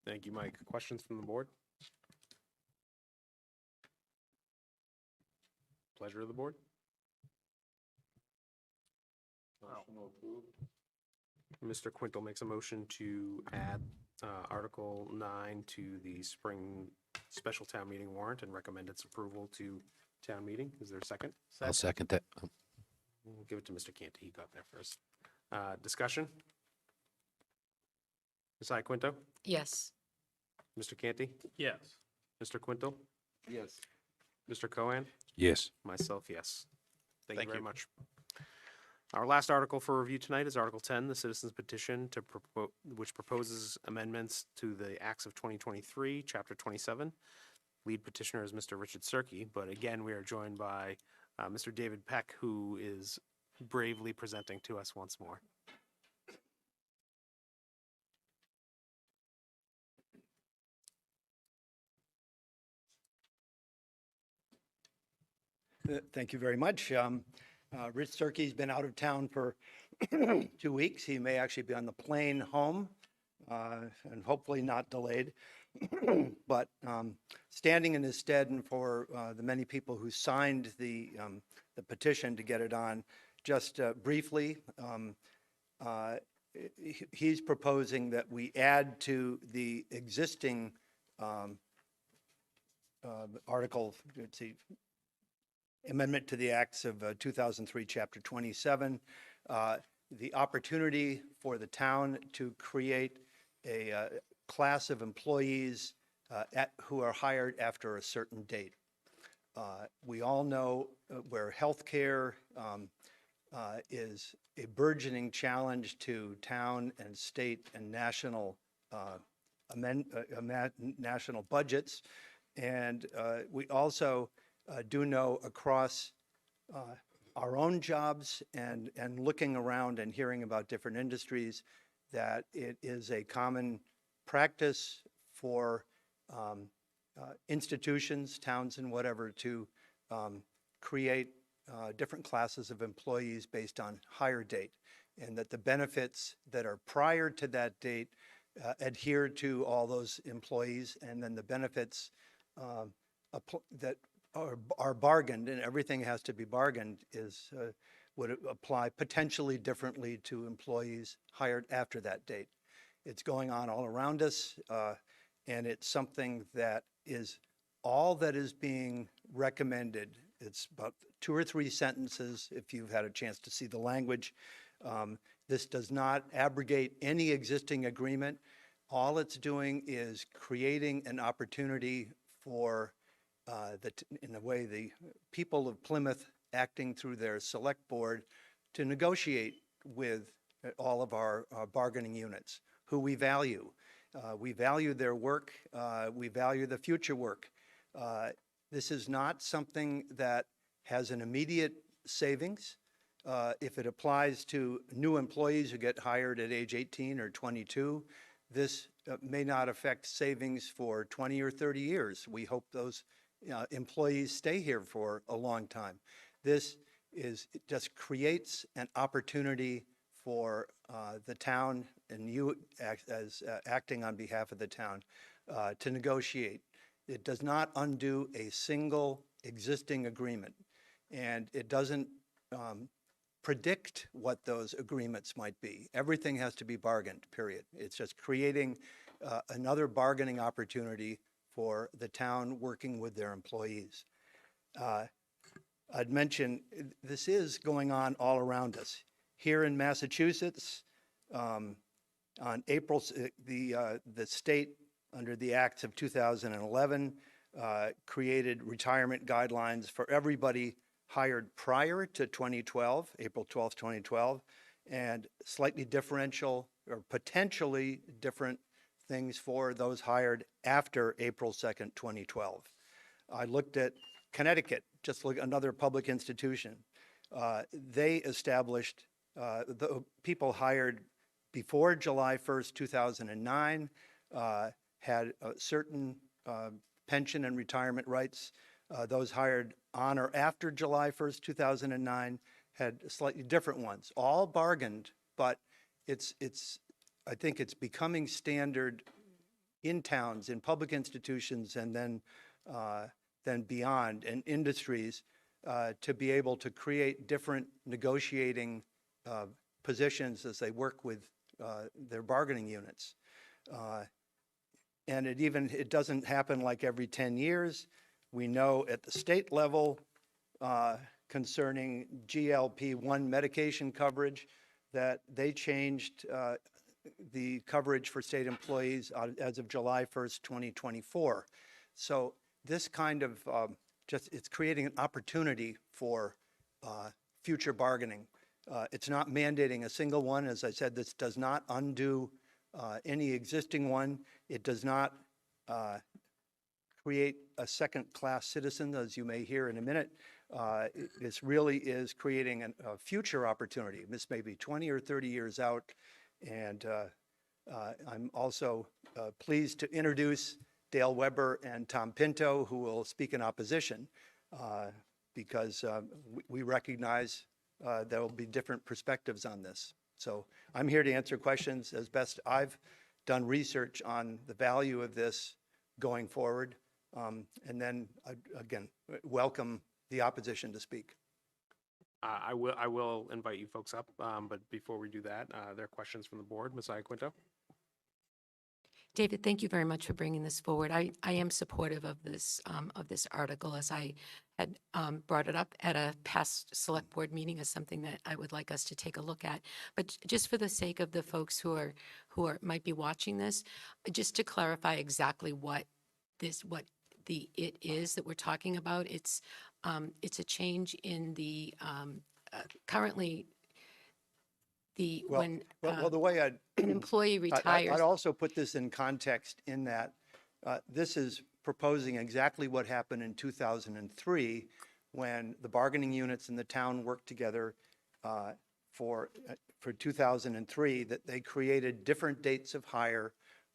Thank you, Mike. Questions from the board? Pleasure of the board. Mr. Quintel makes a motion to add Article 9 to the spring special town meeting warrant and recommend its approval to town meeting. Is there a second? I'll second that. Oh. We'll give it to Mr. Canty. He got there first. Discussion? Ms. Iaquinto? Yes. Mr. Canty? Yes. Mr. Quintel? Yes. Mr. Cohen? Yes. Myself, yes. Thank you Thank very you. much. Our last article for review tonight is Article 10, the Citizens Petition, which proposes amendments to the Acts of 2023, Chapter 27. Lead petitioner is Mr. Richard Cirque, but again, we are joined by Mr. David Peck, who is bravely presenting to us once more. Thank you very much. Rich Cirque's been out of town for 2 weeks. He may actually be on the plane home and hopefully not delayed. But standing in his stead and for the many people who signed the petition to get it on, just briefly, he's proposing that we add to the existing article, let's see, amendment to the Acts of 2003, Chapter 27, the opportunity for the town to create a class of employees who are hired after a certain date. We all know where healthcare is a burgeoning challenge to town and state and national national budgets, and we also do know across our own jobs and looking around and hearing about different industries that it is a common practice for institutions, towns and whatever to create different classes of employees based on hire date, and that the benefits that are prior to that date adhere to all those employees, and then the benefits that are bargained, and everything has to be bargained, would apply potentially differently to employees hired after that date. It's going on all around us, and it's something that is all that is being recommended. It's about 2 or 3 sentences if you've had a chance to see the language. This does not abrogate any existing agreement. All it's doing is creating an opportunity for, in a way, the people of Plymouth acting through their select board to negotiate with all of our bargaining units, who we value. We value their work. We value the future work. This is not something that has an immediate savings. If it applies to new employees who get hired at age 18 or 22, this may not affect savings for 20 or 30 years. We hope those employees stay here for a long time. This it just creates an opportunity for the town and you as acting on behalf of the town to negotiate. It does not undo a single existing agreement, and it doesn't predict what those agreements might be. Everything has to be bargained, period. It's just creating another bargaining opportunity for the town working with their employees. I'd mention this is going on all around us. Here in Massachusetts, on April, the state, under the acts of 2011, created retirement guidelines for everybody hired prior to 2012, April 12th, 2012, and slightly differential or potentially different things for those hired after April 2nd, 2012. I looked at Connecticut, just look another public institution. They established the people hired before July 1st, 2009 had certain pension and retirement rights. Those hired on or after July 1st, 2009 had slightly different ones, all bargained, but I think it's becoming standard in towns, in public institutions, and then beyond, and industries to be able to create different negotiating positions as they work with their bargaining units. And it doesn't happen like every 10 years. We know at the state level concerning GLP-1 medication coverage that they changed the coverage for state employees as of July 1st, 2024. So this kind of it's creating an opportunity for future bargaining. It's not mandating a single one. As I said, this does not undo any existing one. It does not create a second-class citizen, as you may hear in a minute. This really is creating a future opportunity. This may be 20 or 30 years out, and I'm also pleased to introduce Dale Weber and Tom Pinto, who will speak in opposition, because we recognize there will be different perspectives on this. So I'm here to answer questions as best I've done research on the value of this going forward. And then, again, welcome the opposition to speak. I will invite you folks up, but before we do that, there are questions from the board. Ms. Iaquinto? David, thank you very much for bringing this forward. I am supportive of this article, as I had brought it up at a past select board meeting as something that I would like us to take a look at. But just for the sake of the folks who might be watching this, just to clarify exactly what it is that we're talking about, it's a change in the currently when the way an employee retires. I'd also put this in context in that this is proposing exactly what happened in 2003 when the bargaining units in the town worked together for 2003, that they created different dates of hire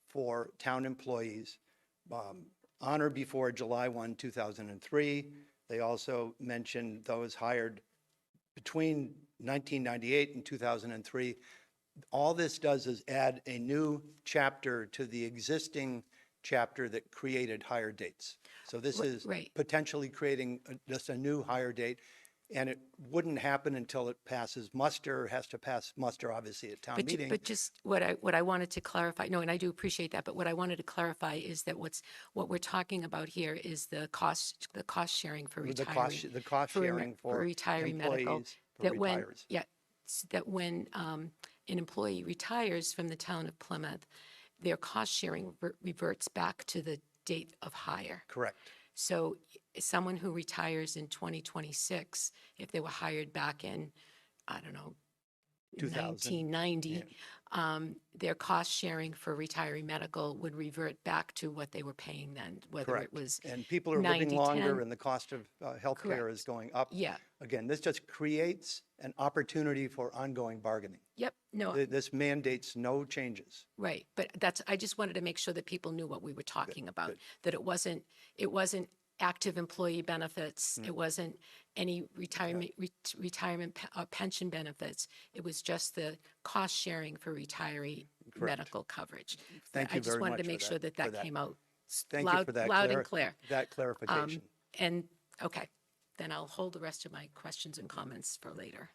for town employees on or before July 1, 2003. They also mentioned those hired between 1998 and 2003. All this does is add a new chapter to the existing chapter that created higher dates. So this is potentially creating just a new higher date, and it wouldn't happen until it passes muster, has to pass muster, obviously, at town meeting. But just what I wanted to clarify, no, and I do appreciate that, but what I wanted to clarify is that what we're talking about here is the cost sharing for retiree. The cost sharing for retiree medical. employees, for That when, retirers. yeah, that when an employee retires from the town of Plymouth, their cost sharing reverts back to the date of hire. Correct. So someone who retires in 2026, if they were hired back in, I don't know, 2000, 1990, their cost sharing for retiree medical would revert back to what they were paying then, whether Correct. it was And people are living 90, longer 10. and the cost of healthcare is going up. Yeah. Again, this just creates an opportunity for ongoing bargaining. Yep, no, This mandates no changes. right. But I just wanted to make sure that people knew what we were talking about, that it wasn't active employee benefits. It wasn't any retirement pension benefits. It was just the cost sharing for retiree medical coverage. Thank I you just very wanted much to make for sure that- that for that that. came out Thank you loud, for that. loud and clear. That clarification. And, okay, then I'll hold the rest of my questions and comments for later.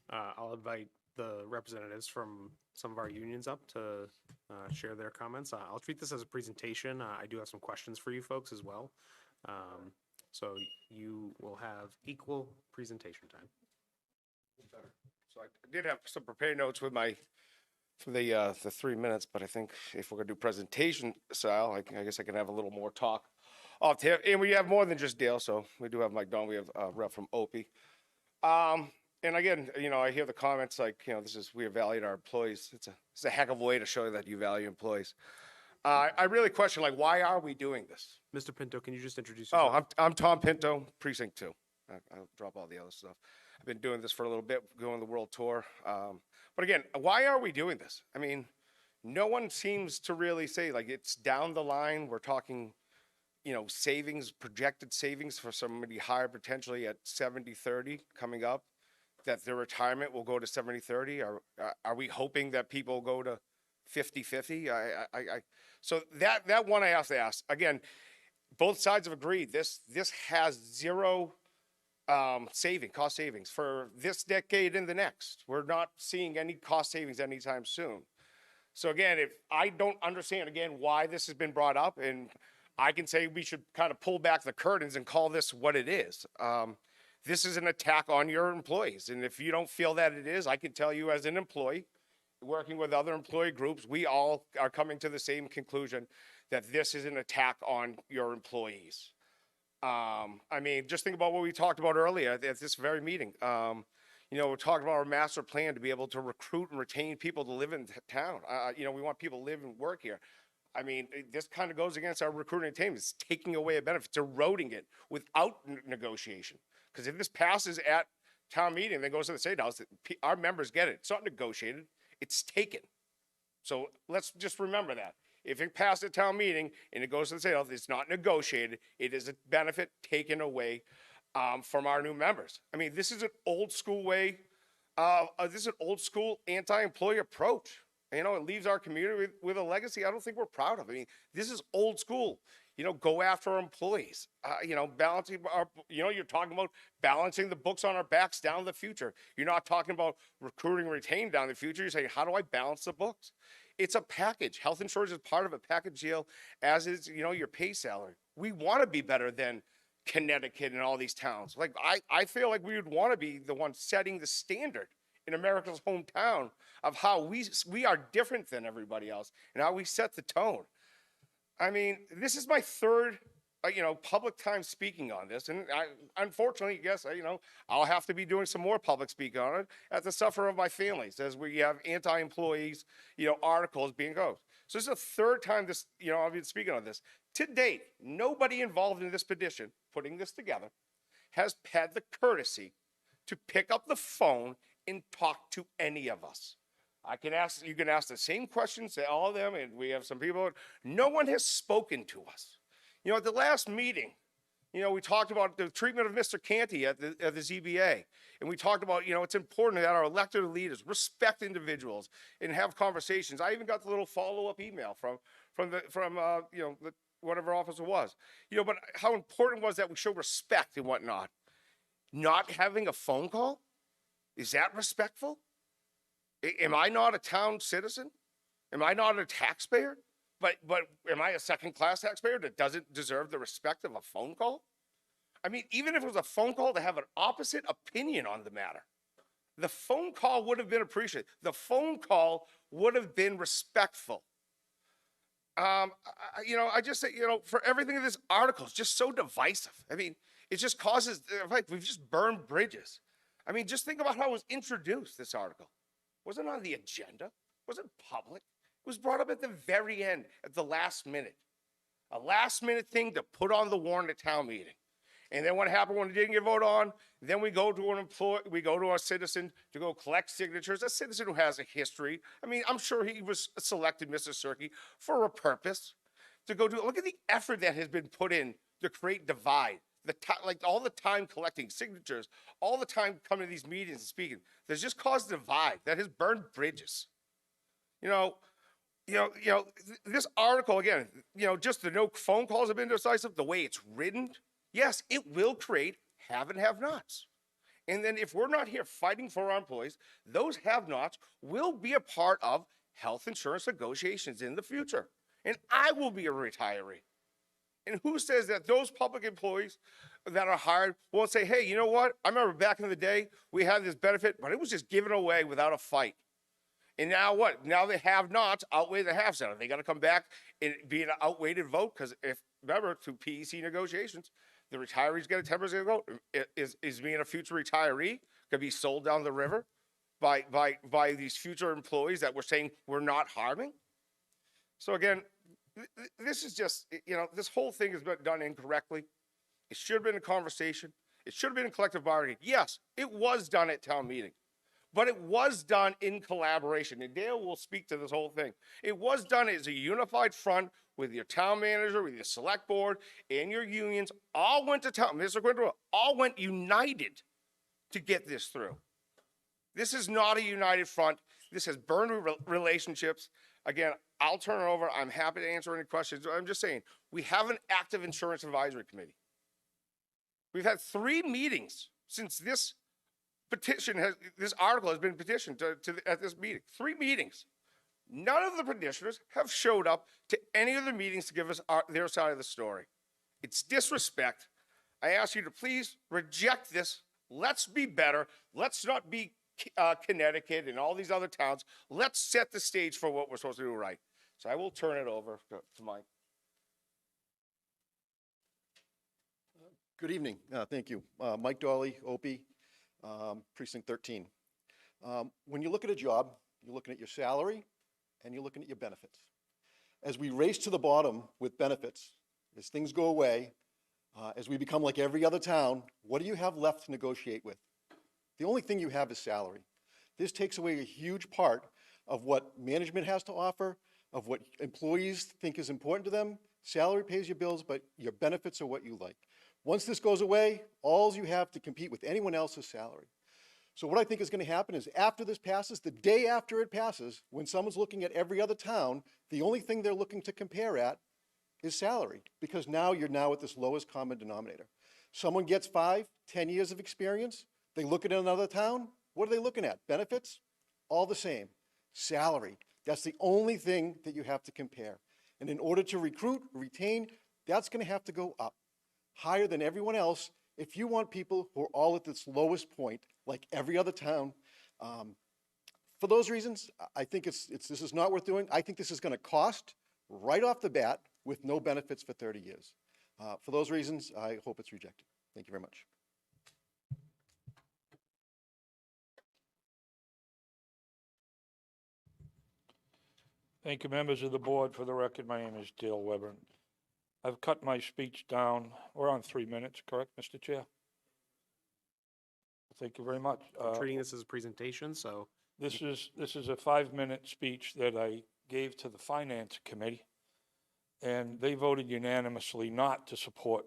I'll invite the representatives from some of our unions up to share their comments. I'll treat this as a presentation. I do have some questions for you folks as well. So you will have equal presentation time. So I did have some prepared notes with for the 3 minutes, but I think if we're gonna do presentation style, I guess I can have a little more talk off here. And we have more than just Dale, so we do have Mike Don, we have a rep from Opie. And again, I hear the comments like, we have valued our employees. It's a heck of a way to show that you value employees. I really question, like, why are we doing this? Mr. Pinto, can you just introduce yourself? Oh, I'm Tom Pinto, Precinct 2. I'll drop all the other stuff. I've been doing this for a little bit, going the world tour. But again, why are we doing this? I mean, no one seems to really say, like, it's down the line. We're talking, savings, projected savings for somebody hired potentially at 70-30 coming up, that their retirement will go to 70-30. Are we hoping that people go to 50-50? So that one I have to ask. Again, both sides have agreed this has zero cost savings for this decade and the next. We're not seeing any cost savings anytime soon. So again, if I don't understand again why this has been brought up, and I can say we should kind of pull back the curtains and call this what it is. This is an attack on your employees. And if you don't feel that it is, I can tell you as an employee, working with other employee groups, we all are coming to the same conclusion that this is an attack on your employees. I mean, just think about what we talked about earlier at this very meeting. We're talking about our master plan to be able to recruit and retain people to live in town. We want people to live and work here. I mean, this kind of goes against our recruiting team. It's taking away a benefit, it's eroding it without negotiation. Because if this passes at town meeting, then goes to the state house, our members get it. It's not negotiated, it's taken. So let's just remember that. If it passes at town meeting and it goes to the state house, it's not negotiated. It is a benefit taken away from our new members. I mean, this is an old school way. This is an old school anti-employee approach. It leaves our community with a legacy I don't think we're proud of. I mean, this is old school. Go after our employees. Balancing you're talking about balancing the books on our backs down the future. You're not talking about recruiting and retaining down the future. You're saying, how do I balance the books? It's a package. Health insurance is part of a package deal, as is, your pay salary. We want to be better than Connecticut and all these towns. Like, I feel like we would want to be the one setting the standard in America's hometown of how we are different than everybody else and how we set the tone. I mean, this is my third, public time speaking on this. And unfortunately, I'll have to be doing some more public speaking on it at the suffer of my families as we have anti-employees, articles being posted. So this is the third time I've been speaking on this. To date, nobody involved in this petition, putting this together, has had the courtesy to pick up the phone and talk to any of us. You can ask the same questions to all of them, and we have some people. No one has spoken to us. At the last meeting, we talked about the treatment of Mr. Canty at the ZBA, and we talked about, it's important that our elected leaders respect individuals and have conversations. I even got the little follow-up email from whatever officer was. But how important was that we show respect and whatnot? Not having a phone call? Is that respectful? Am I not a town citizen? Am I not a taxpayer? But am I a second-class taxpayer that doesn't deserve the respect of a phone call? I mean, even if it was a phone call to have an opposite opinion on the matter, the phone call would have been appreciated. The phone call would have been respectful. I just say, for everything in this article, it's just so divisive. I mean, it just causes, like, we've just burned bridges. I mean, just think about how it was introduced, this article. Wasn't on the agenda, wasn't public. It was brought up at the very end, at the last minute. A last minute thing to put on the warrant at town meeting. And then what happened when it didn't get voted on? Then we go to a citizen to go collect signatures, a citizen who has a history. I mean, I'm sure he was selected, Mr. Cirque, for a purpose. To go do, look at the effort that has been put in to create divide. Like all the time collecting signatures, all the time coming to these meetings and speaking. That's just caused divide. That has burned bridges. This article, again, just the no phone calls have been decisive, the way it's written, yes, it will create have and have-nots. And then if we're not here fighting for our employees, those have-nots will be a part of health insurance negotiations in the future. And I will be a retiree. And who says that those public employees that are hired won't say, hey, you know what? I remember back in the day, we had this benefit, but it was just given away without a fight. And now what? Now the have-nots outweigh the haves. Are they got to come back and be an outweighted vote? Because remember, through PEC negotiations, the retirees get a 10% vote. Is being a future retiree could be sold down the river by these future employees that we're saying we're not harming? So again, this is just, this whole thing has been done incorrectly. It should have been a conversation. It should have been a collective bargaining. Yes, it was done at town meeting, but it was done in collaboration. And Dale will speak to this whole thing. It was done as a unified front with your town manager, with your select board, and your unions. All went to town. Mr. Quinto, all went united to get this through. This is not a united front. This has burned relationships. Again, I'll turn it over. I'm happy to answer any questions. I'm just saying, we have an active insurance advisory committee. We've had 3 meetings since this article has been petitioned at this meeting. 3 meetings. None of the petitioners have showed up to any of the meetings to give us their side of the story. It's disrespect. I ask you to please reject this. Let's be better. Let's not be Connecticut and all these other towns. Let's set the stage for what we're supposed to do right. So I will turn it over to Mike. Good evening. Thank you. Mike Dolly, Opie, Precinct 13. When you look at a job, you're looking at your salary and you're looking at your benefits. As we race to the bottom with benefits, as things go away, as we become like every other town, what do you have left to negotiate with? The only thing you have is salary. This takes away a huge part of what management has to offer, of what employees think is important to them. Salary pays your bills, but your benefits are what you like. Once this goes away, all you have to compete with anyone else is salary. So what I think is going to happen is after this passes, the day after it passes, when someone's looking at every other town, the only thing they're looking to compare at is salary, because now you're at this lowest common denominator. Someone gets 5, 10 years of experience, they look at another town, what are they looking at? Benefits? All the same. Salary. That's the only thing that you have to compare. And in order to recruit, retain, that's going to have to go up higher than everyone else if you want people who are all at this lowest point, like every other town. For those reasons, I think this is not worth doing. I think this is going to cost right off the bat with no benefits for 30 years. For those reasons, I hope it's rejected. Thank you very much. Thank you, members of the board. For the record, my name is Dale Weber. I've cut my speech down. We're on 3 minutes, correct, Mr. Chair? Thank you very much. I'm treating this as a presentation, so. This is a 5-minute speech that I gave to the Finance Committee, and they voted unanimously not to support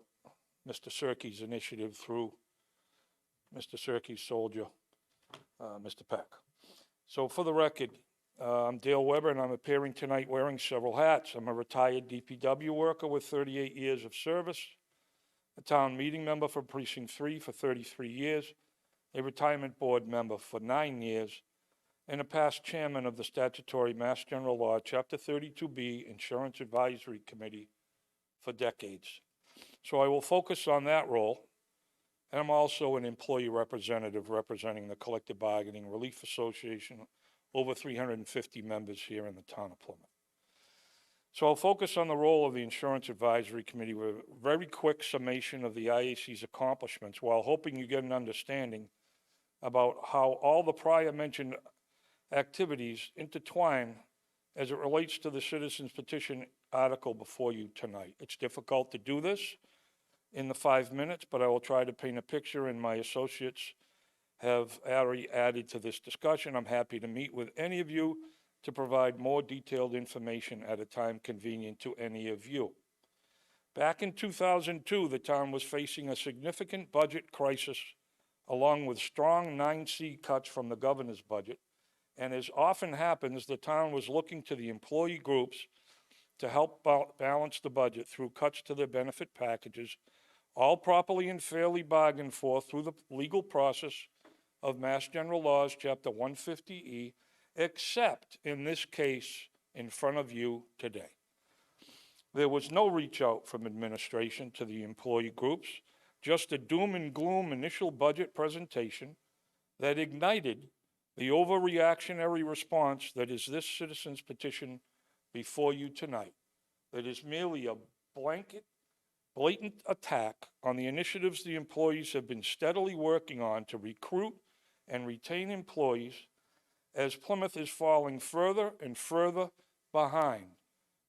Mr. Cirque's initiative through Mr. Cirque's soldier, Mr. Peck. So for the record, I'm Dale Weber, and I'm appearing tonight wearing several hats. I'm a retired DPW worker with 38 years of service, a town meeting member for Precinct 3 for 33 years, a retirement board member for 9 years, and a past chairman of the statutory Mass General Law, Chapter 32B Insurance Advisory Committee for decades. So I will focus on that role. And I'm also an employee representative representing the Collective Bargaining Relief Association, over 350 members here in the town of Plymouth. So I'll focus on the role of the Insurance Advisory Committee with a very quick summation of the IAC's accomplishments, while hoping you get an understanding about how all the prior mentioned activities intertwine as it relates to the citizens petition article before you tonight. It's difficult to do this in the 5 minutes, but I will try to paint a picture, and my associates have already added to this discussion. I'm happy to meet with any of you to provide more detailed information at a time convenient to any of you. Back in 2002, the town was facing a significant budget crisis, along with strong 9C cuts from the governor's budget. And as often happens, the town was looking to the employee groups to help balance the budget through cuts to their benefit packages, all properly and fairly bargained for through the legal process of Mass General Laws, Chapter 150E, except in this case in front of you today. There was no reach out from administration to the employee groups, just a doom and gloom initial budget presentation that ignited the overreactionary response that is this citizen's petition before you tonight. That is merely a blatant attack on the initiatives the employees have been steadily working on to recruit and retain employees, as Plymouth is falling further and further behind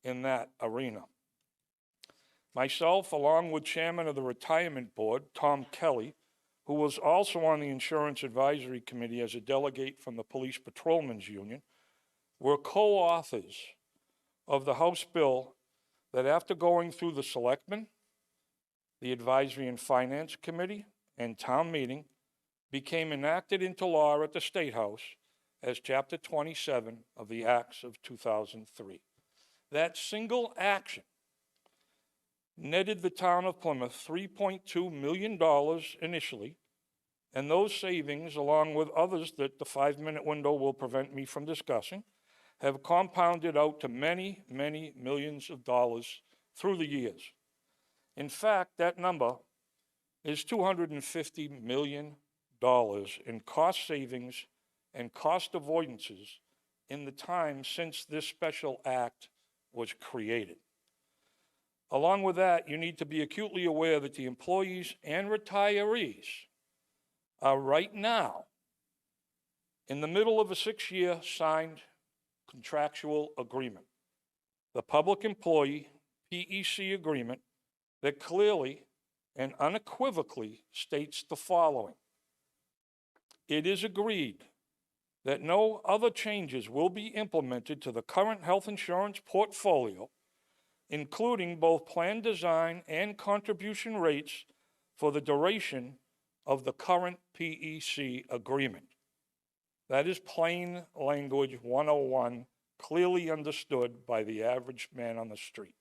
in that arena. Myself, along with Chairman of the Retirement Board, Tom Kelly, who was also on the Insurance Advisory Committee as a delegate from the Police Patrolmen's Union, were co-authors of the House bill that, after going through the Selectmen, the Advisory and Finance Committee, and town meeting, became enacted into law at the State House as Chapter 27 of the Acts of 2003. That single action netted the town of Plymouth $3.2 million initially, and those savings, along with others that the 5-minute window will prevent me from discussing, have compounded out to many, many millions of dollars through the years. In fact, that number is $250 million in cost savings and cost avoidances in the time since this special act was created. Along with that, you need to be acutely aware that the employees and retirees are right now in the middle of a 6-year signed contractual agreement, the Public Employee PEC agreement, that clearly and unequivocally states the following. It is agreed that no other changes will be implemented to the current health insurance portfolio, including both plan design and contribution rates for the duration of the current PEC agreement. That is plain language 101, clearly understood by the average man on the street.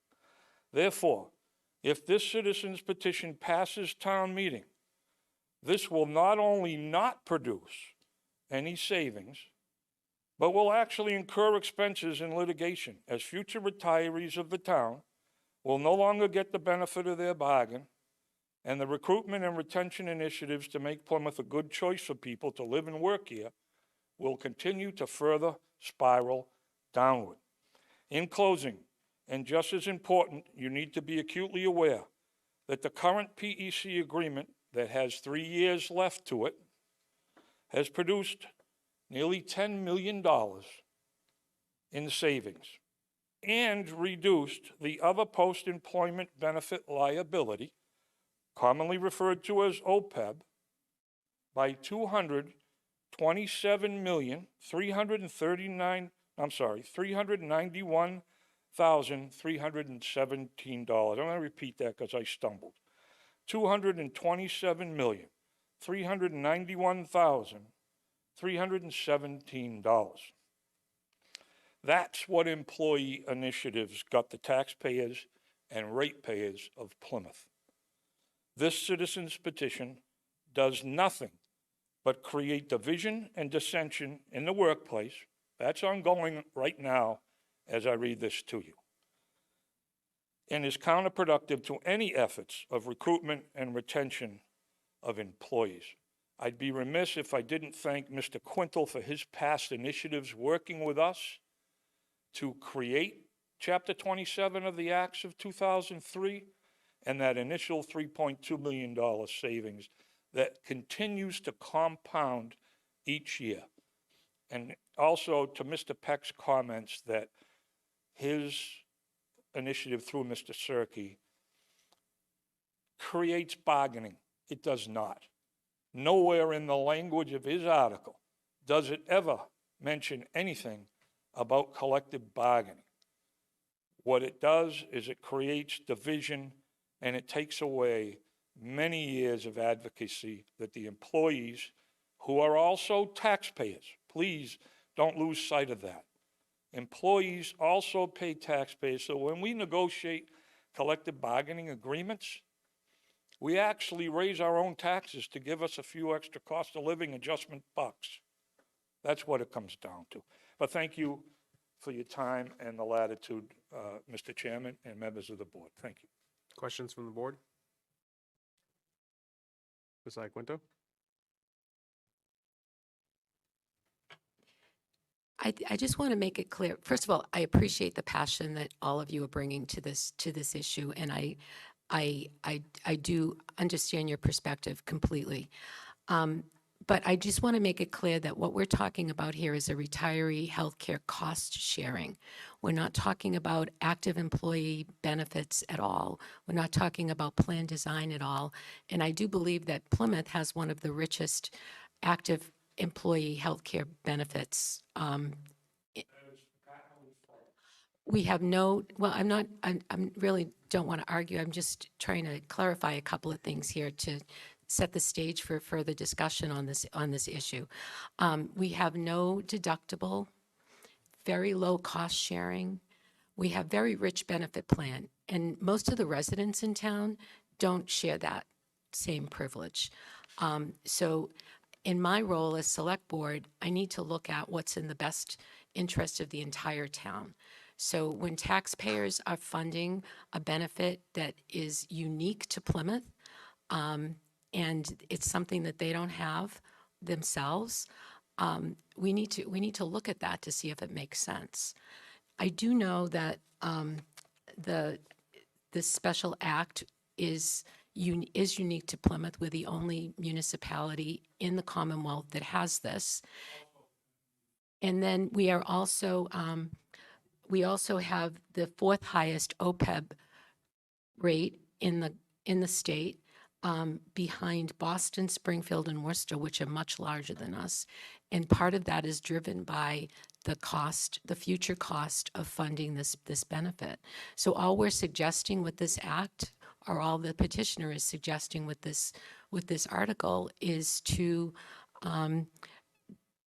Therefore, if this citizen's petition passes town meeting, this will not only not produce any savings, but will actually incur expenses in litigation, as future retirees of the town will no longer get the benefit of their bargain, and the recruitment and retention initiatives to make Plymouth a good choice for people to live and work here will continue to further spiral downward. In closing, and just as important, you need to be acutely aware that the current PEC agreement that has 3 years left to it has produced nearly $10 million in savings and reduced the other post-employment benefit liability, commonly referred to as OPEB, by $391,317. I'm going to repeat that because I stumbled. $227,391,317. That's what employee initiatives got the taxpayers and ratepayers of Plymouth. This citizen's petition does nothing but create division and dissension in the workplace. That's ongoing right now as I read this to you, and is counterproductive to any efforts of recruitment and retention of employees. I'd be remiss if I didn't thank Mr. Quintal for his past initiatives working with us to create Chapter 27 of the Acts of 2003 and that initial $3.2 million savings that continues to compound each year. And also to Mr. Peck's comments that his initiative through Mr. Cirque creates bargaining. It does not. Nowhere in the language of his article does it ever mention anything about collective bargaining. What it does is it creates division, and it takes away many years of advocacy that the employees, who are also taxpayers, please don't lose sight of that. Employees also pay taxpayers, so when we negotiate collective bargaining agreements, we actually raise our own taxes to give us a few extra cost of living adjustment bucks. That's what it comes down to. But thank you for your time and the latitude, Mr. Chairman and members of the board. Thank you. Questions from the board? Ms. Iaquinto? I just want to make it clear. First of all, I appreciate the passion that all of you are bringing to this issue, and I do understand your perspective completely. But I just want to make it clear that what we're talking about here is a retiree healthcare cost sharing. We're not talking about active employee benefits at all. We're not talking about plan design at all. And I do believe that Plymouth has one of the richest active employee healthcare benefits. We have no, well, I'm really don't want to argue. I'm just trying to clarify a couple of things here to set the stage for further discussion on this issue. We have no deductible, very low cost sharing. We have very rich benefit plan, and most of the residents in town don't share that same privilege. So in my role as select board, I need to look at what's in the best interest of the entire town. So when taxpayers are funding a benefit that is unique to Plymouth, and it's something that they don't have themselves, we need to look at that to see if it makes sense. I do know that this special act is unique to Plymouth. We're the only municipality in the Commonwealth that has this. And then we are also, we also have the fourth highest OPEB rate in the state, behind Boston, Springfield, and Worcester, which are much larger than us. And part of that is driven by the cost, the future cost of funding this benefit. So all we're suggesting with this act, or all the petitioner is suggesting with this article, is to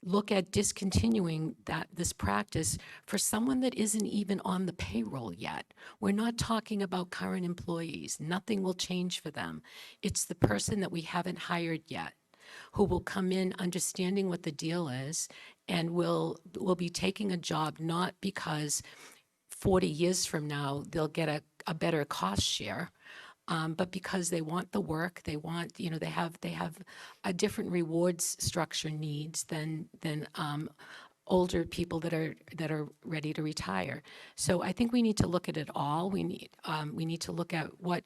look at discontinuing this practice for someone that isn't even on the payroll yet. We're not talking about current employees. Nothing will change for them. It's the person that we haven't hired yet, who will come in understanding what the deal is and will be taking a job not because 40 years from now they'll get a better cost share, but because they want the work, they want, they have a different rewards structure needs than older people that are ready to retire. So I think we need to look at it all. We need to look at what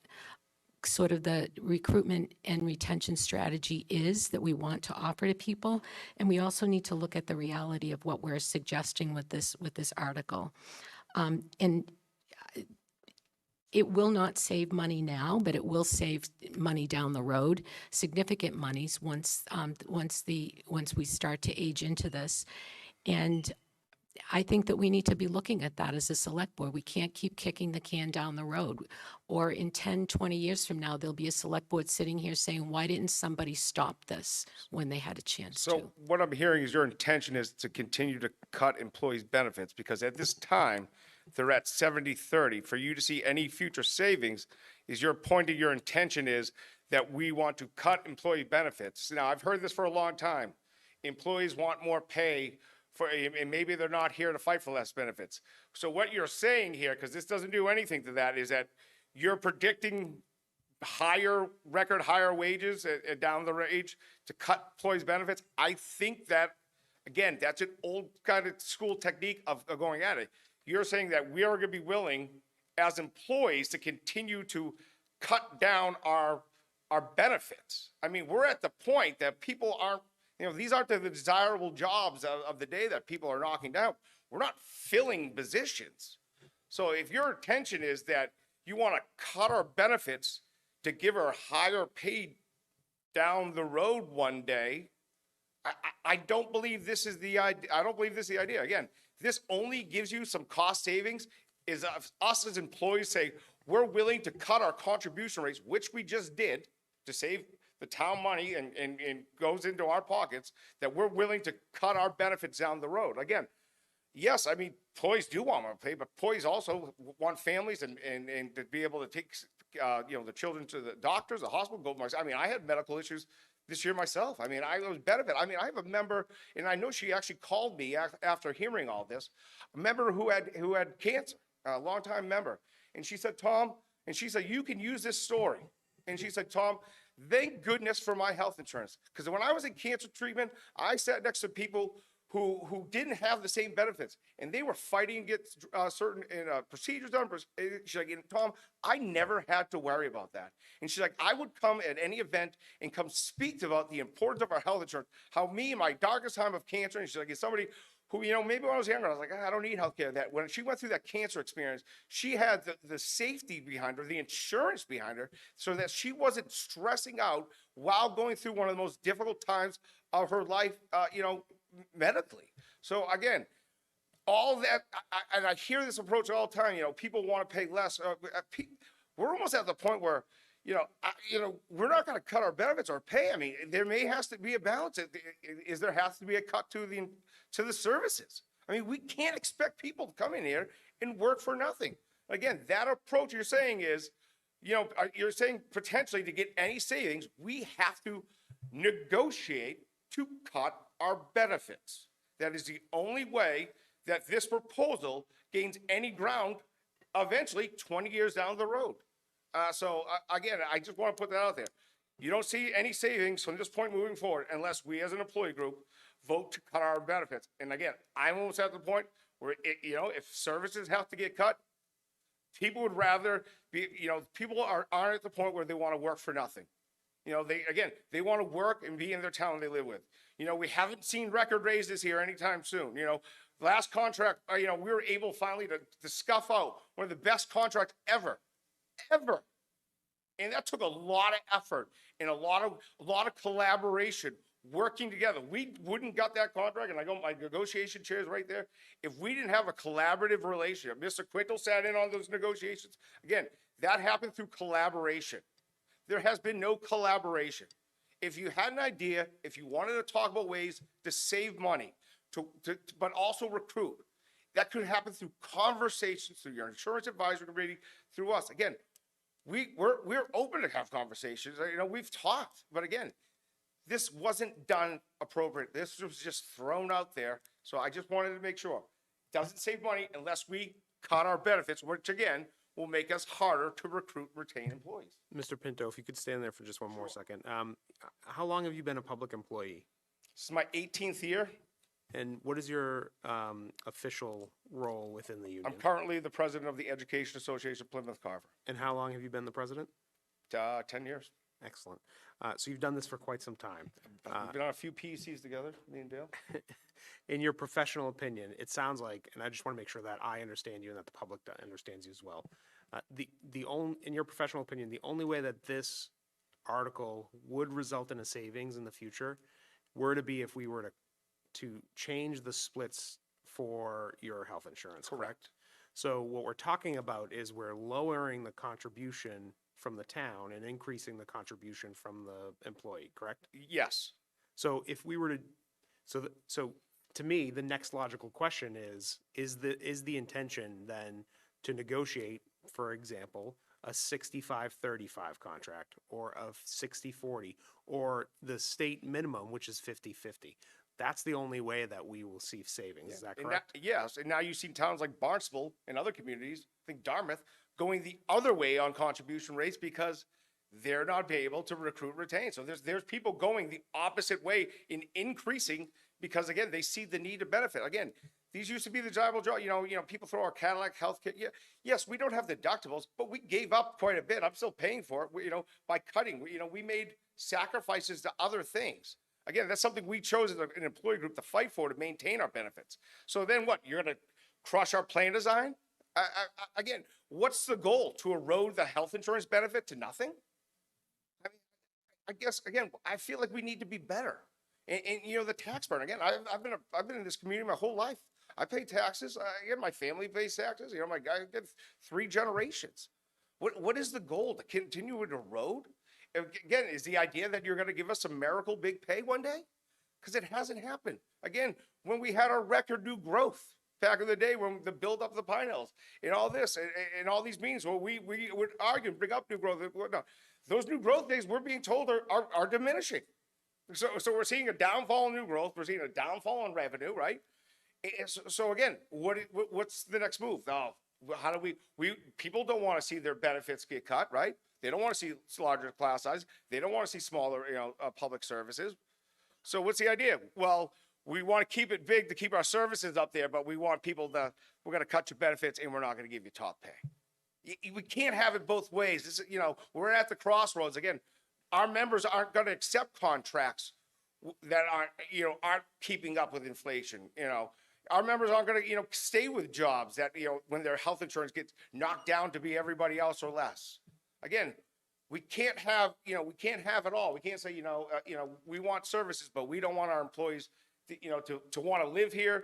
sort of the recruitment and retention strategy is that we want to offer to people, and we also need to look at the reality of what we're suggesting with this article. And it will not save money now, but it will save money down the road, significant monies once we start to age into this. And I think that we need to be looking at that as a select board. We can't keep kicking the can down the road. Or in 10, 20 years from now, there'll be a select board sitting here saying, why didn't somebody stop this when they had a chance to? So what I'm hearing is your intention is to continue to cut employees' benefits, because at this time, they're at 70/30. For you to see any future savings, is your point of your intention is that we want to cut employee benefits. Now, I've heard this for a long time. Employees want more pay and maybe they're not here to fight for less benefits. So what you're saying here, because this doesn't do anything to that, is that you're predicting record higher wages down the range to cut employees' benefits. I think that, again, that's an old kind of school technique of going at it. You're saying that we are going to be willing, as employees, to continue to cut down our benefits. I mean, we're at the point that people aren't, these aren't the desirable jobs of the day that people are knocking down. We're not filling positions. So if your intention is that you want to cut our benefits to give her higher pay down the road one day, I don't believe this is the idea. I don't believe this is the idea. Again, this only gives you some cost savings. Is us as employees say we're willing to cut our contribution rates, which we just did to save the town money and goes into our pockets, that we're willing to cut our benefits down the road. Again, yes, I mean, employees do want more pay, but employees also want families and to be able to take, the children to the doctors, the hospital. I mean, I had medical issues this year myself. I mean, I was benefit. I mean, I have a member, and I know she actually called me after hearing all this, a member who had cancer, a longtime member. And she said, Tom, and she said, you can use this story. And she said, Tom, thank goodness for my health insurance. Because when I was in cancer treatment, I sat next to people who didn't have the same benefits, and they were fighting to get certain procedures done. She's like, Tom, I never had to worry about that. And she's like, I would come at any event and come speak about the importance of our health insurance, how me in my darkest time of cancer, and she's like, as somebody who, maybe when I was younger, I was like, I don't need healthcare. That when she went through that cancer experience, she had the safety behind her, the insurance behind her, so that she wasn't stressing out while going through one of the most difficult times of her life, medically. So again, all that, and I hear this approach all the time, people want to pay less. We're almost at the point where, we're not going to cut our benefits or pay. I mean, there has to be a balance. There has to be a cut to the services. I mean, we can't expect people to come in here and work for nothing. Again, that approach you're saying is, you're saying potentially to get any savings, we have to negotiate to cut our benefits. That is the only way that this proposal gains any ground eventually 20 years down the road. Again, I just want to put that out there. You don't see any savings from this point moving forward unless we as an employee group vote to cut our benefits. And again, I'm almost at the point where, if services have to get cut, people would rather be, people aren't at the point where they want to work for nothing. They want to work and be in their town they live with. We haven't seen record raises here anytime soon. Last contract, we were able finally to scuff out one of the best contracts ever. And that took a lot of effort and a lot of collaboration, working together. We wouldn't got that contract, and I got my negotiation chairs right there, if we didn't have a collaborative relationship. Mr. Quintel sat in on those negotiations. Again, that happened through collaboration. There has been no collaboration. If you had an idea, if you wanted to talk about ways to save money, but also recruit, that could happen through conversations, through your insurance advisory committee, through us. Again, we're open to have conversations. We've talked, but again, this wasn't done appropriate. This was just thrown out there. So I just wanted to make sure it doesn't save money unless we cut our benefits, which again will make us harder to recruit, retain employees. Mr. Pinto, if you could stand there for just one more second. How long have you been a public employee? This is my 18th year. And what is your official role within the union? I'm currently the president of the Education Association of Plymouth Carver. And how long have you been the president? 10 years. Excellent. So you've done this for quite some time. We've been on a few PECs together, me and Dale. In your professional opinion, it sounds like, and I just want to make sure that I understand you and that the public understands you as well. In your professional opinion, the only way that this article would result in a savings in the future were to be if we were to change the splits for your health insurance, correct? So what we're talking about is we're lowering the contribution from the town and increasing the contribution from the employee, correct? Yes. So if we were to, so to me, the next logical question is the intention then to negotiate, for example, a 65-35 contract or a 60-40 or the state minimum, which is 50-50? That's the only way that we will see savings. Is that And correct? yes, and now you see towns like Barnstable and other communities, I think Dartmouth, going the other way on contribution rates because they're not able to recruit and retain. So there's people going the opposite way in increasing because again, they see the need to benefit. Again, these used to be the desirable job. People throw our Cadillac healthcare. Yeah, yes, we don't have deductibles, but we gave up quite a bit. I'm still paying for it. By cutting. We made sacrifices to other things. Again, that's something we chose as an employee group to fight for to maintain our benefits. So then what? You're going to crush our plan design? Again, what's the goal? To erode the health insurance benefit to nothing? I mean, I guess, again, I feel like we need to be better. And the tax burden, again, I've been in this community my whole life. I pay taxes. Again, my family pays taxes. My guy did 3 generations. What is the goal? To continue to erode? Again, is the idea that you're going to give us a miracle big pay one day? Because it hasn't happened. Again, when we had our record new growth back in the day, when the build up of the Pine Hills and all this and all these meetings where we would argue, bring up new growth and whatnot. Those new growth days we're being told are diminishing. So we're seeing a downfall in new growth. We're seeing a downfall in revenue, right? So again, what's the next move? Now, how do we people don't want to see their benefits get cut, right? They don't want to see larger class size. They don't want to see smaller, public services. So what's the idea? Well, we want to keep it big to keep our services up there, but we want people we're going to cut your benefits and we're not going to give you top pay. We can't have it both ways. This, we're at the crossroads again. Our members aren't going to accept contracts that aren't keeping up with inflation. Our members aren't going to, stay with jobs that, when their health insurance gets knocked down to be everybody else or less. Again, we can't have it all. We can't say, we want services, but we don't want our employees to want to live here,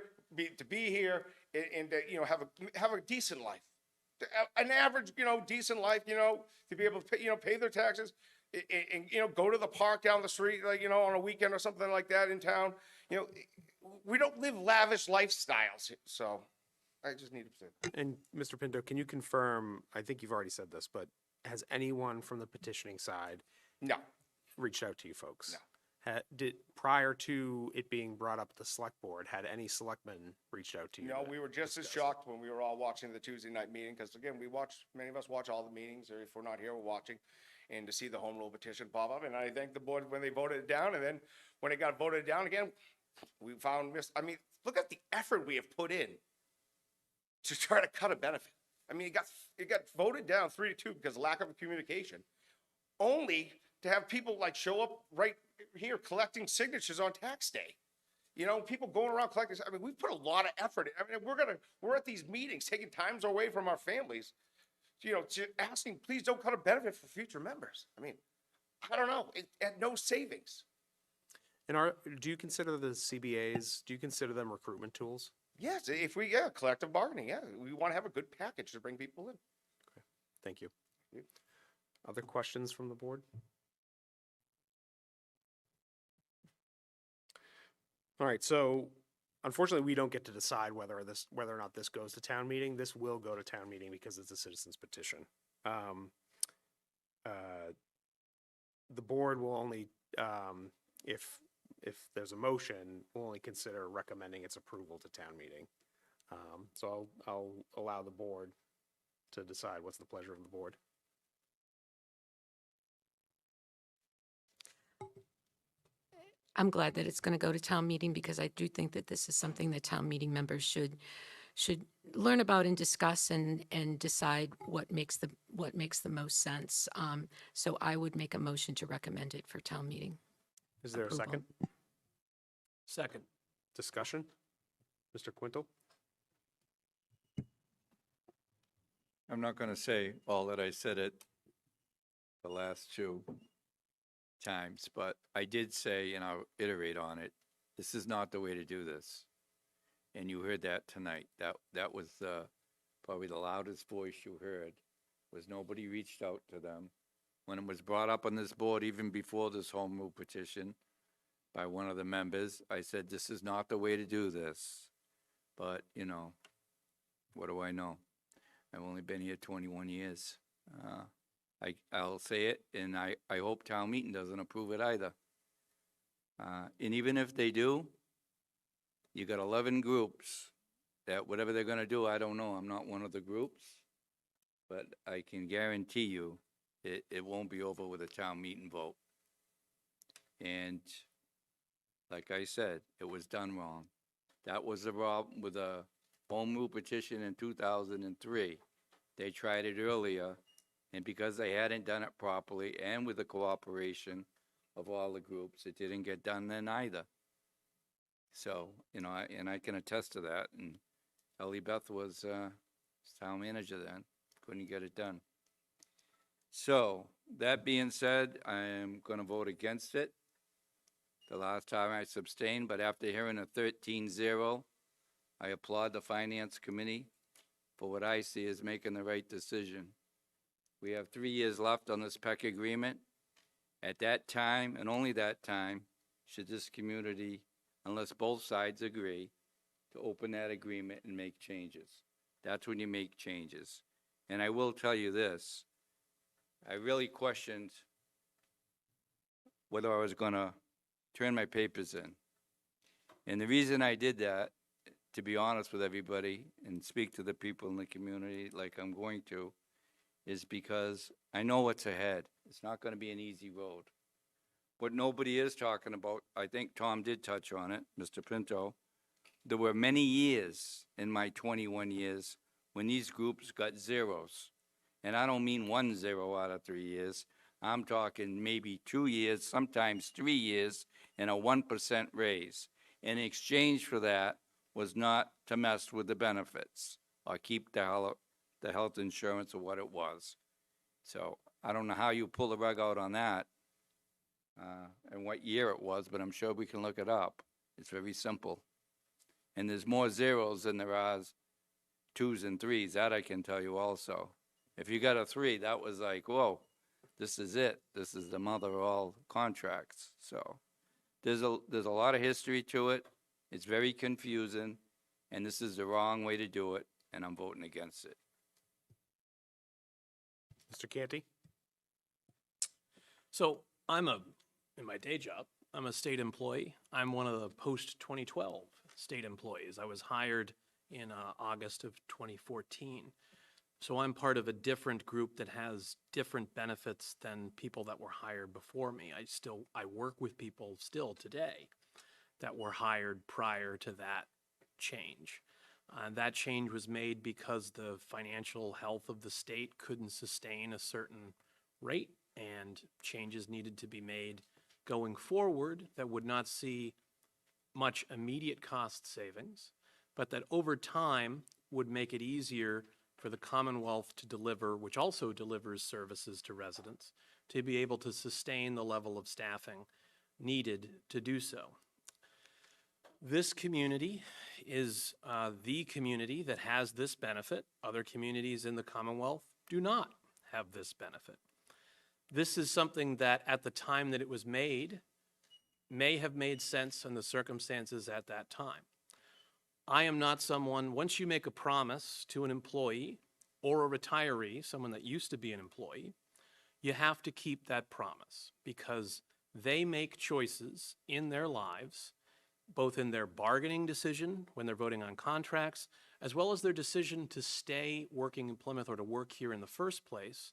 to be here and have a decent life, an average, decent life, to be able to pay their taxes and go to the park down the street, on a weekend or something like that in town. We don't live lavish lifestyles. So I just need to say that. And Mr. Pinto, can you confirm, I think you've already said this, but has anyone from the petitioning side No. reached out to you folks? No. Prior to it being brought up at the select board, had any selectmen reached out to you? No, to we were just as discuss? shocked when we were all watching the Tuesday night meeting, because again, many of us watch all the meetings, or if we're not here, we're watching, and to see the home rule petition pop up, and I thank the board when they voted it down, and then when it got voted down again, we found, look at the effort we have put in to try to cut a benefit. It got voted down 3-2 because of lack of communication, only to have people show up right here collecting signatures on tax day. People going around collecting. We put a lot of effort. We're at these meetings taking times away from our families, asking, please don't cut a benefit for future members. I don't know, at no savings. And do you consider the CBAs, do you consider them recruitment tools? Yes, if collective bargaining, we want to have a good package to bring people in. Okay. Thank you. Other questions from the board? All right, so unfortunately, we don't get to decide whether or not this goes to town meeting. This will go to town meeting because it's a citizen's petition. The board will only, if there's a motion, will only consider recommending its approval to town meeting. So I'll allow the board to decide what's the pleasure of the board. I'm glad that it's going to go to town meeting because I do think that this is something that town meeting members should learn about and discuss and decide what makes the most sense. So I would make a motion to recommend it for town meeting. Is there a Approval. second? Second. Discussion? Mr. Quintel? I'm not going to say all that I said it the last 2 times, but I did say, and I'll iterate on it, this is not the way to do this. And you heard that tonight. That was probably the loudest voice you heard, was nobody reached out to them. When it was brought up on this board, even before this home rule petition, by one of the members. I said, this is not the way to do this. But, you know, what do I know? I've only been here 21 years. I'll say it, and I hope town meeting doesn't approve it either. And even if they do, you got 11 groups that whatever they're gonna do, I don't know. I'm not one of the groups. But I can guarantee you, it won't be over with a town meeting vote. And like I said, it was done wrong. That was the problem with the home rule petition in 2003. They tried it earlier, and because they hadn't done it properly and with the cooperation of all the groups, it didn't get done then either. So, you know, I can attest to that, and Ellie Beth was town manager then, couldn't get it done. So, that being said, I am gonna vote against it. The last time I abstained, but after hearing a 13-0, I applaud the Finance Committee for what I see as making the right decision. We have 3 years left on this PEC agreement. At that time, and only that time, should this community, unless both sides agree, to open that agreement and make changes. That's when you make changes. And I will tell you this, I really questioned whether I was gonna turn my papers in. And the reason I did that, to be honest with everybody and speak to the people in the community like I'm going to, is because I know what's ahead. It's not going to be an easy road. What nobody is talking about, I think Tom did touch on it, Mr. Pinto, there were many years in my 21 years when these groups got zeros. And I don't mean 1 0 out of 3 years. I'm talking maybe 2 years, sometimes 3 years, and a 1% raise. In exchange for that was not to mess with the benefits or keep the health insurance or what it was. So I don't know how you pull the rug out on that and what year it was, but I'm sure we can look it up. It's very simple. And there's more zeros than there are 2s and 3s. That I can tell you also. If you got a 3, that was like, whoa, this is it. This is the mother of all contracts. So there's a lot of history to it. It's very confusing, and this is the wrong way to do it, and I'm voting against it. Mr. Canty? So in my day job, I'm a state employee. I'm one of the post-2012 state employees. I was hired in August of 2014. So I'm part of a different group that has different benefits than people that were hired before me. I work with people still today that were hired prior to that change. That change was made because the financial health of the state couldn't sustain a certain rate, and changes needed to be made going forward that would not see much immediate cost savings, but that over time would make it easier for the Commonwealth to deliver, which also delivers services to residents, to be able to sustain the level of staffing needed to do so. This community is the community that has this benefit. Other communities in the Commonwealth do not have this benefit. This is something that at the time that it was made may have made sense in the circumstances at that time. I am not someone, once you make a promise to an employee or a retiree, someone that used to be an employee, you have to keep that promise because they make choices in their lives, both in their bargaining decision when they're voting on contracts, as well as their decision to stay working in Plymouth or to work here in the first place,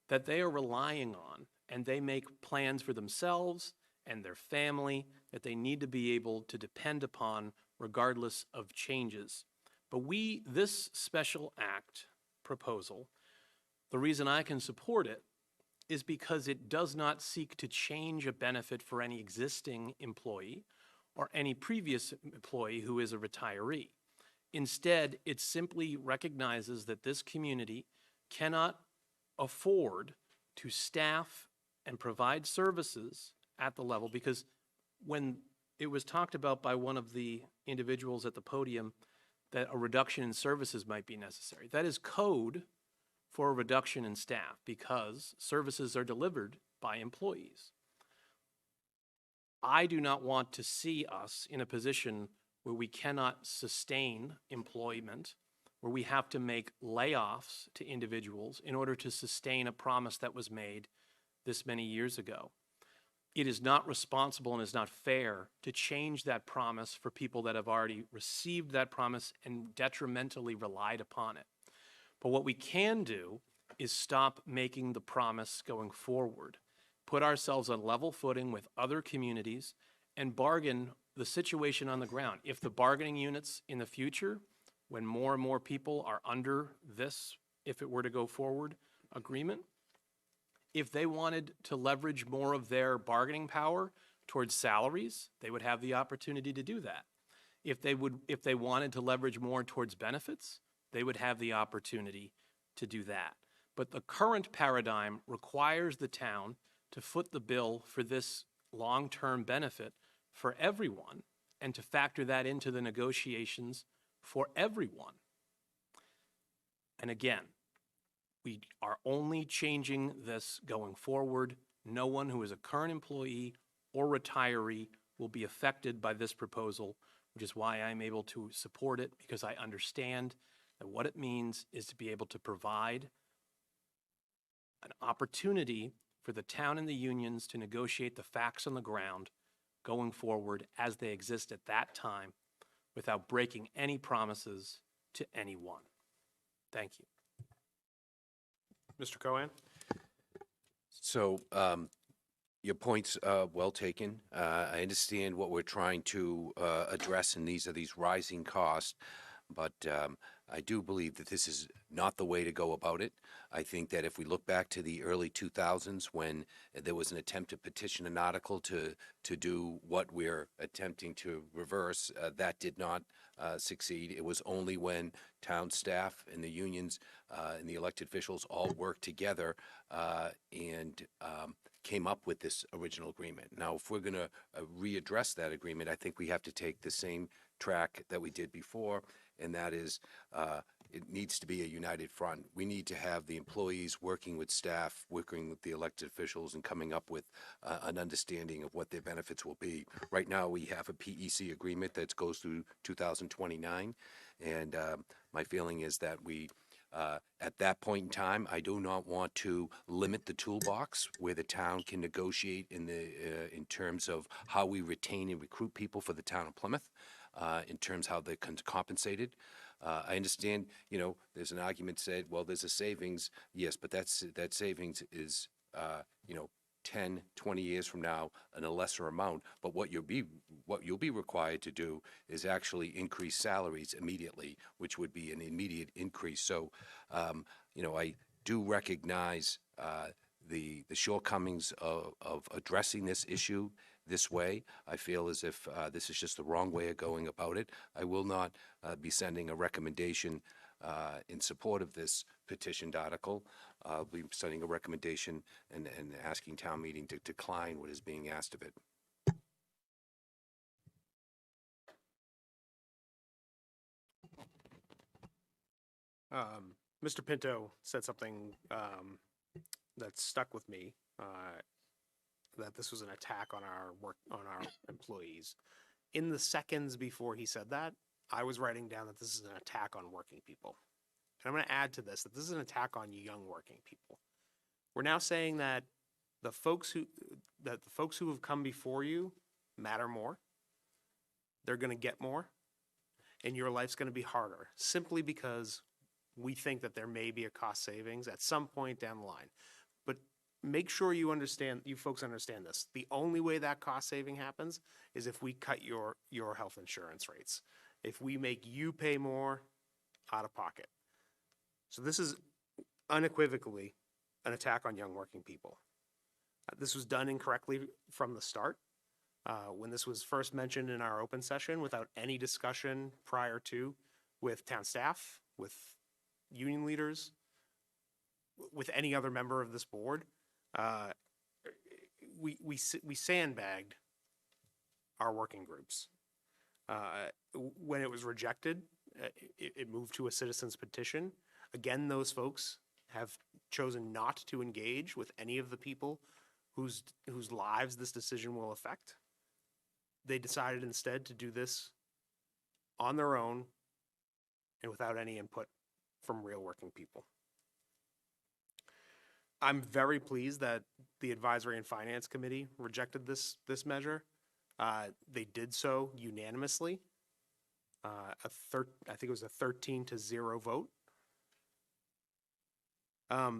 that they are relying on, and they make plans for themselves and their family that they need to be able to depend upon regardless of changes. But this special act proposal, the reason I can support it is because it does not seek to change a benefit for any existing employee or any previous employee who is a retiree. Instead, it simply recognizes that this community cannot afford to staff and provide services at the level, because when it was talked about by one of the individuals at the podium that a reduction in services might be necessary, that is code for a reduction in staff because services are delivered by employees. I do not want to see us in a position where we cannot sustain employment, where we have to make layoffs to individuals in order to sustain a promise that was made this many years ago. It is not responsible and is not fair to change that promise for people that have already received that promise and detrimentally relied upon it. But what we can do is stop making the promise going forward, put ourselves on level footing with other communities, and bargain the situation on the ground. If the bargaining units in the future, when more and more people are under this, if it were to go forward, agreement, if they wanted to leverage more of their bargaining power towards salaries, they would have the opportunity to do that. If they wanted to leverage more towards benefits, they would have the opportunity to do that. But the current paradigm requires the town to foot the bill for this long-term benefit for everyone and to factor that into the negotiations for everyone. And again, we are only changing this going forward. No one who is a current employee or retiree will be affected by this proposal, which is why I'm able to support it, because I understand that what it means is to be able to provide an opportunity for the town and the unions to negotiate the facts on the ground going forward as they exist at that time without breaking any promises to anyone. Thank you. Mr. Cohen? So, your point's well taken. I understand what we're trying to address, and these are these rising costs, but I do believe that this is not the way to go about it. I think that if we look back to the early 2000s when there was an attempt to petition an article to do what we're attempting to reverse, that did not succeed. It was only when town staff and the unions and the elected officials all worked together and came up with this original agreement. Now, if we're going to readdress that agreement, I think we have to take the same track that we did before, and that is it needs to be a united front. We need to have the employees working with staff, working with the elected officials, and coming up with an understanding of what their benefits will be. Right now, we have a PEC agreement that goes through 2029, and my feeling is that we, at that point in time, I do not want to limit the toolbox where the town can negotiate in terms of how we retain and recruit people for the town of Plymouth, in terms of how they're compensated. I understand, there's an argument said, well, there's a savings. Yes, but that savings is, 10, 20 years from now in a lesser amount. But what you'll be required to do is actually increase salaries immediately, which would be an immediate increase. So, I do recognize the shortcomings of addressing this issue this way. I feel as if this is just the wrong way of going about it. I will not be sending a recommendation in support of this petitioned article. I'll be sending a recommendation and asking town meeting to decline what is being asked of it. Mr. Pinto said something that stuck with me, that this was an attack on our employees. In the seconds before he said that, I was writing down that this is an attack on working people. And I'm going to add to this that this is an attack on young working people. We're now saying that the folks who have come before you matter more. They're going to get more, and your life's going to be harder simply because we think that there may be a cost savings at some point down the line. But make sure you folks understand this. The only way that cost saving happens is if we cut your health insurance rates. If we make you pay more out of pocket. So this is unequivocally an attack on young working people. This was done incorrectly from the start. When this was first mentioned in our open session without any discussion prior to with town staff, with union leaders, with any other member of this board, we sandbagged our working groups. When it was rejected, it moved to a citizen's petition. Again, those folks have chosen not to engage with any of the people whose lives this decision will affect. they decided instead to do this on their own and without any input from real working people. I'm very pleased that the Advisory and Finance Committee rejected this measure. They did so unanimously. I think it was a 13-0 vote.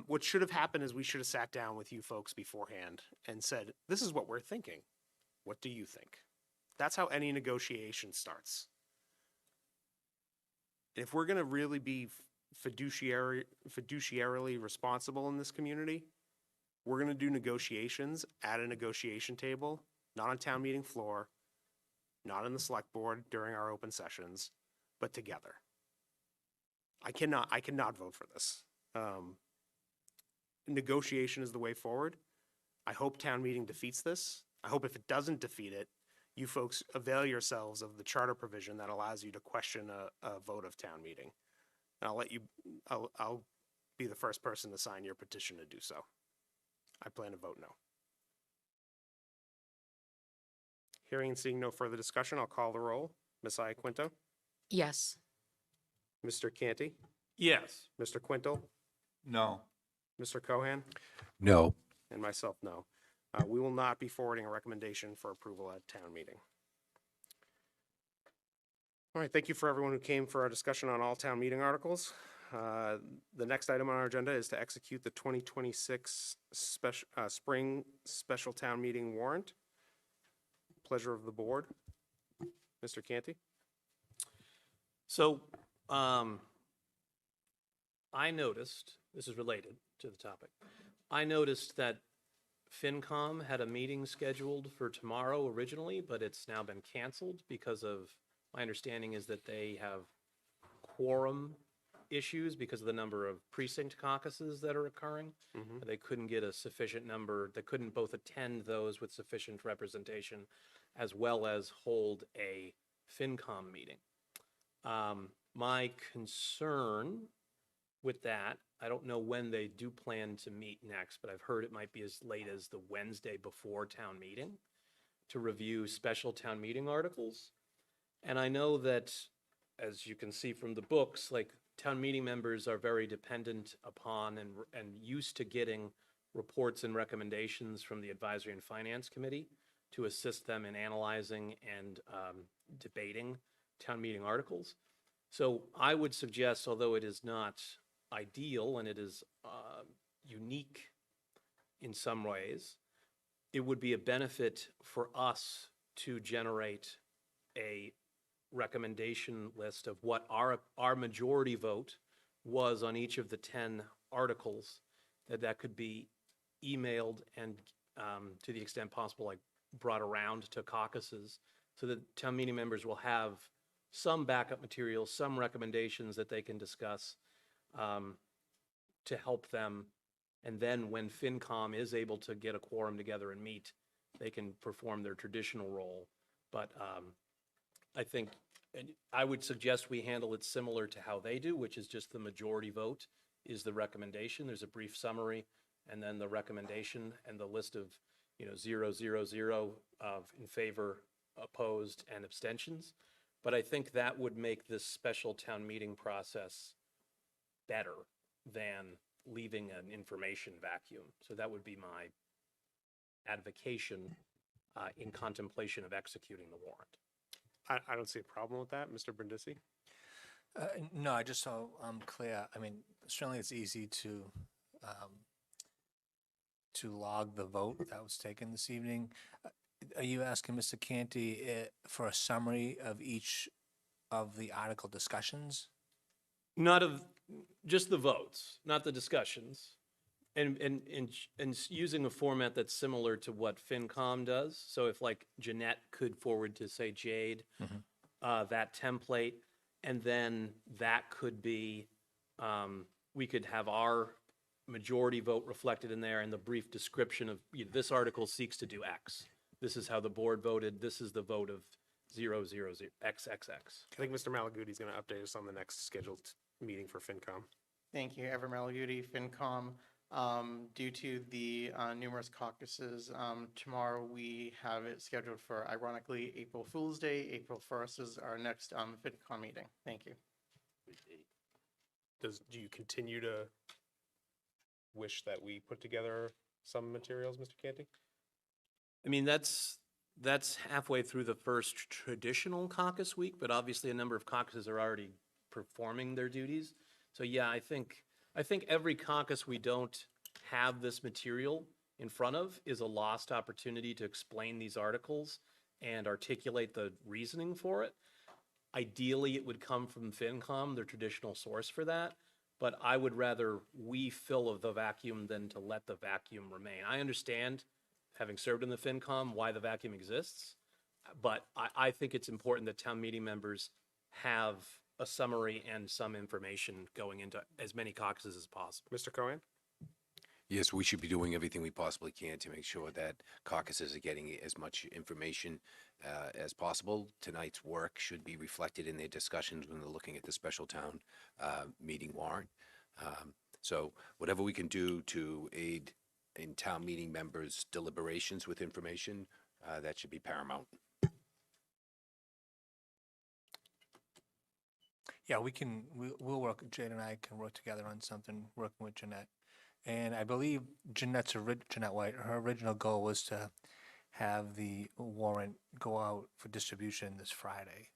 What should have happened is we should have sat down with you folks beforehand and said, this is what we're thinking. What do you think? That's how any negotiation starts. If we're going to really be fiduciarily responsible in this community, we're going to do negotiations at a negotiation table, not on town meeting floor, not in the select board during our open sessions, but together. I cannot vote for this. Negotiation is the way forward. I hope town meeting defeats this. I hope if it doesn't defeat it, you folks avail yourselves of the charter provision that allows you to question a vote of town meeting. And I'll be the first person to sign your petition to do so. I plan to vote no. Hearing and seeing no further discussion, I'll call the roll. Ms. Iaquinto? Yes. Mr. Canty? Yes. Mr. Quintal? No. Mr. Cohan? No. And myself, no. We will not be forwarding a recommendation for approval at town meeting. All right, thank you for everyone who came for our discussion on all town meeting articles. The next item on our agenda is to execute the 2026 spring special town meeting warrant. Pleasure of the board. Mr. Canty? So, I noticed, this is related to the topic, I noticed that FinCom had a meeting scheduled for tomorrow originally, but it's now been canceled because of, my understanding is that they have quorum issues because of the number of precinct caucuses that are occurring. They couldn't get a sufficient number, they couldn't both attend those with sufficient representation as well as hold a FinCom meeting. My concern with that, I don't know when they do plan to meet next, but I've heard it might be as late as the Wednesday before town meeting to review special town meeting articles. And I know that, as you can see from the books, like town meeting members are very dependent upon and used to getting reports and recommendations from the Advisory and Finance Committee to assist them in analyzing and debating town meeting articles. So I would suggest, although it is not ideal and it is unique in some ways, it would be a benefit for us to generate a recommendation list of what our majority vote was on each of the 10 articles, that could be emailed and to the extent possible, like brought around to caucuses, so that town meeting members will have some backup material, some recommendations that they can discuss to help them. And then when FinCom is able to get a quorum together and meet, they can perform their traditional role. But I think, and I would suggest we handle it similar to how they do, which is just the majority vote is the recommendation. There's a brief summary and then the recommendation and the list of, 0, 0, 0 of in favor, opposed, and abstentions. But I think that would make this special town meeting process better than leaving an information vacuum. So that would be my advocation in contemplation of executing the warrant. I don't see a problem with that. Mr. Brindisi? No, I just so I'm clear. I mean, certainly it's easy to log the vote that was taken this evening. Are you asking Mr. Canty for a summary of each of the article discussions? Not of, just the votes, not the discussions. And using a format that's similar to what FinCom does. So if like Jeanette could forward to, say, Jade, that template, and then that could be, we could have our majority vote reflected in there and the brief description of, this article seeks to do X. This is how the board voted. This is the vote of 0, 0, 0, XXX. I think Mr. Malaguti is going to update us on the next scheduled meeting for FinCom. Thank you, Ever Malaguti, FinCom. Due to the numerous caucuses, tomorrow we have it scheduled for, ironically, April Fool's Day. April 1st is our next FinCom meeting. Thank you. Do you continue to wish that we put together some materials, Mr. Canty? I mean, that's halfway through the first traditional caucus week, but obviously a number of caucuses are already performing their duties. So yeah, I think every caucus we don't have this material in front of is a lost opportunity to explain these articles and articulate the reasoning for it. Ideally, it would come from FinCom, their traditional source for that, but I would rather we fill the vacuum than to let the vacuum remain. I understand, having served in the FinCom, why the vacuum exists, but I think it's important that town meeting members have a summary and some information going into as many caucuses as possible. Mr. Cohen? Yes, we should be doing everything we possibly can to make sure that caucuses are getting as much information as possible. Tonight's work should be reflected in their discussions when they're looking at the special town meeting warrant. So whatever we can do to aid in town meeting members' deliberations with information, that should be paramount. Yeah, we'll work, Jade and I can work together on something, working with Jeanette. And I believe Jeanette White, her original goal was to have the warrant go out for distribution this Friday.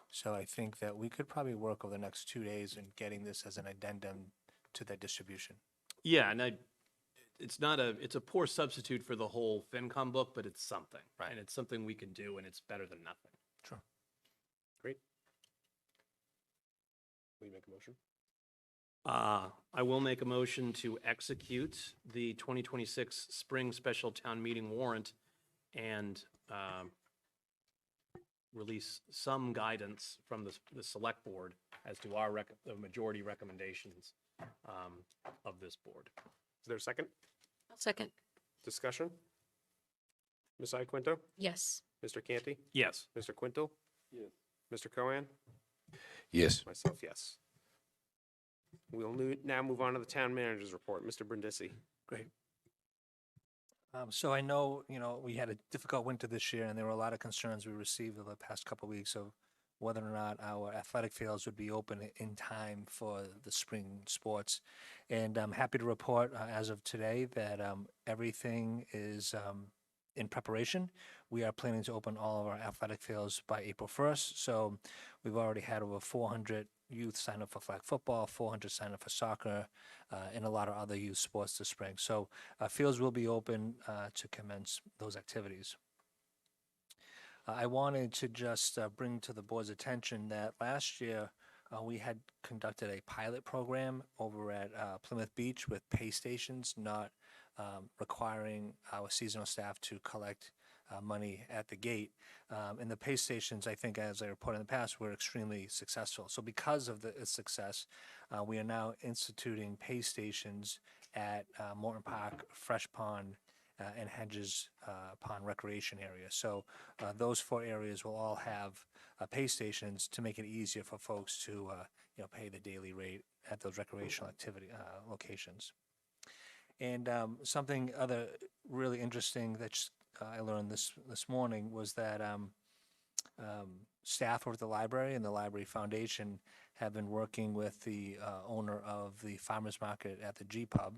So I think that we could probably work over the next 2 days in getting this as an addendum to that distribution. Yeah, and it's a poor substitute for the whole FinCom book, but it's something. Right. And it's something we can do, and it's better than nothing. Sure. Great. Will you make a motion? I will make a motion to execute the 2026 Spring Special Town Meeting warrant and release some guidance from the Select Board as to our the majority recommendations of this board. Is there a second? I'll second. Discussion? Ms. Iaquinto? Yes. Mr. Canty? Yes. Mr. Quintel? Yes. Mr. Cohen? Yes. Myself, yes. We'll now move on to the town manager's report. Mr. Brindisi. Great. So I know, we had a difficult winter this year, and there were a lot of concerns we received over the past couple of weeks of whether or not our athletic fields would be open in time for the spring sports. And I'm happy to report as of today that everything is in preparation. We are planning to open all of our athletic fields by April 1st. So we've already had over 400 youth sign up for flag football, 400 sign up for soccer, and a lot of other youth sports this spring. So fields will be open to commence those activities. I wanted to just bring to the board's attention that last year we had conducted a pilot program over at Plymouth Beach with pay stations, not requiring our seasonal staff to collect money at the gate. And the pay stations, I think, as I reported in the past, were extremely successful. So because of its success, we are now instituting pay stations at Morton Park, Fresh Pond, and Hedges Pond Recreation area. So those 4 areas will all have pay stations to make it easier for folks to pay the daily rate at those recreational activity locations. And something other really interesting that I learned this morning was that staff over at the library and the Library Foundation have been working with the owner of the farmers market at the G-Pub,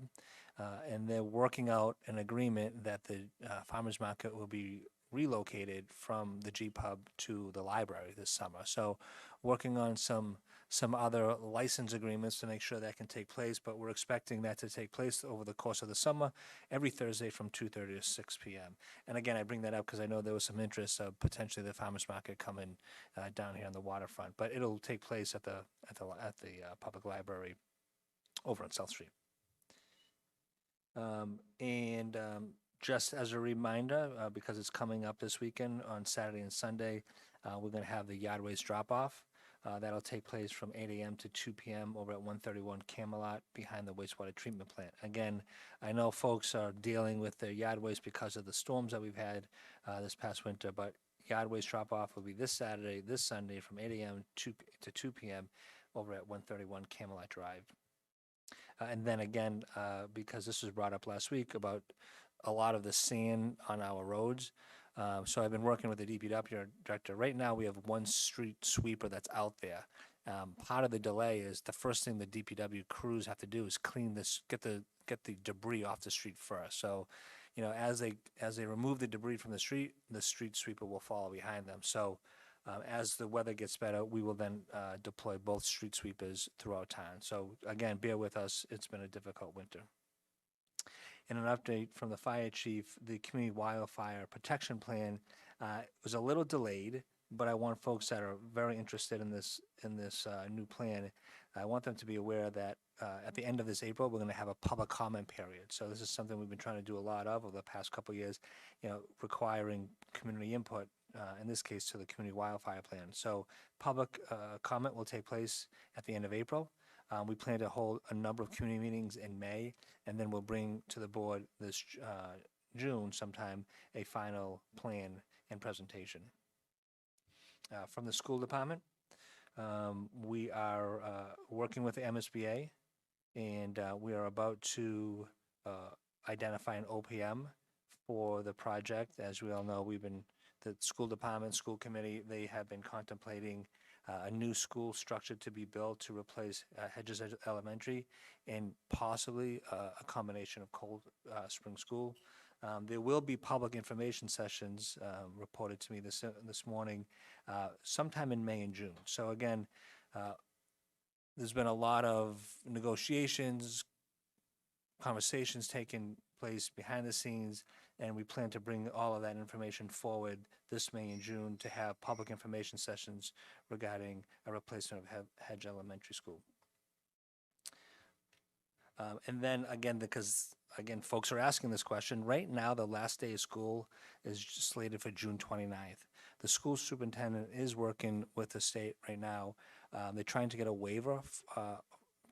and they're working out an agreement that the farmers market will be relocated from the G-Pub to the library this summer. So working on some other license agreements to make sure that can take place, but we're expecting that to take place over the course of the summer, every Thursday from 2:30 to 6 p.m. And again, I bring that up because I know there was some interest of potentially the farmers market coming down here on the waterfront, but it'll take place at the public library over on South Street. Just as a reminder, because it's coming up this weekend on Saturday and Sunday, we're going to have the yard waste drop-off. That'll take place from 8 a.m. to 2 p.m. over at 131 Camelot behind the wastewater treatment plant. Again, I know folks are dealing with their yard waste because of the storms that we've had this past winter, but yard waste drop-off will be this Saturday, this Sunday from 8 a.m. to 2 p.m. over at 131 Camelot Drive. And then again, because this was brought up last week about a lot of the sand on our roads. So I've been working with the DPW director. Right now, we have one street sweeper that's out there. Part of the delay is the first thing the DPW crews have to do is clean this, get the debris off the street first. So, you know, as they remove the debris from the street sweeper will follow behind them. So, as the weather gets better, we will then deploy both street sweepers throughout town. So again, bear with us. It's been a difficult winter. In an update from the fire chief, the community wildfire protection plan was a little delayed, but I want folks that are very interested in this new plan, I want them to be aware that at the end of this April, we're going to have a public comment period. So this is something we've been trying to do a lot of over the past couple of years, you know, requiring community input, in this case to the community wildfire plan. So public comment will take place at the end of April. We plan to hold a number of community meetings in May, and then we'll bring to the board this June sometime a final plan and presentation. From the school department, we are working with the MSBA, and we are about to identify an OPM for the project. As we all know, the school department, school committee, they have been contemplating a new school structure to be built to replace Hedges Elementary and possibly a combination of Cold Spring School. There will be public information sessions reported to me this morning sometime in May and June. So again, there's been a lot of negotiations, conversations taking place behind the scenes, and we plan to bring all of that information forward this May and June to have public information sessions regarding a replacement of Hedge Elementary School. And then again, because again, folks are asking this question, right now the last day of school is slated for June 29th. The school superintendent is working with the state right now. They're trying to get a waiver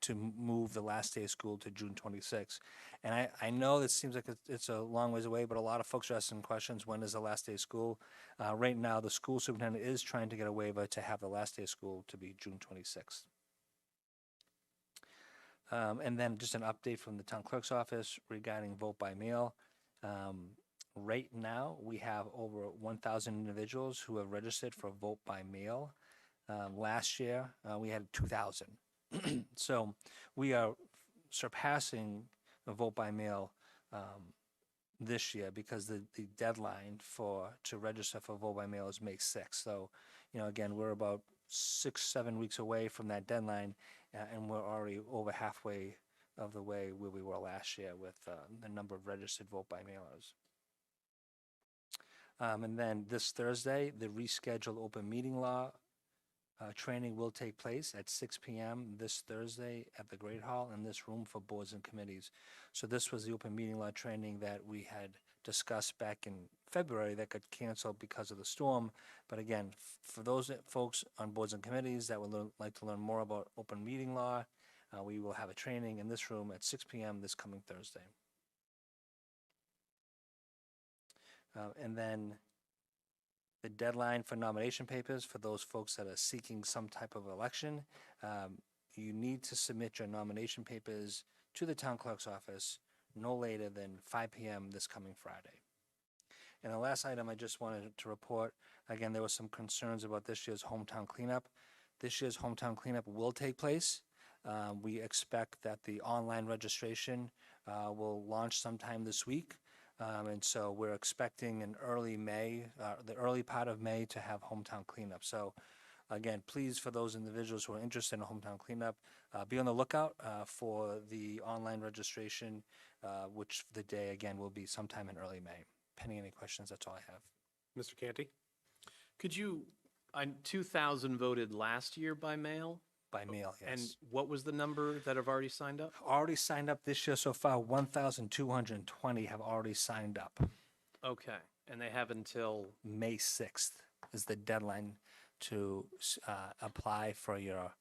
to move the last day of school to June 26th. And I know it seems like it's a long ways away, but a lot of folks are asking questions, when is the last day of school? Right now, the school superintendent is trying to get a waiver to have the last day of school to be June 26th. And then just an update from the town clerk's office regarding vote by mail. Right now, we have over 1,000 individuals who have registered for vote by mail. Last year, we had 2,000. So we are surpassing a vote by mail this year because the deadline to register for vote by mail is May 6th. So, you know, again, we're about 6-7 weeks away from that deadline, and we're already over halfway of the way where we were last year with the number of registered vote by mailers. And then this Thursday, the rescheduled open meeting law training will take place at 6 p.m. this Thursday at the Great Hall in this room for boards and committees. So this was the open meeting law training that we had discussed back in February that got canceled because of the storm. But again, for those folks on boards and committees that would like to learn more about open meeting law, we will have a training in this room at 6 p.m. this coming Thursday. And then the deadline for nomination papers for those folks that are seeking some type of election, you need to submit your nomination papers to the town clerk's office no later than 5 p.m. this coming Friday. And the last item I just wanted to report, again, there were some concerns about this year's hometown cleanup. This year's hometown cleanup will take place. We expect that the online registration will launch sometime this week. And so we're expecting in early May, the early part of May, to have hometown cleanup. So again, please, for those individuals who are interested in hometown cleanup, be on the lookout for the online registration, which the day, again, will be sometime in early May. Pending any questions, that's all I have. Mr. Canty? Could you, 2,000 voted last year by mail? By mail, yes. And what was the number that have already signed up? Already signed up this year so far, 1,220 have already signed up. Okay, and they have until? May 6th is the deadline to apply for your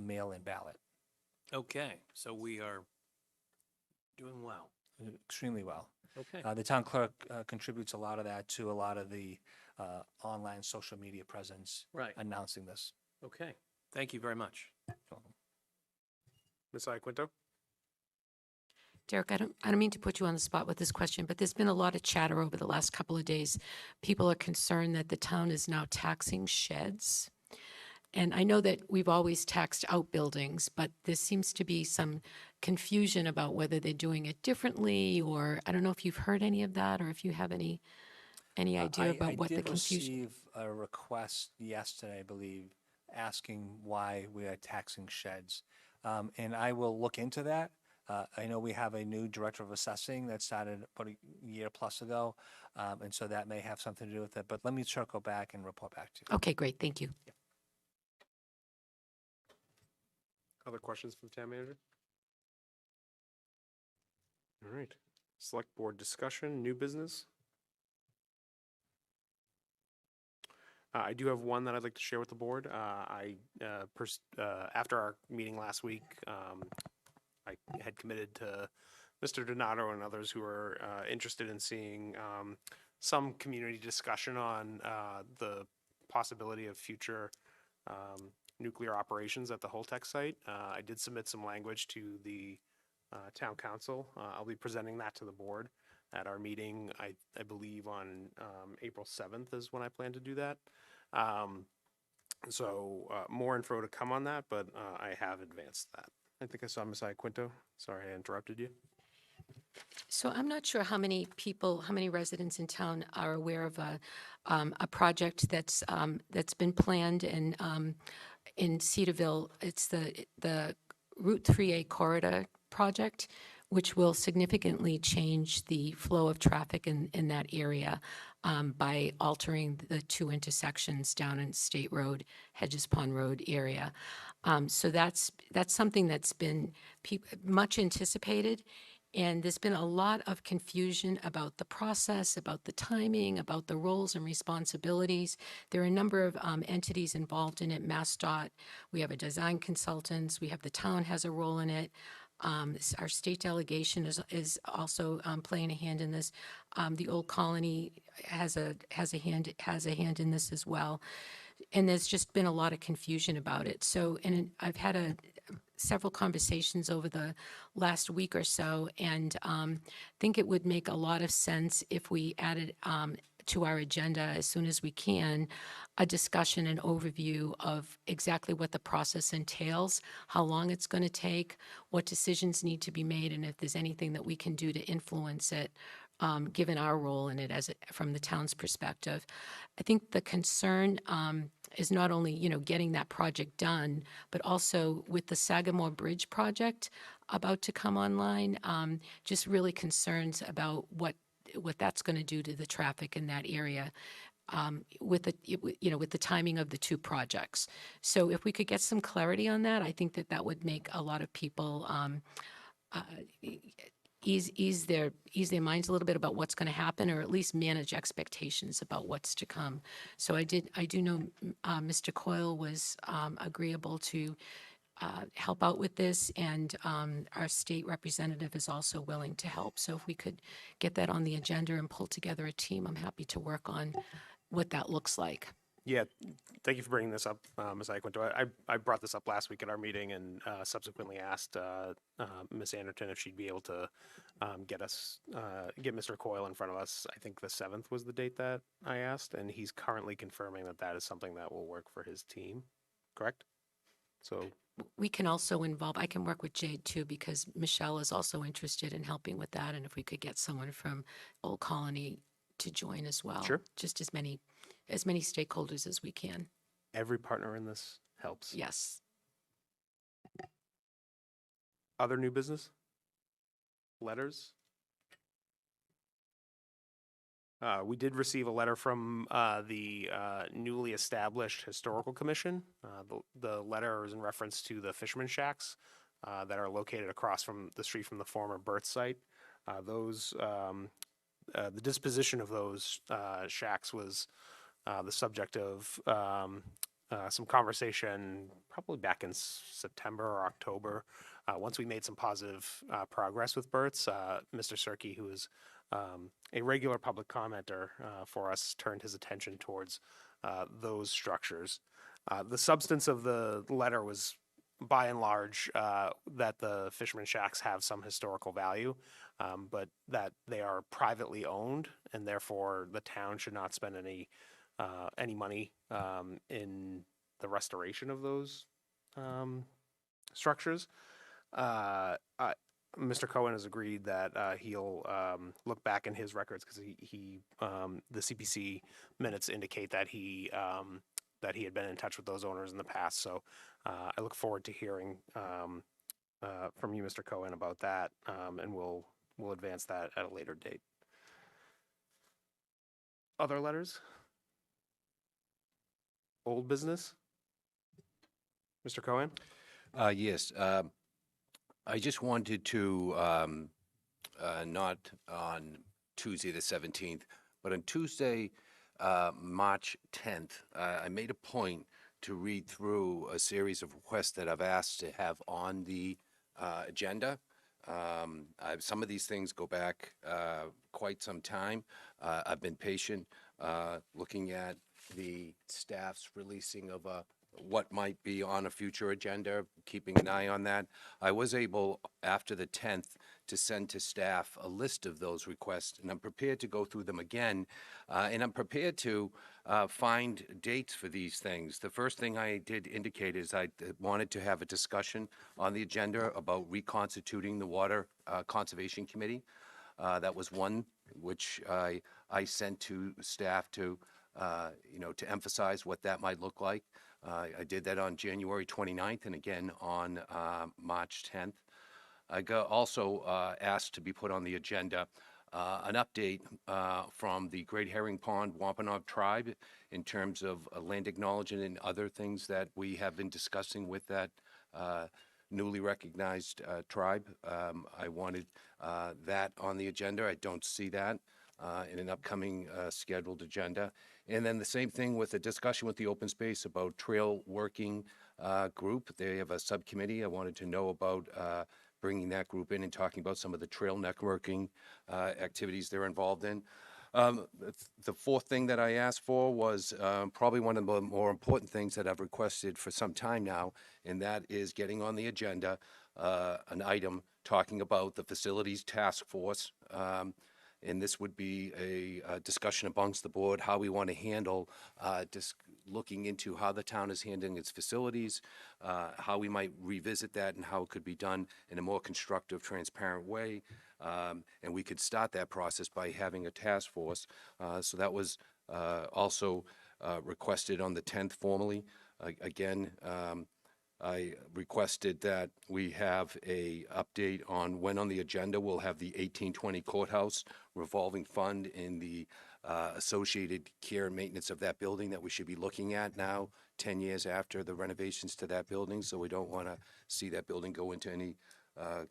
mail-in ballot. Okay, so we are doing well. Extremely well. Okay. The town clerk contributes a lot of that to a lot of the online social media presence announcing this. Okay. Thank you very much. Ms. Iaquinto? Derek, I don't mean to put you on the spot with this question, but there's been a lot of chatter over the last couple of days. People are concerned that the town is now taxing sheds. And I know that we've always taxed outbuildings, but there seems to be some confusion about whether they're doing it differently, or I don't know if you've heard any of that, or if you have any idea about what the confusion. I did receive a request yesterday, I believe, asking why we are taxing sheds. And I will look into that. I know we have a new director of assessing that started about a year plus ago, and so that may have something to do with it. But let me circle back and report back to you. Okay, great, thank you. Other questions for the town manager? All right. Select board discussion, new business. I do have one that I'd like to share with the board. After our meeting last week, I had committed to Mr. Donato and others who are interested in seeing some community discussion on the possibility of future nuclear operations at the Holtec site. I did submit some language to the town council. I'll be presenting that to the board at our meeting, I believe on April 7th is when I plan to do that. More info to come on that, but I have advanced that. I think I saw Ms. Iaquinto. Sorry I interrupted you. So I'm not sure how many people, how many residents in town are aware of a project that's been planned in Cedarville. It's the Route 3A corridor project, which will significantly change the flow of traffic in that area by altering the two intersections down in State Road, Hedges Pond Road area. So that's something that's been much anticipated. And there's been a lot of confusion about the process, about the timing, about the roles and responsibilities. There are a number of entities involved in it, MassDOT. We have a design consultants. We have the town has a role in it. Our state delegation is also playing a hand in this. The Old Colony has a hand in this as well. And there's just been a lot of confusion about it. So, and I've had several conversations over the last week or so, and think it would make a lot of sense if we added to our agenda as soon as we can a discussion and overview of exactly what the process entails, how long it's going to take, what decisions need to be made, and if there's anything that we can do to influence it. Given our role in it from the town's perspective. I think the concern is not only, getting that project done, but also with the Sagamore Bridge project about to come online, just really concerns about what that's going to do to the traffic in that area. With the timing of the two projects. So if we could get some clarity on that, I think that would make a lot of people ease their minds a little bit about what's going to happen, or at least manage expectations about what's to come. So I do know Mr. Coyle was agreeable to help out with this, and our state representative is also willing to help. So if we could get that on the agenda and pull together a team, I'm happy to work on what that looks like. Yeah, thank you for bringing this up, Ms. Iaquinto. I brought this up last week at our meeting and subsequently asked Ms. Anderton if she'd be able to get Mr. Coyle in front of us. I think the 7th was the date that I asked, and he's currently confirming that is something that will work for his team, correct? So we can also I can work with Jade too, because Michelle is also interested in helping with that, and if we could get someone from Old Colony to join as well. Sure. Just as many stakeholders as we can. Every partner in this helps. Yes. Other new business? Letters? We did receive a letter from the newly established Historical Commission. The letter is in reference to the fisherman shacks that are located across from the street from the former birth site. The disposition of those shacks was the subject of some conversation probably back in September or October. Once we made some positive progress with Burt's, Mr. Serkey, who is a regular public commenter for us, turned his attention towards those structures. The substance of the letter was by and large, that the fisherman shacks have some historical value, but that they are privately owned, and therefore the town should not spend any money in the restoration of those structures. Mr. Cohen has agreed that he'll look back in his records because the CPC minutes indicate that he had been in touch with those owners in the past. So I look forward to hearing from you, Mr. Cohen, about that, and we'll advance that at a later date. Other letters? Old business? Mr. Cohen? Yes. I just wanted to, not on Tuesday the 17th, but on Tuesday, March 10th, I made a point to read through a series of requests that I've asked to have on the agenda. Some of these things go back quite some time. I've been patient looking at the staff's releasing of what might be on a future agenda, keeping an eye on that. I was able, after the 10th, to send to staff a list of those requests, and I'm prepared to go through them again, and I'm prepared to find dates for these things. The first thing I did indicate is I wanted to have a discussion on the agenda about reconstituting the Water Conservation Committee. That was one which I sent to staff to, to emphasize what that might look like. I did that on January 29th and again on March 10th. I also asked to be put on the agenda an update from the Great Herring Pond Wampanoag tribe in terms of land acknowledgement and other things that we have been discussing with that newly recognized tribe. I wanted that on the agenda. I don't see that in an upcoming scheduled agenda. And then the same thing with a discussion with the open space about trail working group. They have a subcommittee. I wanted to know about bringing that group in and talking about some of the trail networking activities they're involved in. The fourth thing that I asked for was probably one of the more important things that I've requested for some time now, and that is getting on the agenda an item talking about the facilities task force. And this would be a discussion amongst the board, how we want to handle looking into how the town is handling its facilities, how we might revisit that and how it could be done in a more constructive, transparent way. And we could start that process by having a task force. So that was also requested on the 10th formally. Again, I requested that we have a update on when on the agenda we'll have the 1820 courthouse revolving fund and the associated care and maintenance of that building that we should be looking at now, 10 years after the renovations to that building. So we don't want to see that building go into any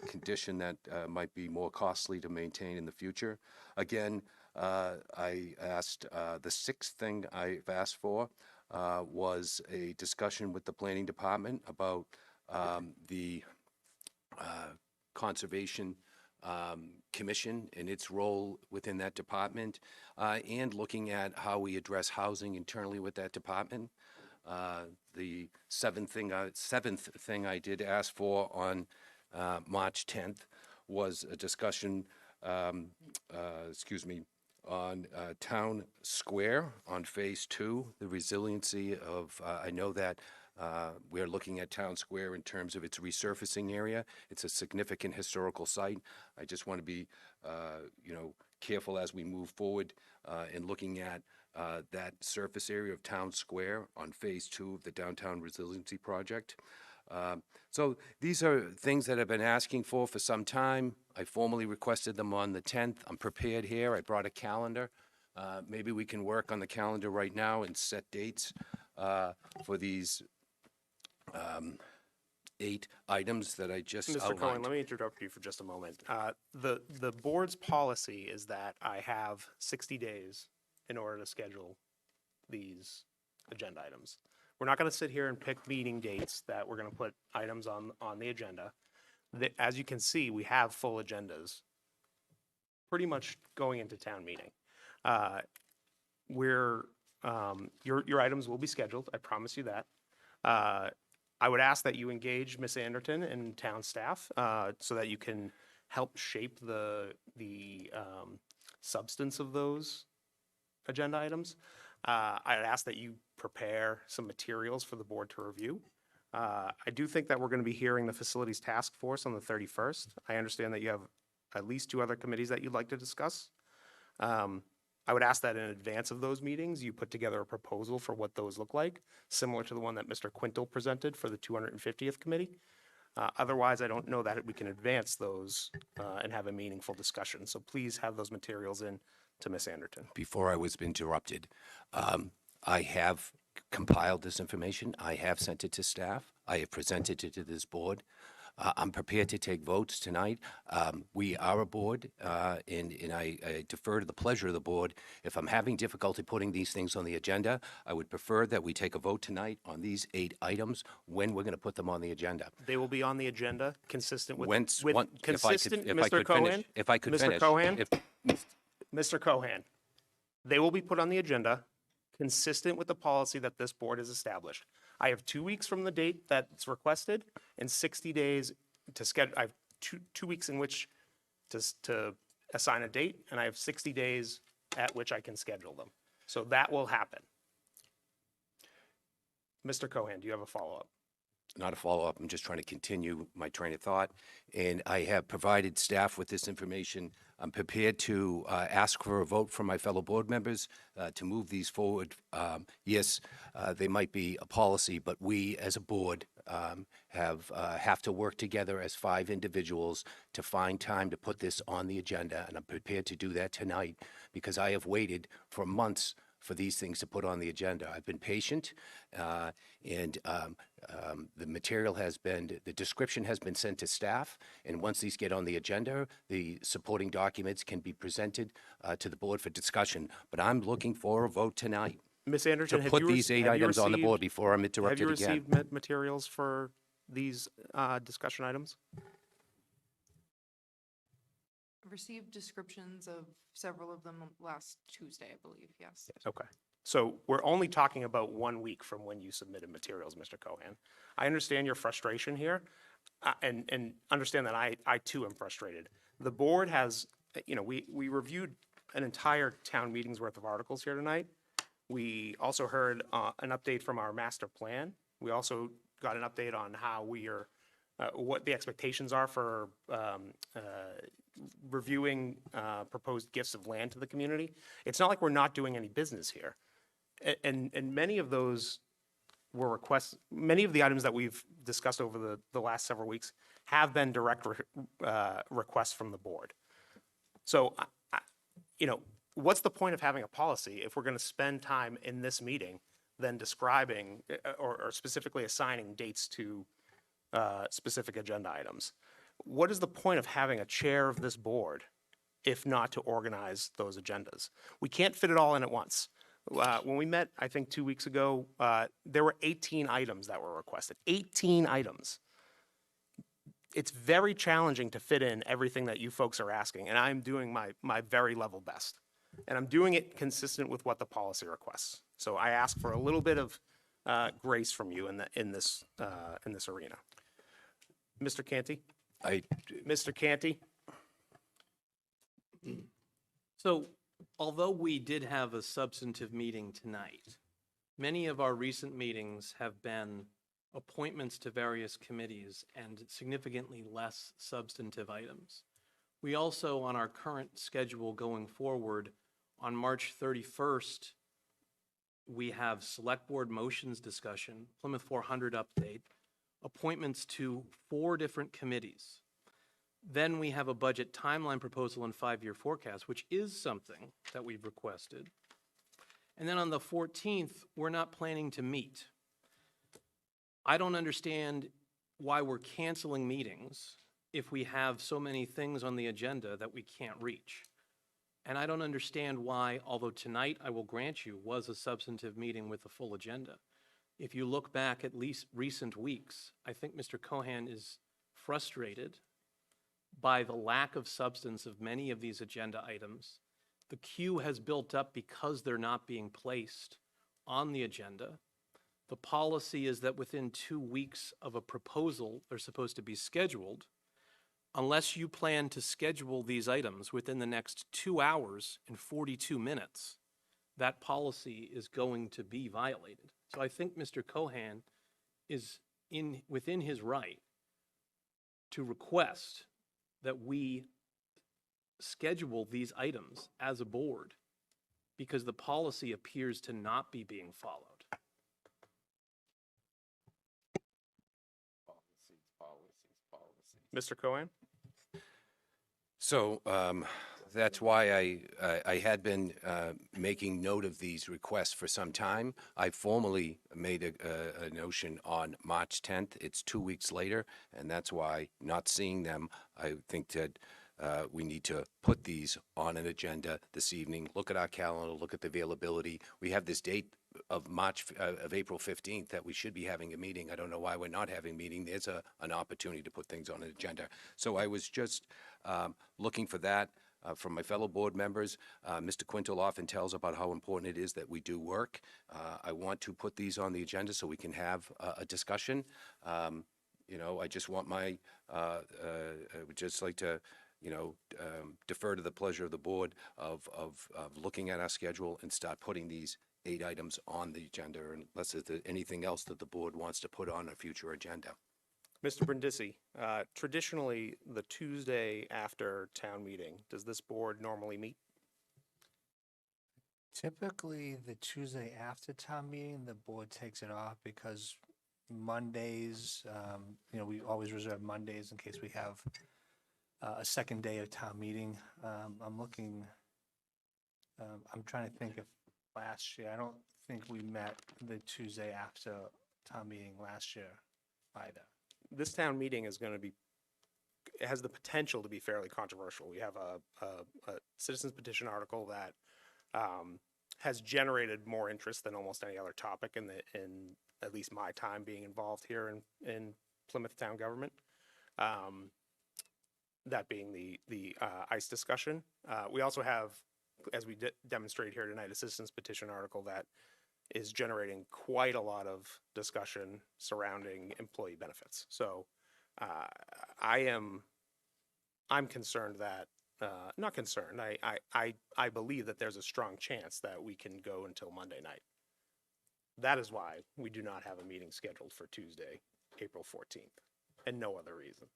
condition that might be more costly to maintain in the future. Again, I asked, the sixth thing I've asked for was a discussion with the planning department about the conservation commission and its role within that department, and looking at how we address housing internally with that department. The seventh thing I did ask for on March 10th was a discussion, on Town Square on Phase 2, the resiliency of, I know that we're looking at Town Square in terms of its resurfacing area. It's a significant historical site. I just want to be, careful as we move forward in looking at that surface area of Town Square on Phase 2 of the Downtown Resiliency Project. So these are things that I've been asking for some time. I formally requested them on the 10th. I'm prepared here. I brought a calendar. Maybe we can work on the calendar right now and set dates for these 8 items that I just outlined. Mr. Cohen, let me interrupt you for just a moment. The board's policy is that I have 60 days in order to schedule these agenda items. We're not going to sit here and pick meeting dates that we're going to put items on the agenda. As you can see, we have full agendas pretty much going into town meeting. Your items will be scheduled. I promise you that. I would ask that you engage Ms. Anderton and town staff so that you can help shape the substance of those agenda items. I'd ask that you prepare some materials for the board to review. I do think that we're going to be hearing the facilities task force on the 31st. I understand that you have at least 2 other committees that you'd like to discuss. I would ask that in advance of those meetings, you put together a proposal for what those look like, similar to the one that Mr. Quintal presented for the 250th committee. Otherwise, I don't know that we can advance those and have a meaningful discussion. So please have those materials in to Ms. Anderton. Before I was interrupted, I have compiled this information. I have sent it to staff. I have presented it to this board. I'm prepared to take votes tonight. We are a board, and I defer to the pleasure of the board. If I'm having difficulty putting these things on the agenda, I would prefer that we take a vote tonight on these 8 items when we're going to put them on the agenda. They will be on the agenda consistent with, consistent, Mr. Cohen. if I could Mr. finish. Cohen, Mr. Cohen, they will be put on the agenda consistent with the policy that this board has established. I have 2 weeks from the date that's requested and 60 days to schedule. I have two weeks in which to assign a date, and I have 60 days at which I can schedule them. So that will happen. Mr. Cohen, do you have a follow-up? Not a follow-up. I'm just trying to continue my train of thought. And I have provided staff with this information. I'm prepared to ask for a vote from my fellow board members to move these forward. Yes, they might be a policy, but we as a board have to work together as 5 individuals to find time to put this on the agenda. And I'm prepared to do that tonight because I have waited for months for these things to put on the agenda. I've been patient, and the material has been, the description has been sent to staff, and once these get on the agenda, the supporting documents can be presented to the board for discussion. But I'm looking for a vote tonight. Ms. Anderton, to have put you these 8 items on the board before I'm interrupted again. Have you received materials for these discussion items? I've received descriptions of several of them last Tuesday, I believe, yes. Okay. So we're only talking about 1 week from when you submitted materials, Mr. Cohen. I understand your frustration here, and understand that I too am frustrated. The board has, we reviewed an entire town meeting's worth of articles here tonight. We also heard an update from our master plan. We also got an update on how we are, what the expectations are for reviewing proposed gifts of land to the community. It's not like we're not doing any business here. And many of those were requests, many of the items that we've discussed over the last several weeks have been direct requests from the board. So, what's the point of having a policy if we're going to spend time in this meeting then describing or specifically assigning dates to specific agenda items? What is the point of having a chair of this board if not to organize those agendas? We can't fit it all in at once. When we met, I think 2 weeks ago, there were 18 items that were requested. 18 items. It's very challenging to fit in everything that you folks are asking, and I'm doing my very level best. And I'm doing it consistent with what the policy requests. So I ask for a little bit of grace from you in this arena. Mr. Canty? Mr. Canty? So, although we did have a substantive meeting tonight, many of our recent meetings have been appointments to various committees and significantly less substantive items. We also, on our current schedule going forward, on March 31st, we have select board motions discussion, Plymouth 400 update, appointments to 4 different committees. Then we have a budget timeline proposal and 5-year forecast, which is something that we've requested. And then on the 14th, we're not planning to meet. I don't understand why we're canceling meetings if we have so many things on the agenda that we can't reach. And I don't understand why, although tonight, I will grant you, was a substantive meeting with a full agenda. If you look back at least recent weeks, I think Mr. Cohen is frustrated by the lack of substance of many of these agenda items. The queue has built up because they're not being placed on the agenda. The policy is that within 2 weeks of a proposal, they're supposed to be scheduled. Unless you plan to schedule these items within the next 2 hours and 42 minutes, that policy is going to be violated. So I think Mr. Cohan is within his right to request that we schedule these items as a board because the policy appears to not be being followed. Mr. Cohen? So that's why I had been making note of these requests for some time. I formally made a notion on March 10th. It's 2 weeks later, and that's why not seeing them, I think that we need to put these on an agenda this evening, look at our calendar, look at the availability. We have this date of April 15th that we should be having a meeting. I don't know why we're not having a meeting. There's an opportunity to put things on an agenda. So I was just looking for that from my fellow board members. Mr. Quintal often tells about how important it is that we do work. I want to put these on the agenda so we can have a discussion. You know, I just want I would just like to, you know, defer to the pleasure of the board of looking at our schedule and start putting these 8 items on the agenda, unless there's anything else that the board wants to put on a future agenda. Mr. Brindisi, traditionally, the Tuesday after town meeting, does this board normally meet? Typically, the Tuesday after town meeting, the board takes it off because Mondays, you know, we always reserve Mondays in case we have a second day of town meeting. I'm looking, I'm trying to think if last year, I don't think we met the Tuesday after town meeting last year either. This town meeting is going to be, it has the potential to be fairly controversial. We have a citizens petition article that has generated more interest than almost any other topic in at least my time being involved here in Plymouth town government. That being the ICE discussion. We also have, as we demonstrate here tonight, a citizens petition article that is generating quite a lot of discussion surrounding employee benefits. So I'm concerned that, not concerned, I believe that there's a strong chance that we can go until Monday night. That is why we do not have a meeting scheduled for Tuesday, April 14th, and no other reason.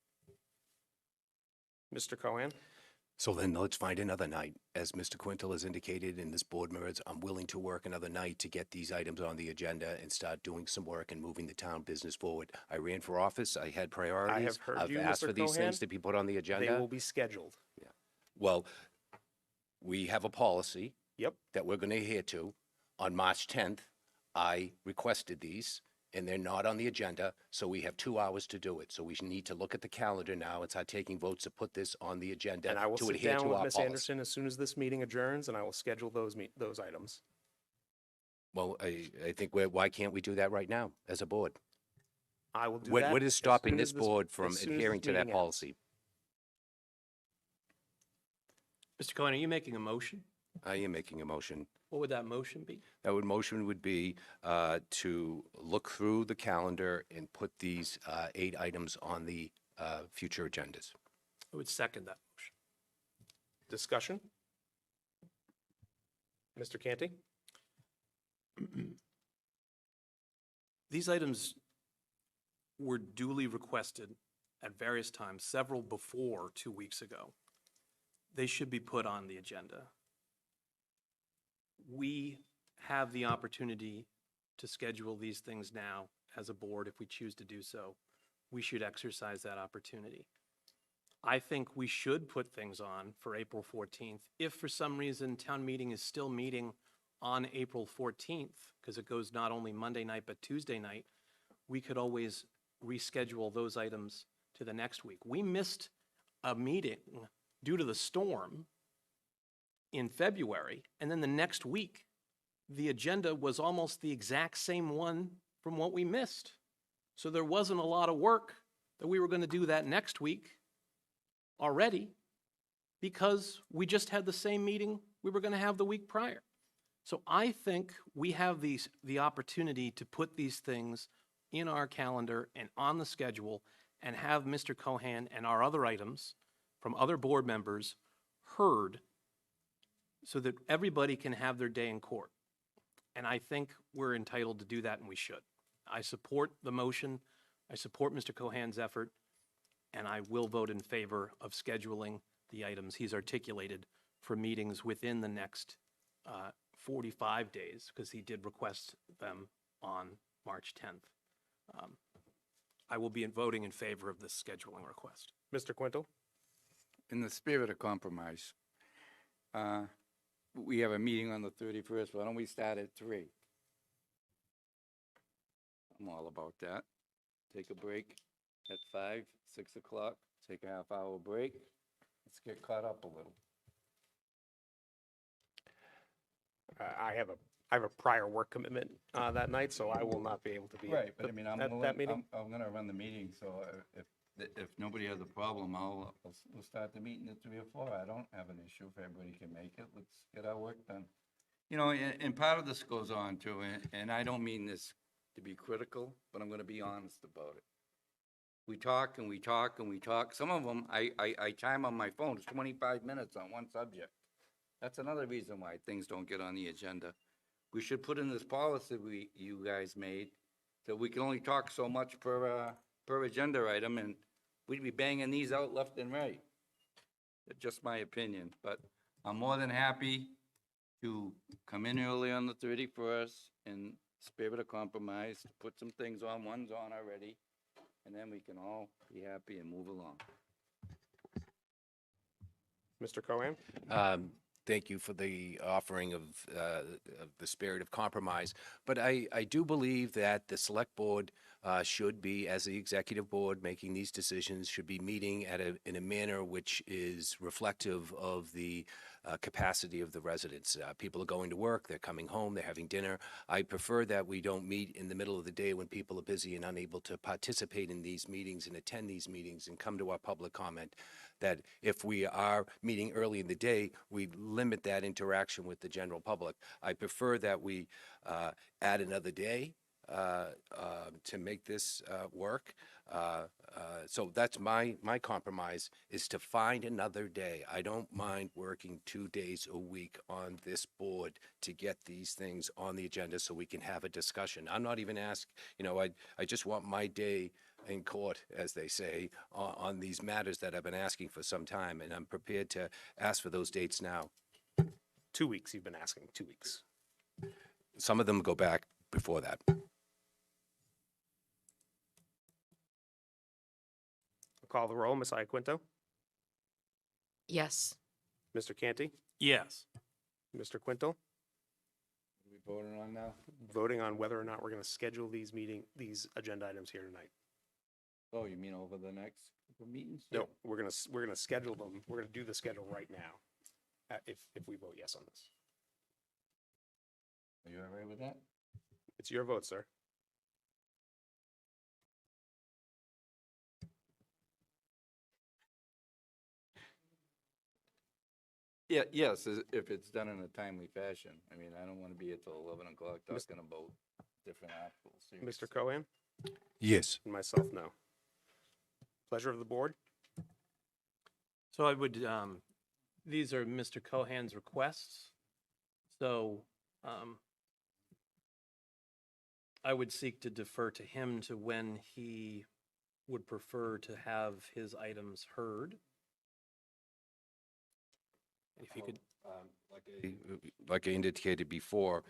Mr. Cohen? So then let's find another night. As Mr. Quintal has indicated in this board members, I'm willing to work another night to get these items on the agenda and start doing some work and moving the town business forward. I ran for office. I had priorities. I have heard you, I've asked Mr. for these Cohen. things to be put on the agenda. They will be scheduled. Yeah. Well, we have a policy. Yep. That we're going to adhere to. On March 10th, I requested these, and they're not on the agenda, so we have 2 hours to do it. So we need to look at the calendar now and start taking votes to put this on the agenda And I will to sit adhere down to with our Ms. policy. Anderson as soon as this meeting adjourns, and I will schedule those items. Well, I think why can't we do that right now as a board? I will do What, that. what is as stopping soon this as board from as soon as adhering this to that meeting ends. policy? Mr. Cohen, are you making a motion? I am making a motion. What would that motion be? Motion would be to look through the calendar and put these 8 items on the future agendas. I would second that motion. Discussion? Mr. Canty? These items were duly requested at various times, several before 2 weeks ago. They should be put on the agenda. We have the opportunity to schedule these things now as a board if we choose to do so. We should exercise that opportunity. I think we should put things on for April 14th. If for some reason town meeting is still meeting on April 14th, because it goes not only Monday night but Tuesday night, we could always reschedule those items to the next week. We missed a meeting due to the storm in February, and then the next week, the agenda was almost the exact same one from what we missed. So there wasn't a lot of work that we were going to do that next week already because we just had the same meeting we were going to have the week prior. So I think we have the opportunity to put these things in our calendar and on the schedule and have Mr. Cohan and our other items from other board members heard so that everybody can have their day in court. And I think we're entitled to do that, and we should. I support the motion. I support Mr. Cohan's effort, and I will vote in favor of scheduling the items he's articulated for meetings within the next 45 days, because he did request them on March 10th. I will be voting in favor of this scheduling request. Mr. Quintel? In the spirit of compromise, we have a meeting on the 31st. Why don't we start at 3? I'm all about that. Take a break at 5, 6 o'clock, take a half-hour break. Let's get caught up a little. I have a prior work commitment that night, so I will not be able to be Right, but at I mean, I'm that meeting. I'm gonna run the meeting, so if nobody has a problem, we'll start the meeting at 3 or 4. I don't have an issue if everybody can make it. Let's get our work done. You know, and part of this goes on too, and I don't mean this to be critical, but I'm gonna be honest about it. We talk and we talk and we talk. Some of them, I time on my phone, it's 25 minutes on one subject. That's another reason why things don't get on the agenda. We should put in this policy you guys made that we can only talk so much per agenda item, and we'd be banging these out left and right. It's just my opinion, but I'm more than happy to come in early on the 31st in spirit of compromise, put some things on, one's on already, and then we can all be happy and move along. Mr. Cohan? Thank you for the offering of the spirit of compromise. But I do believe that the select board should be, as the executive board making these decisions, should be meeting in a manner which is reflective of the capacity of the residents. People are going to work, they're coming home, they're having dinner. I prefer that we don't meet in the middle of the day when people are busy and unable to participate in these meetings and attend these meetings and come to our public comment. That if we are meeting early in the day, we limit that interaction with the general public. I prefer that we add another day to make this work. So that's my compromise, is to find another day. I don't mind working 2 days a week on this board to get these things on the agenda so we can have a discussion. I'm not even I just want my day in court, as they say, on these matters that I've been asking for some time, and I'm prepared to ask for those dates now. 2 weeks you've been asking, 2 weeks. Some of them go back before that. Call the roll. Ms. Iaquinto? Yes. Mr. Canty? Yes. Mr. Quintel? Are we voting on now? Voting on whether or not we're going to schedule these agenda items here tonight. Oh, you mean over the next couple meetings? No, we're gonna schedule them. We're gonna do the schedule right now, if we vote yes on this. Are you all right with that? It's your vote, sir. Yeah, yes, if it's done in a timely fashion. I mean, I don't want to be here till 11 o'clock talking about different articles. Mr. Cohan? Yes. And myself, no. Pleasure of the board? So I would, these are Mr. Cohan's requests. So I would seek to defer to him to when he would prefer to have his items heard. If you could. Like I indicated before,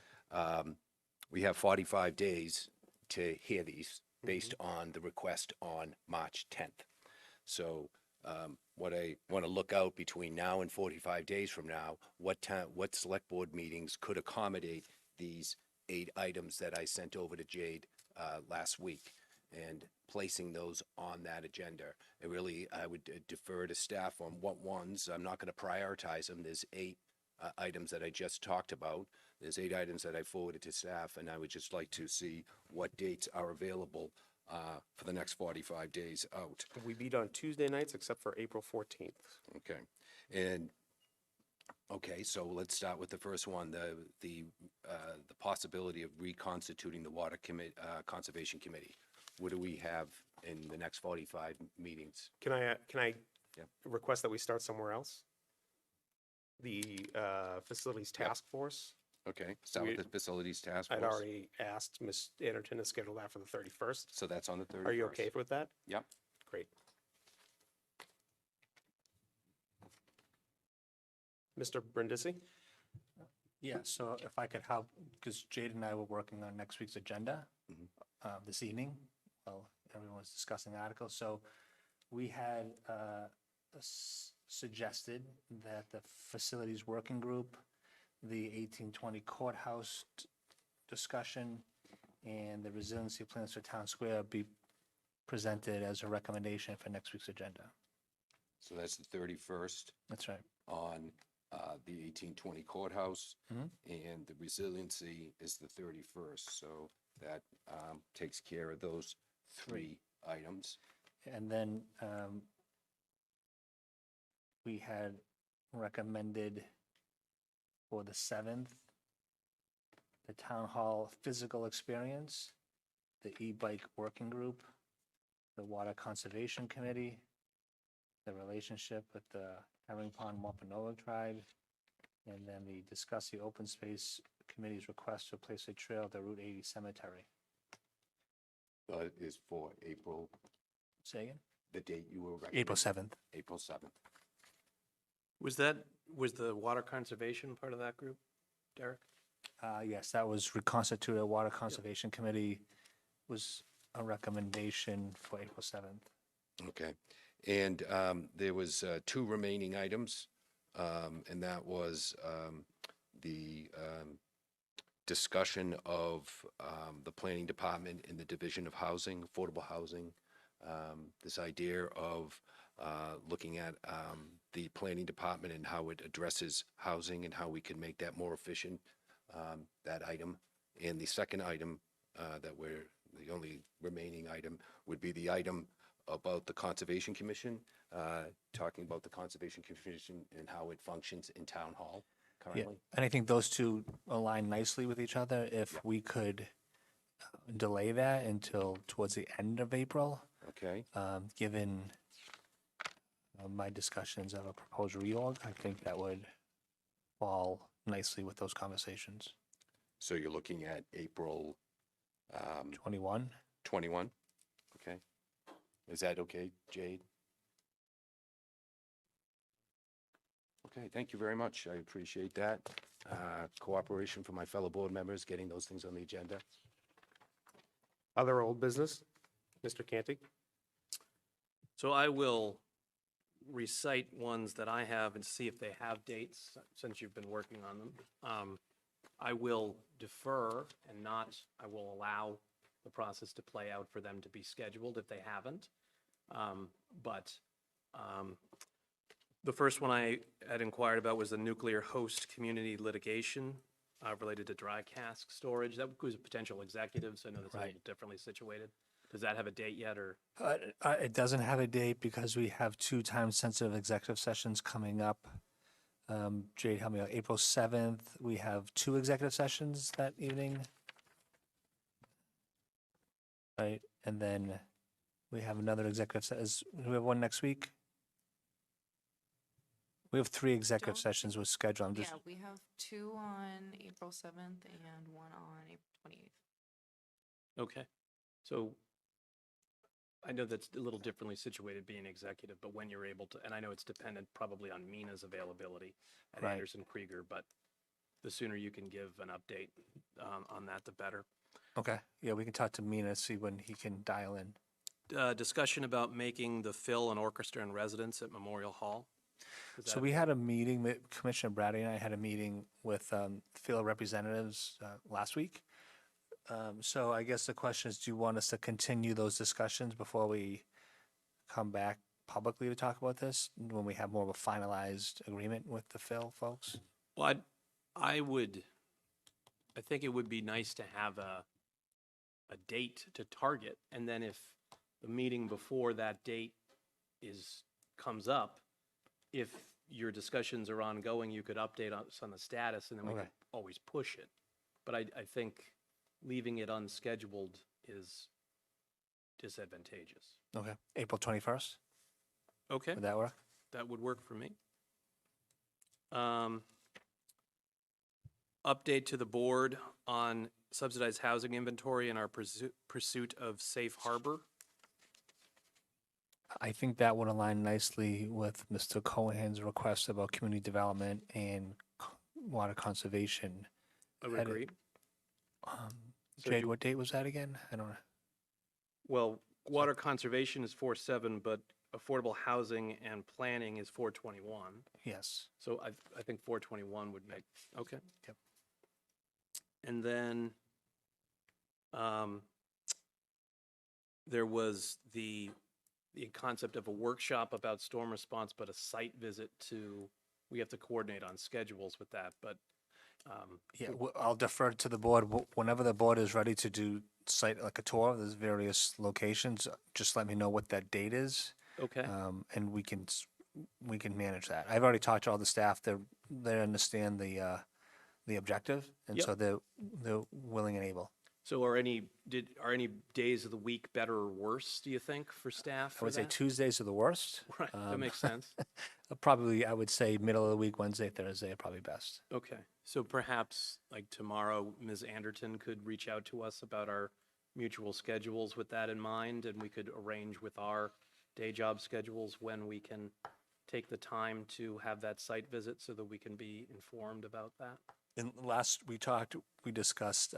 we have 45 days to hear these based on the request on March 10th. So what I want to look out between now and 45 days from now, what select board meetings could accommodate these 8 items that I sent over to Jade last week, and placing those on that agenda. I would defer to staff on what ones. I'm not going to prioritize them. There's 8 items that I just talked about. There's 8 items that I forwarded to staff, and I would just like to see what dates are available for the next 45 days out. We meet on Tuesday nights except for April 14th. Okay. And Okay, so let's start with the first one, the possibility of reconstituting the Water Conservation Committee. What do we have in the next 45 meetings? Can I Yep. request that we start somewhere else? The Facilities Task Force. Okay, start with We- the Facilities Task Force. I'd already asked Ms. Anderton to schedule that for the 31st. So that's on the 31st. Are you okay with that? Yep. Great. Mr. Brindisi? Yeah, so if I could help, because Jade and I were working on next week's agenda this evening, while everyone was discussing the article. So we had suggested that the Facilities Working Group, the 1820 Courthouse discussion, and the Resiliency Plans for Town Square be presented as a recommendation for next week's agenda. So that's the 31st. That's right. On the 1820 Courthouse, Mhm. and the Resiliency is the 31st. So that takes care of those three items. And then we had recommended for the 7th, the Town Hall Physical Experience, the E-Bike Working Group, the Water Conservation Committee, the relationship with the Herring Pond Wampanoag Tribe, and then discuss the Open Space Committee's request to place a trail at the Route 80 Cemetery. Is for April, Say again? the date you were recommending? April 7th. April 7th. Was the water conservation part of that group, Derek? Yes, that was reconstituted. Water Conservation Committee was a recommendation for April 7th. Okay. And there was two remaining items, and that was the discussion of the Planning Department in the Division of Housing, Affordable Housing, this idea of looking at the Planning Department and how it addresses housing and how we can make that more efficient, that item. And the second item the only remaining item would be the item about the Conservation Commission, talking about the Conservation Commission and how it functions in Town Hall Yeah, currently. and I think those two align nicely with each other. If we could delay that until towards the end of April, Okay, given my discussions of a proposed reorg, I think that would fall nicely with those conversations. so you're looking at April 21? 21? Okay. Is that okay, Jade? Okay, thank you very much. I appreciate that. Cooperation from my fellow board members, getting those things on the agenda. Other old business? Mr. Canty? So I will recite ones that I have and see if they have dates, since you've been working on them. I will defer and I will allow the process to play out for them to be scheduled if they haven't. But the first one I had inquired about was the nuclear host community litigation related to dry cask storage. That was a potential executive, so I know that's a little differently situated. Does that have a date yet, or? It doesn't have a date because we have two time-sensitive executive sessions coming up. Jade, help me out. April 7th, we have two executive sessions that evening. Right, and then we have another executive do we have one next week? We have three executive Don't- sessions with schedule. I'm just, Yeah, we have two on April 7th and one on April 28th. Okay, so I know that's a little differently situated being executive, but when you're able to, and I know it's dependent probably on Mina's availability at Right. Anderson Krieger, but the sooner you can give an update on that, the better. okay, yeah, we can talk to Mina, see when he can dial in. Discussion about making the Phil an orchestra in residence at Memorial Hall. Is So that- we had a meeting, Commissioner Brady and I had a meeting with field representatives last week. So I guess the question is, do you want us to continue those discussions before we come back publicly to talk about this, when we have more of a finalized agreement with the Phil folks? Well, I think it would be nice to have a date to target, and then if the meeting before that date comes up, if your discussions are ongoing, you could update us on the status, and then we Okay. could always push it. But I think leaving it unscheduled is disadvantageous. Okay, April 21st, Okay, would that work? that would work for me. Update to the board on subsidized housing inventory and our pursuit of safe harbor. I think that would align nicely with Mr. Cohen's request about community development and water conservation. I would Had it- agree. So Jade, you- what date was that again? I don't know. Well, water conservation is 4/7, but affordable housing and planning is 4/21. Yes. So I think 4/21 would make, okay. Yep. And then there was the concept of a workshop about storm response, but a site visit to, we have to coordinate on schedules with that, but Yeah, I'll defer to the board. Whenever the board is ready to do site, like a tour, there's various locations, just let me know what that date is. okay. And we can manage that. I've already talked to all the staff. They understand the objective, and Yep. so they're willing and able. So are any days of the week better or worse, do you think, for staff I for would say that? Tuesdays are the worst. Right, that makes sense. Probably, I would say middle of the week, Wednesday, Thursday are probably best. Okay, so perhaps like tomorrow, Ms. Anderton could reach out to us about our mutual schedules with that in mind, and we could arrange with our day job schedules when we can take the time to have that site visit so that we can be informed about that. And last we discussed,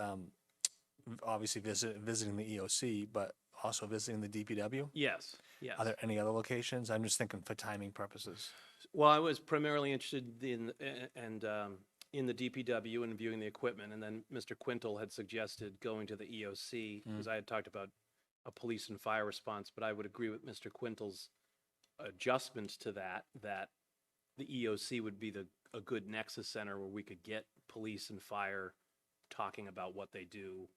obviously visiting the EOC, but also visiting the DPW. Yes, yes. Are there any other locations? I'm just thinking for timing purposes. Well, I was primarily interested in, in the DPW and viewing the equipment, and then Mr. Quintal had suggested going to the EOC, because I had talked about a police and fire response, but I would agree with Mr. Quintal's adjustments to that the EOC would be a good nexus center where we could get police and fire talking about what they do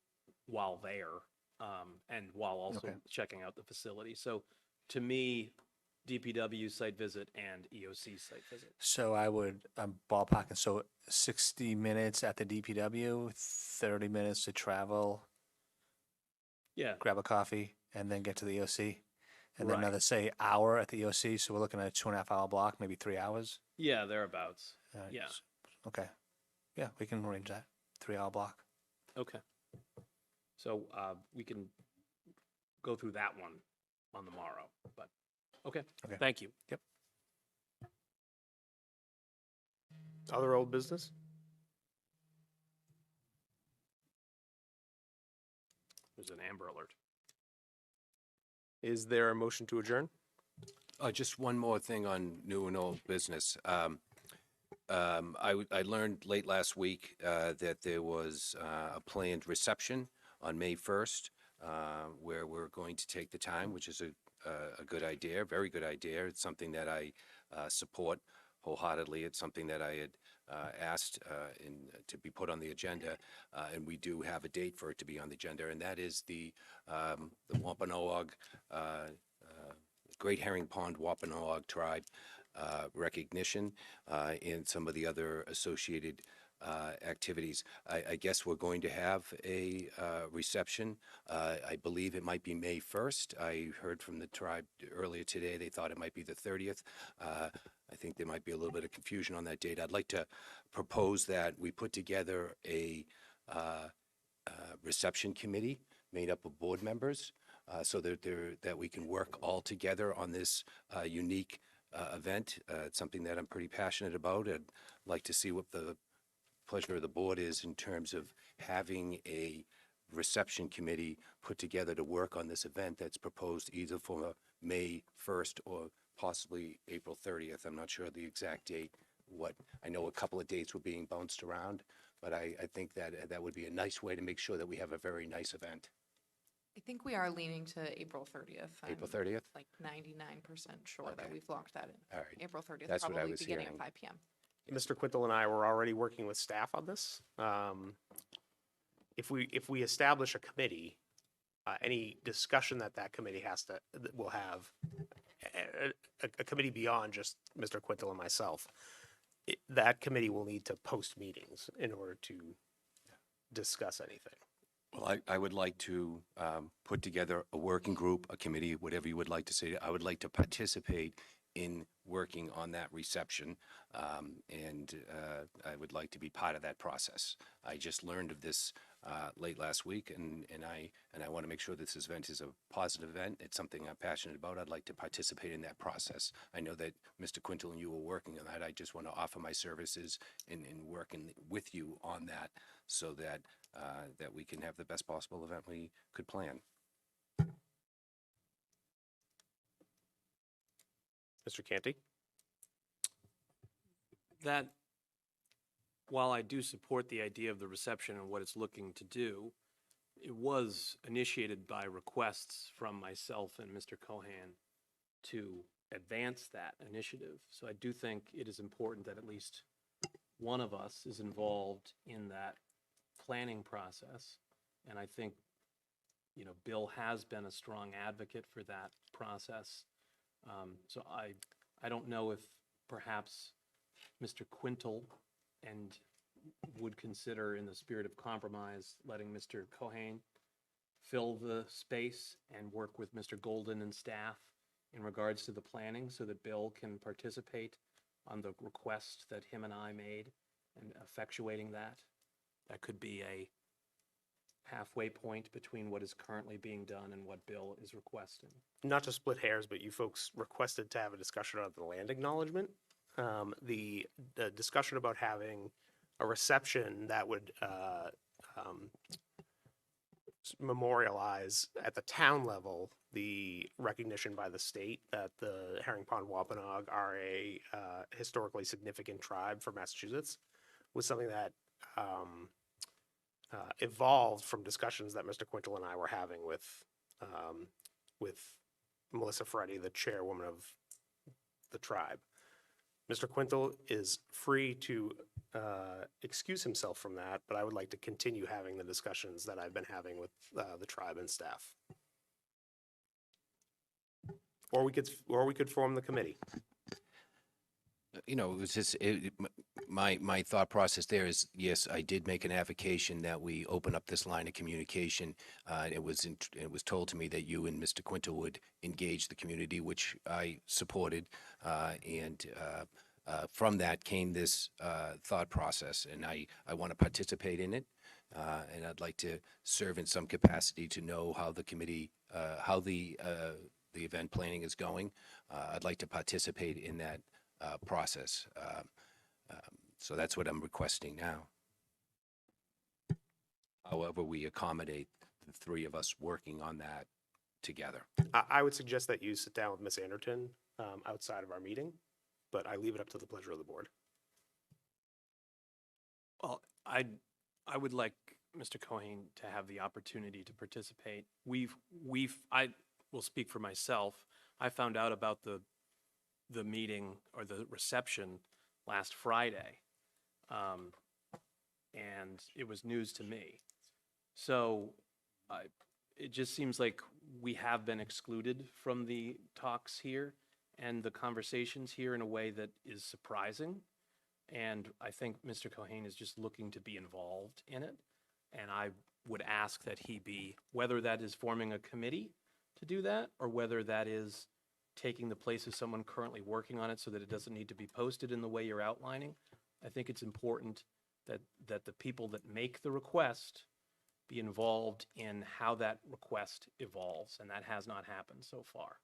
while there, and while also Okay. checking out the facility. So to me, DPW site visit and EOC site visit. So I'm ballparking, so 60 minutes at the DPW, 30 minutes to travel, Yeah, grab a coffee, and then get to the EOC. And then Right. another, say, hour at the EOC, so we're looking at a 2.5 hour block, maybe 3 hours. yeah, thereabouts. Alright, Yeah. Okay. Yeah, we can arrange that, 3 hour block. Okay. So we can go through that one on the morrow, but, okay, Okay. thank you. Yep. Other old business? There's an Amber Alert. Is there a motion to adjourn? Just one more thing on new and old business. I learned late last week that there was a planned reception on May 1st, where we're going to take the time, which is a good idea, very good idea. It's something that I support wholeheartedly. It's something that I had asked to be put on the agenda, and we do have a date for it to be on the agenda, and that is the Wampanoag, Great Herring Pond Wampanoag Tribe recognition, and some of the other associated activities. I guess we're going to have a reception. I believe it might be May 1st. I heard from the tribe earlier today, they thought it might be the 30th. I think there might be a little bit of confusion on that date. I'd like to propose that we put together a reception committee made up of board members, so that we can work all together on this unique event. It's something that I'm pretty passionate about. I'd like to see what the pleasure of the board is in terms of having a reception committee put together to work on this event that's proposed either for May 1st or possibly April 30th. I'm not sure the exact date. I know a couple of dates were being bounced around, but I think that would be a nice way to make sure that we have a very nice event. I think we are leaning to April 30th. April I'm 30th? like 99% sure that we've locked that in. All right. April 30th, That's what I probably was beginning hearing. at 5 p.m. Mr. Quintal and I were already working with staff on this. If we establish a committee, any discussion that committee will have, a committee beyond just Mr. Quintel and myself, that committee will need to post meetings in order to discuss anything. Well, I would like to put together a working group, a committee, whatever you would like to say. I would like to participate in working on that reception, and I would like to be part of that process. I just learned of this late last week, and I want to make sure this event is a positive event. It's something I'm passionate about. I'd like to participate in that process. I know that Mr. Quintel and you are working on that. I just want to offer my services in working with you on that, so that that we can have the best possible event we could plan. Mr. Canty? That, while I do support the idea of the reception and what it's looking to do, it was initiated by requests from myself and Mr. Cohan to advance that initiative. So I do think it is important that at least one of us is involved in that planning process. And I think, you know, Bill has been a strong advocate for that process. So I don't know if perhaps Mr. Quintel and would consider, in the spirit of compromise, letting Mr. Cohan fill the space and work with Mr. Golden and staff in regards to the planning, so that Bill can participate on the request that him and I made and effectuating that. That could be a halfway point between what is currently being done and what Bill is requesting. Not to split hairs, but you folks requested to have a discussion on the land acknowledgement. The discussion about having a reception that would memorialize at the town level the recognition by the state that the Herring Pond Wampanoag are a historically significant tribe for Massachusetts was something that evolved from discussions that Mr. Quintel and I were having with Melissa Ferretti, the chairwoman of the tribe. Mr. Quintel is free to excuse himself from that, but I would like to continue having the discussions that I've been having with the tribe and staff. Or we could form the committee. You know, it was just, my thought process there is, yes, I did make an application that we open up this line of communication. It was told to me that you and Mr. Quintel would engage the community, which I supported, and from that came this thought process, and I want to participate in it, and I'd like to serve in some capacity to know how the committee, how the event planning is going. I'd like to participate in that process. So that's what I'm requesting now. However, we accommodate the three of us working on that together. I would suggest that you sit down with Ms. Anderton outside of our meeting, but I leave it up to the pleasure of the board. Well, I would like Mr. Cohen to have the opportunity to participate. I will speak for myself. I found out about the meeting or the reception last Friday, and it was news to me. So it just seems like we have been excluded from the talks here and the conversations here in a way that is surprising. And I think Mr. Cohen is just looking to be involved in it. And I would ask that he be, whether that is forming a committee to do that, or whether that is taking the place of someone currently working on it so that it doesn't need to be posted in the way you're outlining. I think it's important that the people that make the request be involved in how that request evolves, and that has not happened so far.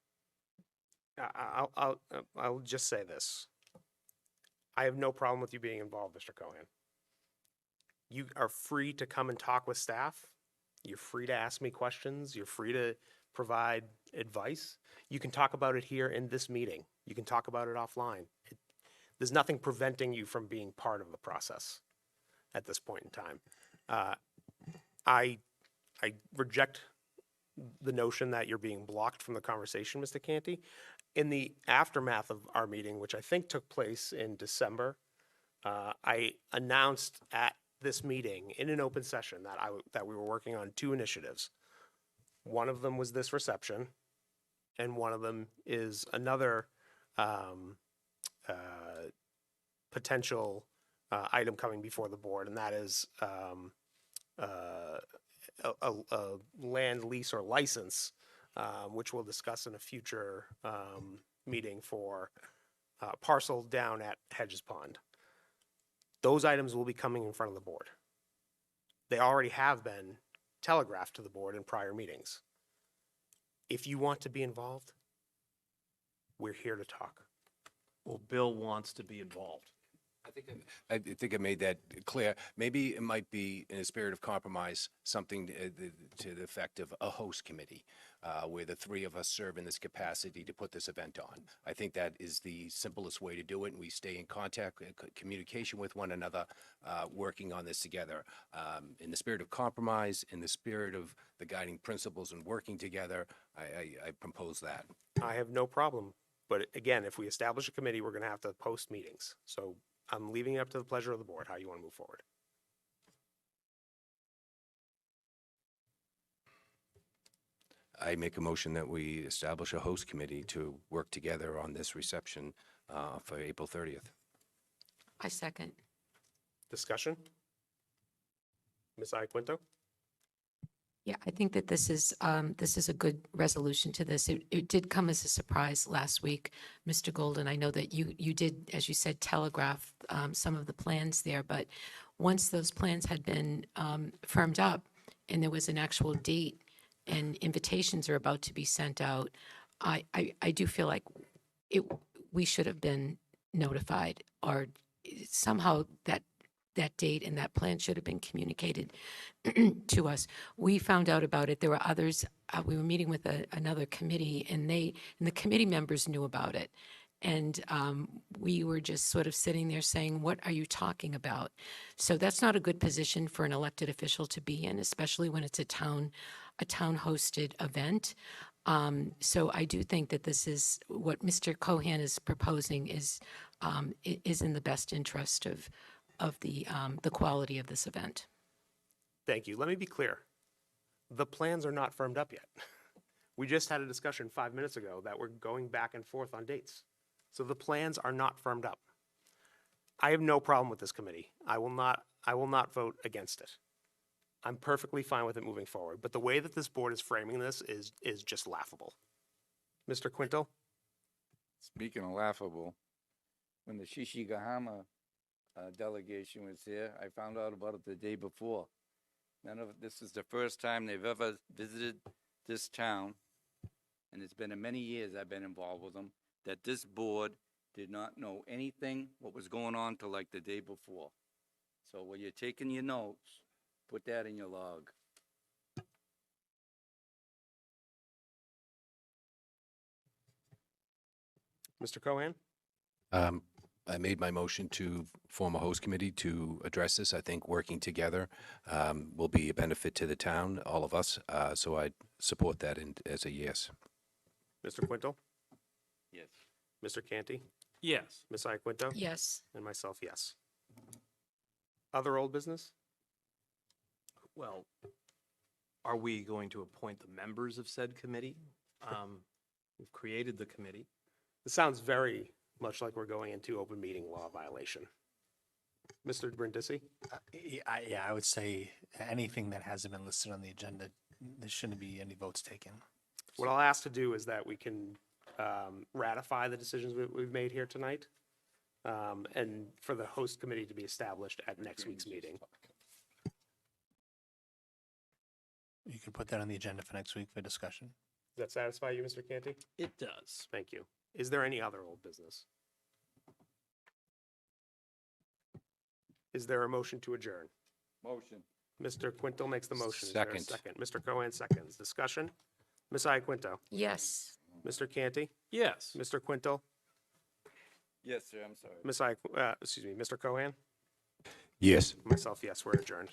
I'll just say this. I have no problem with you being involved, Mr. Cohen. You are free to come and talk with staff. You're free to ask me questions. You're free to provide advice. You can talk about it here in this meeting. You can talk about it offline. There's nothing preventing you from being part of the process at this point in time. I reject the notion that you're being blocked from the conversation, Mr. Canty. In the aftermath of our meeting, which I think took place in December, I announced at this meeting in an open session that we were working on two initiatives. One of them was this reception, and one of them is another potential item coming before the board, and that is a land lease or license, which we'll discuss in a future meeting for parcel down at Hedges Pond. Those items will be coming in front of the board. They already have been telegraphed to the board in prior meetings. If you want to be involved, we're here to talk. Well, Bill wants to be involved. I think I made that clear. Maybe it might be, in a spirit of compromise, something to the effect of a host committee, where the three of us serve in this capacity to put this event on. I think that is the simplest way to do it, and we stay in contact, communication with one another, working on this together. In the spirit of compromise, in the spirit of the guiding principles and working together, I propose that. I have no problem, but again, if we establish a committee, we're going to have to post meetings. So I'm leaving it up to the pleasure of the board, how you want to move forward. I make a motion that we establish a host committee to work together on this reception for April 30th. I second. Discussion? Ms. Iaquinto? Yeah, I think that this is a good resolution to this. It did come as a surprise last week, Mr. Golden. I know that you did, as you said, telegraph some of the plans there, but once those plans had been firmed up and there was an actual date and invitations are about to be sent out, I do feel like we should have been notified, or somehow that date and that plan should have been communicated to us. We found out about it. There were others. We were meeting with another committee, and the committee members knew about it. And we were just sort of sitting there saying, what are you talking about? So that's not a good position for an elected official to be in, especially when it's a town hosted event. So I do think that this is what Mr. Cohan is proposing is in the best interest of the quality of this event. Thank you. Let me be clear. The plans are not firmed up yet. We just had a discussion 5 minutes ago that we're going back and forth on dates. So the plans are not firmed up. I have no problem with this committee. I will not vote against it. I'm perfectly fine with it moving forward. But the way that this board is framing this is just laughable. Mr. Quinto? Speaking of laughable, when the Shishigahama delegation was here, I found out about it the day before. This is the first time they've ever visited this town, and it's been many years I've been involved with them, that this board did not know anything what was going on till like the day before. So when you're taking your notes, put that in your log. Mr. Cohan? I made my motion to form a host committee to address this. I think working together will be a benefit to the town, all of us. So I support that as a yes. Mr. Quinto? Yes. Mr. Canty? Yes. Ms. Iaquinto? Yes. And myself, yes. Other old business? Well, are we going to appoint the members of said committee? We've created the committee. This sounds very much like we're going into open meeting law violation. Mr. Brindisi? Yeah, I would say anything that hasn't been listed on the agenda, there shouldn't be any votes taken. What I'll ask to do is that we can ratify the decisions we've made here tonight, and for the host committee to be established at next week's meeting. You can put that on the agenda for next week for discussion. Does that satisfy you, Mr. Canty? It does. Thank you. Is there any other old business? Is there a motion to adjourn? Motion. Mr. Quinto makes the motion. Is there a Second. second? Mr. Cohen seconds. Discussion? Ms. Iaquinto? Yes. Mr. Canty? Yes. Mr. Quinto? Yes, sir, I'm sorry. Mr. Cohen? Yes. Myself, yes, we're adjourned.